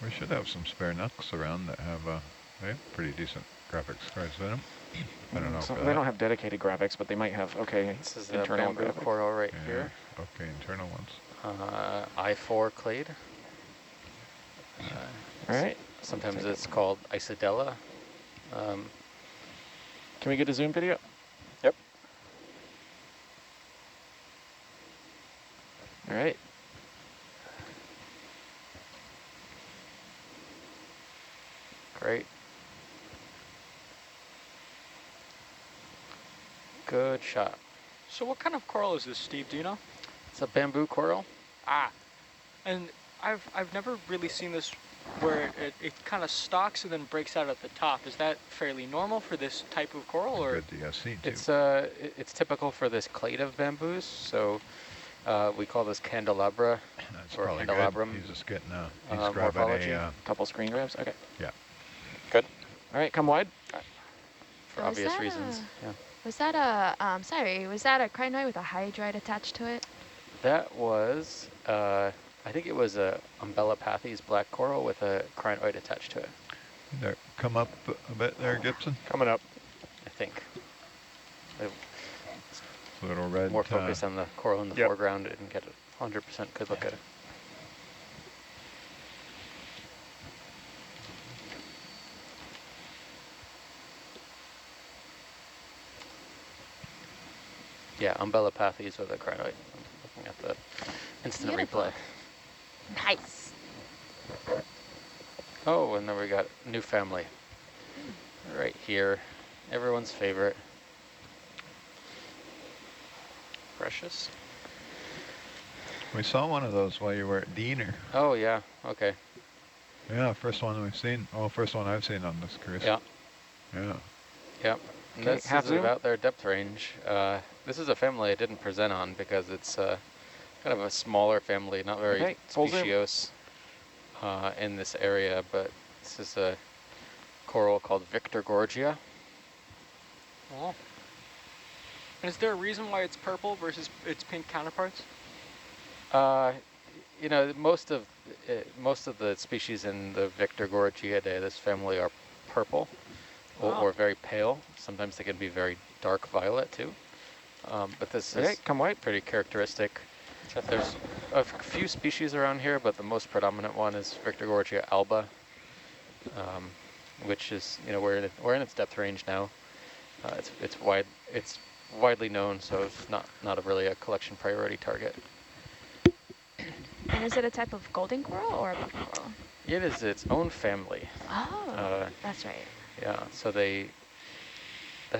[SPEAKER 4] we should have some spare nucks around that have they have pretty decent graphics cards in them. I don't know.
[SPEAKER 14] So they don't have dedicated graphics, but they might have
[SPEAKER 3] This is the
[SPEAKER 14] internal
[SPEAKER 3] bamboo
[SPEAKER 14] graphics.
[SPEAKER 3] coral right
[SPEAKER 4] Yeah,
[SPEAKER 3] here.
[SPEAKER 4] okay, internal ones.
[SPEAKER 3] I4 clade.
[SPEAKER 14] All right.
[SPEAKER 3] Sometimes it's called isodella.
[SPEAKER 14] Can we get a zoom video?
[SPEAKER 3] Yep.
[SPEAKER 14] All right.
[SPEAKER 3] Great. Good shot.
[SPEAKER 6] So what kind of coral is this, Steve? Do you know?
[SPEAKER 3] It's a bamboo coral.
[SPEAKER 6] Ah, and I've never really seen this where it kind of stalks and then breaks out at the top. Is that fairly normal for this type of coral, or?
[SPEAKER 4] Good DSC too.
[SPEAKER 3] It's typical for this clade of bamboos. So we call this candelabra
[SPEAKER 4] That's
[SPEAKER 3] or
[SPEAKER 4] probably
[SPEAKER 3] candelabrum.
[SPEAKER 4] good. He's just getting he's grabbing
[SPEAKER 3] morphology.
[SPEAKER 4] a
[SPEAKER 14] Couple screen grabs. Okay.
[SPEAKER 4] yeah.
[SPEAKER 3] Good.
[SPEAKER 14] All right, come wide.
[SPEAKER 3] For
[SPEAKER 5] Was
[SPEAKER 3] obvious
[SPEAKER 5] that
[SPEAKER 3] reasons. Yeah.
[SPEAKER 5] Was that was that a crinoid with a hydride attached to it?
[SPEAKER 3] That was, I think it was a Umbellapathes black coral with a crinoid attached to it.
[SPEAKER 4] There, come up a bit there, Gibson.
[SPEAKER 7] Coming up.
[SPEAKER 3] I think.
[SPEAKER 4] Little red.
[SPEAKER 3] More focus on the coral in the foreground and get a 100% good look at it. Yeah, Umbellapathes with a crinoid. I'm looking at the instant
[SPEAKER 5] Beautiful.
[SPEAKER 3] replay.
[SPEAKER 5] Nice.
[SPEAKER 3] Oh, and then we got a new family right here. Everyone's favorite. Precious.
[SPEAKER 4] We saw one of those while you were at Diener.
[SPEAKER 3] Oh, yeah. Okay.
[SPEAKER 4] Yeah, first one we've seen. Oh, first one I've seen on this cruise.
[SPEAKER 3] Yeah.
[SPEAKER 4] Yeah.
[SPEAKER 3] Yep. And
[SPEAKER 14] Okay,
[SPEAKER 3] this
[SPEAKER 14] half
[SPEAKER 3] is
[SPEAKER 14] zoom.
[SPEAKER 3] about their depth range. This is a family I didn't present on because it's kind of a smaller family, not very
[SPEAKER 14] Okay, full zoom.
[SPEAKER 3] speciose in this area, but this is a coral called Victorgorgia.
[SPEAKER 6] Oh. And is there a reason why it's purple versus its pink counterparts?
[SPEAKER 3] You know, most of the species in the Victorgorgiidae, this family, are purple or very pale. Sometimes they can be very dark violet too. But this is
[SPEAKER 14] come white.
[SPEAKER 3] pretty characteristic. There's a few species around here, but the most predominant one is Victorgorgia alba, which is, you know, we're in its depth range now. It's widely known, so it's not really a collection priority target.
[SPEAKER 5] And is it a type of golden coral or a pink coral?
[SPEAKER 3] It is its own family.
[SPEAKER 5] Oh, that's right.
[SPEAKER 3] Yeah, so they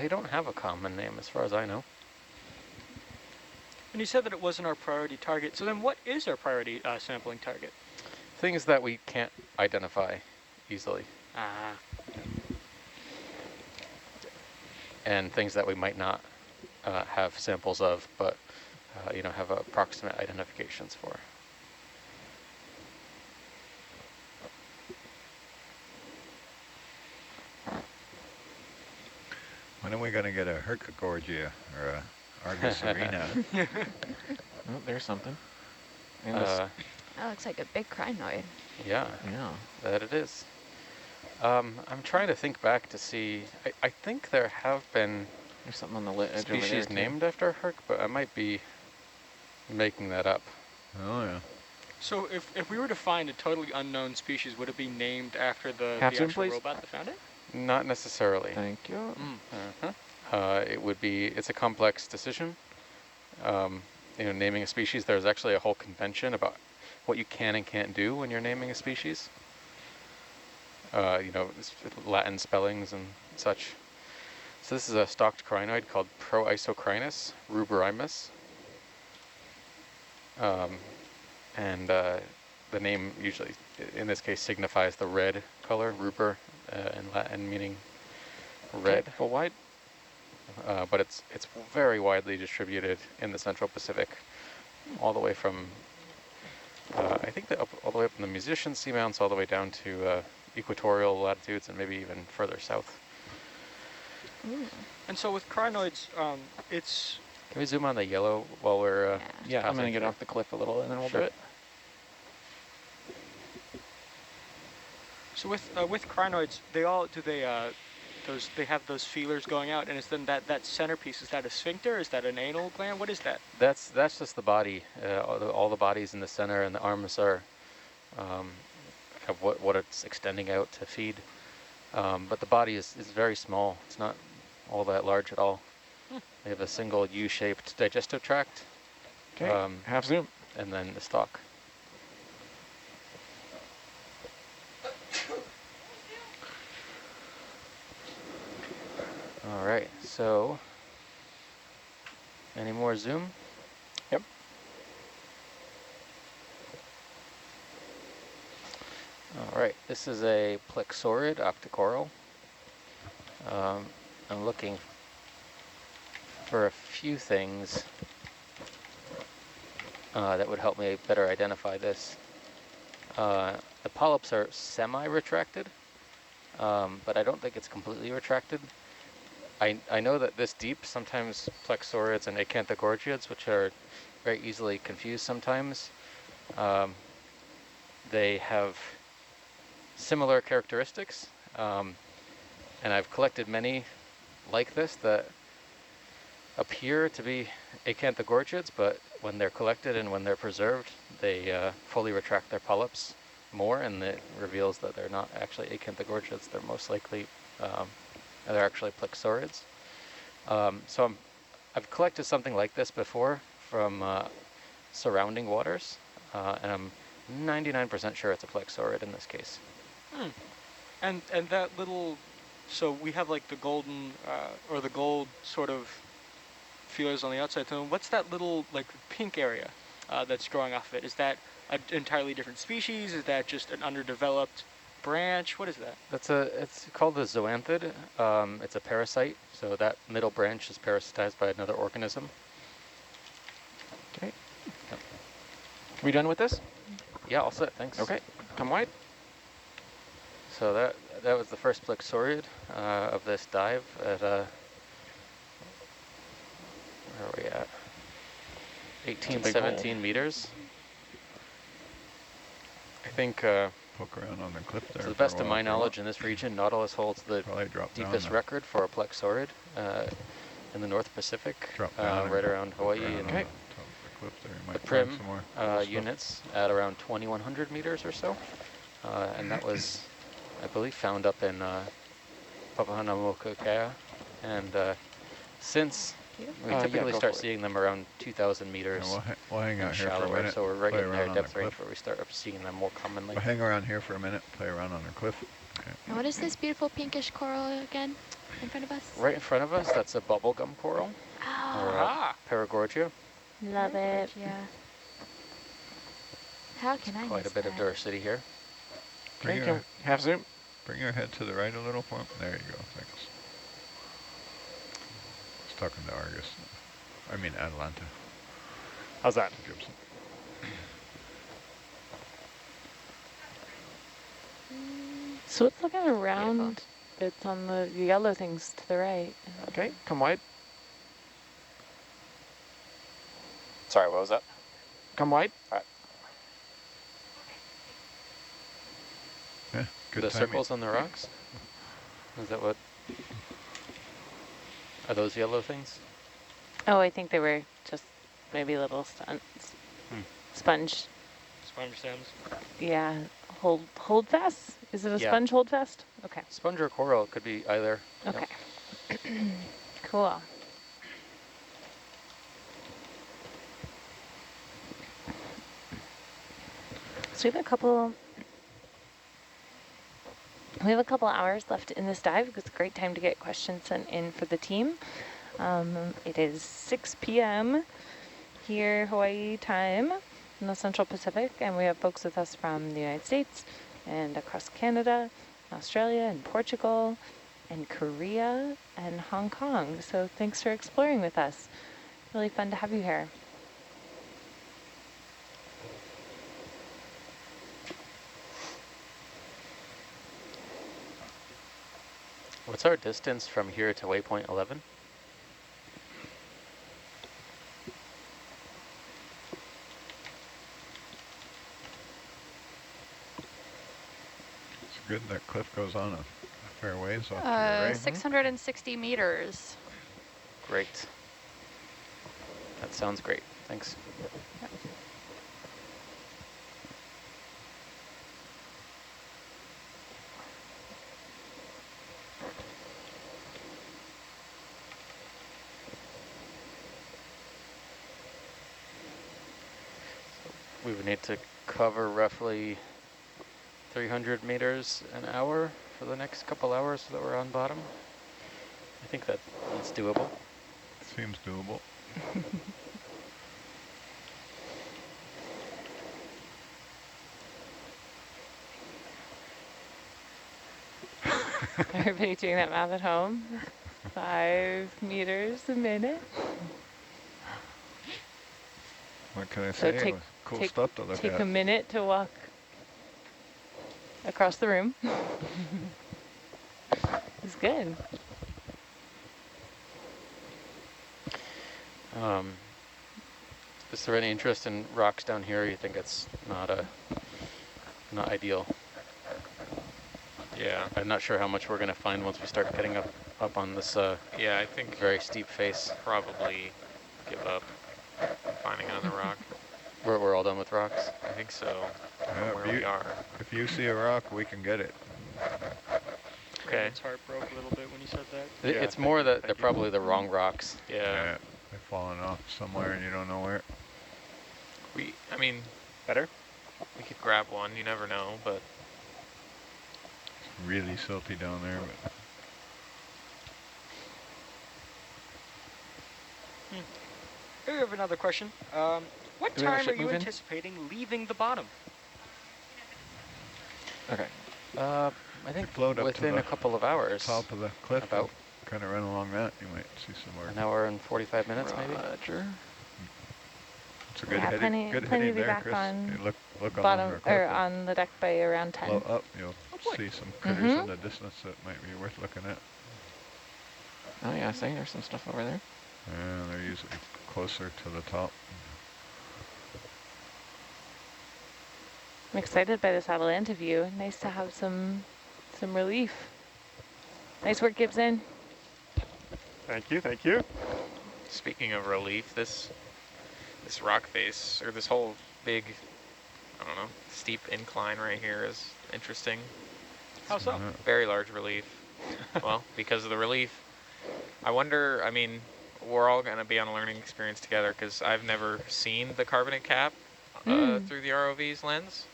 [SPEAKER 3] don't have a common name as far as I know.
[SPEAKER 6] And you said that it wasn't our priority target. So then what is our priority sampling target?
[SPEAKER 3] Things that we can't identify easily.
[SPEAKER 6] Ah.
[SPEAKER 3] And things that we might not have samples of, but you know, have approximate identifications for.
[SPEAKER 4] When are we going to get a Hercules or a Argus Arena?
[SPEAKER 14] Oh, there's something. And
[SPEAKER 5] That looks like a big crinoid.
[SPEAKER 3] Yeah, that it is. I'm trying to think back to see. I think there have been
[SPEAKER 14] there's something on the edge over there
[SPEAKER 3] species
[SPEAKER 14] too.
[SPEAKER 3] named after Herc, but I might be making that up.
[SPEAKER 4] Oh, yeah.
[SPEAKER 6] So if we were to find a totally unknown species, would it be named after the
[SPEAKER 14] Half zoom,
[SPEAKER 6] actual
[SPEAKER 14] please.
[SPEAKER 6] robot that found it?
[SPEAKER 3] Not necessarily.
[SPEAKER 14] Thank you.
[SPEAKER 3] It would be, it's a complex decision. You know, naming a species, there's actually a whole convention about what you can and can't do when you're naming a species.
[SPEAKER 2] you know, Latin spellings and such. So this is a stalked crinoid called Proisocrinus ruberimus. And the name usually, in this case, signifies the red color, ruber, in Latin meaning red.
[SPEAKER 14] Full wide.
[SPEAKER 2] But it's very widely distributed in the Central Pacific, all the way from, I think that all the way up in the Musician Seamounts, all the way down to equatorial latitudes and maybe even further south.
[SPEAKER 5] Ooh.
[SPEAKER 6] And so with crinoids, it's...
[SPEAKER 2] Can we zoom on the yellow while we're
[SPEAKER 14] Yeah, I'm going to get off the cliff a little and then we'll do it.
[SPEAKER 6] So with crinoids, they have those feelers going out, and it's then that centerpiece, is that a sphincter? Is that an anal gland? What is that?
[SPEAKER 2] That's just the body. All the bodies in the center, and the arms are kind of what it's extending out to feed. But the body is very small. It's not all that large at all. They have a single U-shaped digestive tract.
[SPEAKER 14] Okay, half zoom.
[SPEAKER 2] And then the stalk. All right, so any more zoom?
[SPEAKER 14] Yep.
[SPEAKER 2] All right, this is a plexaurid octocoral. I'm looking for a few things that would help me better identify this. The polyps are semi-retracted, but I don't think it's completely retracted. I know that this deep, sometimes plexaurids and acanthogorgiids, which are very easily confused sometimes, they have similar characteristics, and I've collected many like this that appear to be acanthogorgiids, but when they're collected and when they're preserved, they fully retract their polyps more, and it reveals that they're not actually acanthogorgiids. They're most likely they're actually plexaurids. So I've collected something like this before from surrounding waters, and I'm 99% sure it's a plexaurid in this case.
[SPEAKER 6] And that little, so we have like the golden or the gold sort of feelers on the outside. So what's that little like pink area that's growing off of it? Is that an entirely different species? Is that just an underdeveloped branch? What is that?
[SPEAKER 2] It's called the zoanthid. It's a parasite, so that middle branch is parasitized by another organism.
[SPEAKER 14] Okay. Yep. We done with this?
[SPEAKER 2] Yeah, all set, thanks.
[SPEAKER 14] Okay, come wide.
[SPEAKER 2] So that was the first plexaurid of this dive at where are we at? 18, 17 meters. I think
[SPEAKER 4] poke around on the cliff there.
[SPEAKER 2] to the best of my knowledge, in this region, Nautilus holds the deepest record for a plexaurid in the North Pacific, right around Hawaii. And
[SPEAKER 14] okay.
[SPEAKER 2] The Prim units at around 2,100 meters or so. And that was, I believe, found up in Papahanaumokuakea. And since we typically start seeing them around 2,000 meters,
[SPEAKER 4] we'll hang out here for a minute.
[SPEAKER 2] So we're right in their depth range where we start seeing them more commonly.
[SPEAKER 4] We'll hang around here for a minute, play around on the cliff. Okay.
[SPEAKER 5] And what is this beautiful pinkish coral again in front of us?
[SPEAKER 11] Right in front of us, that's a bubblegum coral, or Paragorgia.
[SPEAKER 5] Love it. Yeah. How can I
[SPEAKER 11] Quite a bit of diversity here.
[SPEAKER 14] Half zoom.
[SPEAKER 4] Bring your head to the right a little for him. There you go, thanks. Talking to Argus. I mean Atalanta.
[SPEAKER 7] How's that?
[SPEAKER 4] Gibson.
[SPEAKER 1] So it's looking around. It's on the yellow things to the right.
[SPEAKER 14] Okay, come wide.
[SPEAKER 3] Sorry, what was that?
[SPEAKER 14] Come wide.
[SPEAKER 3] All right.
[SPEAKER 4] Yeah, good
[SPEAKER 11] the
[SPEAKER 4] timing.
[SPEAKER 11] circles on the rocks? Is that what? Are those yellow things?
[SPEAKER 1] Oh, I think they were just maybe little stunts. Sponge.
[SPEAKER 6] Sponge stems.
[SPEAKER 1] Yeah. Hold fast? Is it a sponge hold fast? Okay.
[SPEAKER 11] Sponge or coral could be either.
[SPEAKER 1] Okay. Cool. So we have a couple
[SPEAKER 11] We have a couple hours left in this dive. It's a great time to get questions sent in for the team. It is 6 p.m. here, Hawaii time, in the Central Pacific, and we have folks with us from the United States and across Canada, Australia, and Portugal, and Korea, and Hong Kong. So thanks for exploring with us. Really fun to have you here.
[SPEAKER 2] What's our distance from here to waypoint 11?
[SPEAKER 4] It's good that cliff goes on a fair ways off to your right.
[SPEAKER 9] 660 meters.
[SPEAKER 2] Great. That sounds great. Thanks. We would need to cover roughly 300 meters an hour for the next couple hours so that we're on bottom. I think that's doable.
[SPEAKER 4] Seems doable.
[SPEAKER 11] Everybody doing that math at home? 5 meters a minute.
[SPEAKER 4] What can I
[SPEAKER 11] So
[SPEAKER 4] say? Cool stuff to look at.
[SPEAKER 11] Take a minute to walk across the room. It's good.
[SPEAKER 2] Is there any interest in rocks down here? You think it's not ideal?
[SPEAKER 8] Yeah.
[SPEAKER 2] I'm not sure how much we're going to find once we start getting up on this
[SPEAKER 8] yeah, I think
[SPEAKER 2] very steep face.
[SPEAKER 8] Probably give up finding another rock.
[SPEAKER 2] We're all done with rocks?
[SPEAKER 8] I think so.
[SPEAKER 4] Yeah,
[SPEAKER 8] Where we are.
[SPEAKER 4] If you see a rock, we can get it.
[SPEAKER 6] Okay. Its heart broke a little bit when you said that.
[SPEAKER 2] It's more that they're probably the wrong rocks.
[SPEAKER 8] Yeah.
[SPEAKER 4] They've fallen off somewhere and you don't know where.
[SPEAKER 8] I mean, better? We could grab one, you never know, but.
[SPEAKER 4] It's really silty down there, but.
[SPEAKER 6] Here we have another question. What time are you anticipating leaving the bottom?
[SPEAKER 14] Okay.
[SPEAKER 2] I think
[SPEAKER 4] float up
[SPEAKER 2] within
[SPEAKER 4] to
[SPEAKER 2] a couple of hours.
[SPEAKER 4] Top of the cliff.
[SPEAKER 2] About.
[SPEAKER 4] Kind of run along that. You might see some more.
[SPEAKER 2] An hour and 45 minutes, maybe.
[SPEAKER 14] Roger.
[SPEAKER 4] It's a good
[SPEAKER 11] plenty to be
[SPEAKER 4] there,
[SPEAKER 11] back
[SPEAKER 4] Chris.
[SPEAKER 11] on
[SPEAKER 4] look
[SPEAKER 11] bottom or on the deck by around 10.
[SPEAKER 4] Blow up, you'll see some critters in the distance that might be worth looking at.
[SPEAKER 14] Oh yeah, I see. There's some stuff over there.
[SPEAKER 4] And they're usually closer to the top.
[SPEAKER 11] I'm excited by this Atalanta view. Nice to have some relief. Nice work, Gibson.
[SPEAKER 7] Thank you, thank you.
[SPEAKER 8] Speaking of relief, this rock face, or this whole big, I don't know, steep incline right here is interesting.
[SPEAKER 6] How so?
[SPEAKER 8] Very large relief. Well, because of the relief. I wonder, I mean, we're all going to be on a learning experience together because I've never seen the carbonate cap through the ROV's lens.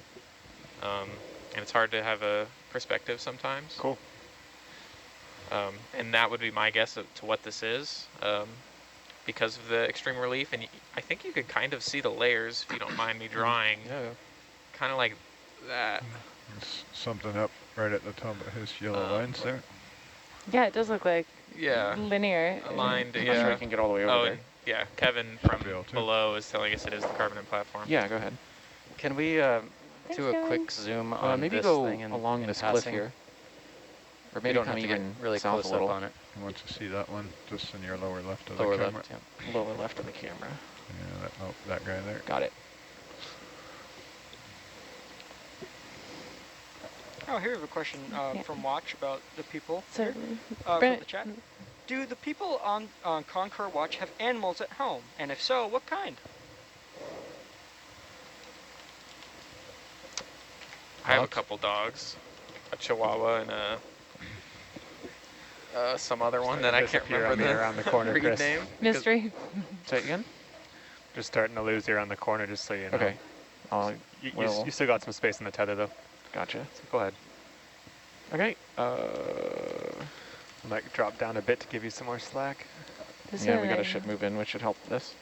[SPEAKER 8] And it's hard to have a perspective sometimes.
[SPEAKER 7] Cool.
[SPEAKER 8] And that would be my guess to what this is because of the extreme relief. And I think you could kind of see the layers, if you don't mind me drawing.
[SPEAKER 2] Yeah.
[SPEAKER 8] Kind of like that.
[SPEAKER 4] There's something up right at the top of his yellow lines there.
[SPEAKER 11] Yeah, it does look like linear.
[SPEAKER 8] Aligned,
[SPEAKER 14] I'm not sure I can get all the way over there.
[SPEAKER 8] Yeah, Kevin from below is telling us it is the carbonate platform.
[SPEAKER 14] Yeah, go ahead.
[SPEAKER 2] Can we do a quick zoom on
[SPEAKER 14] maybe
[SPEAKER 2] this
[SPEAKER 14] go
[SPEAKER 2] thing and
[SPEAKER 14] along this cliff here? Or maybe
[SPEAKER 2] don't
[SPEAKER 14] come
[SPEAKER 2] have to get
[SPEAKER 14] even
[SPEAKER 2] really
[SPEAKER 14] south
[SPEAKER 2] close
[SPEAKER 14] a little.
[SPEAKER 2] up on it.
[SPEAKER 4] You want to see that one just in your lower left of
[SPEAKER 2] Lower
[SPEAKER 4] the camera?
[SPEAKER 2] left, yeah.
[SPEAKER 14] Lower left of the camera.
[SPEAKER 4] Yeah, that guy there.
[SPEAKER 14] Got it.
[SPEAKER 6] Oh, here we have a question from Watch about the people
[SPEAKER 11] So,
[SPEAKER 6] from the chat. Do the people on Conquer Watch have animals at home? And if so, what kind?
[SPEAKER 8] I have a couple dogs, a Chihuahua and some other one that I can't remember
[SPEAKER 7] around the corner,
[SPEAKER 8] breed
[SPEAKER 7] Chris.
[SPEAKER 8] name.
[SPEAKER 11] Mystery.
[SPEAKER 14] Say it again?
[SPEAKER 7] Just starting to lose you around the corner, just so you know.
[SPEAKER 14] Okay.
[SPEAKER 7] You still got some space in the tether, though.
[SPEAKER 14] Gotcha.
[SPEAKER 7] So go ahead.
[SPEAKER 14] Okay.
[SPEAKER 7] Might drop down a bit to give you some more slack.
[SPEAKER 11] This
[SPEAKER 14] Yeah, we got a ship move in, which should help this.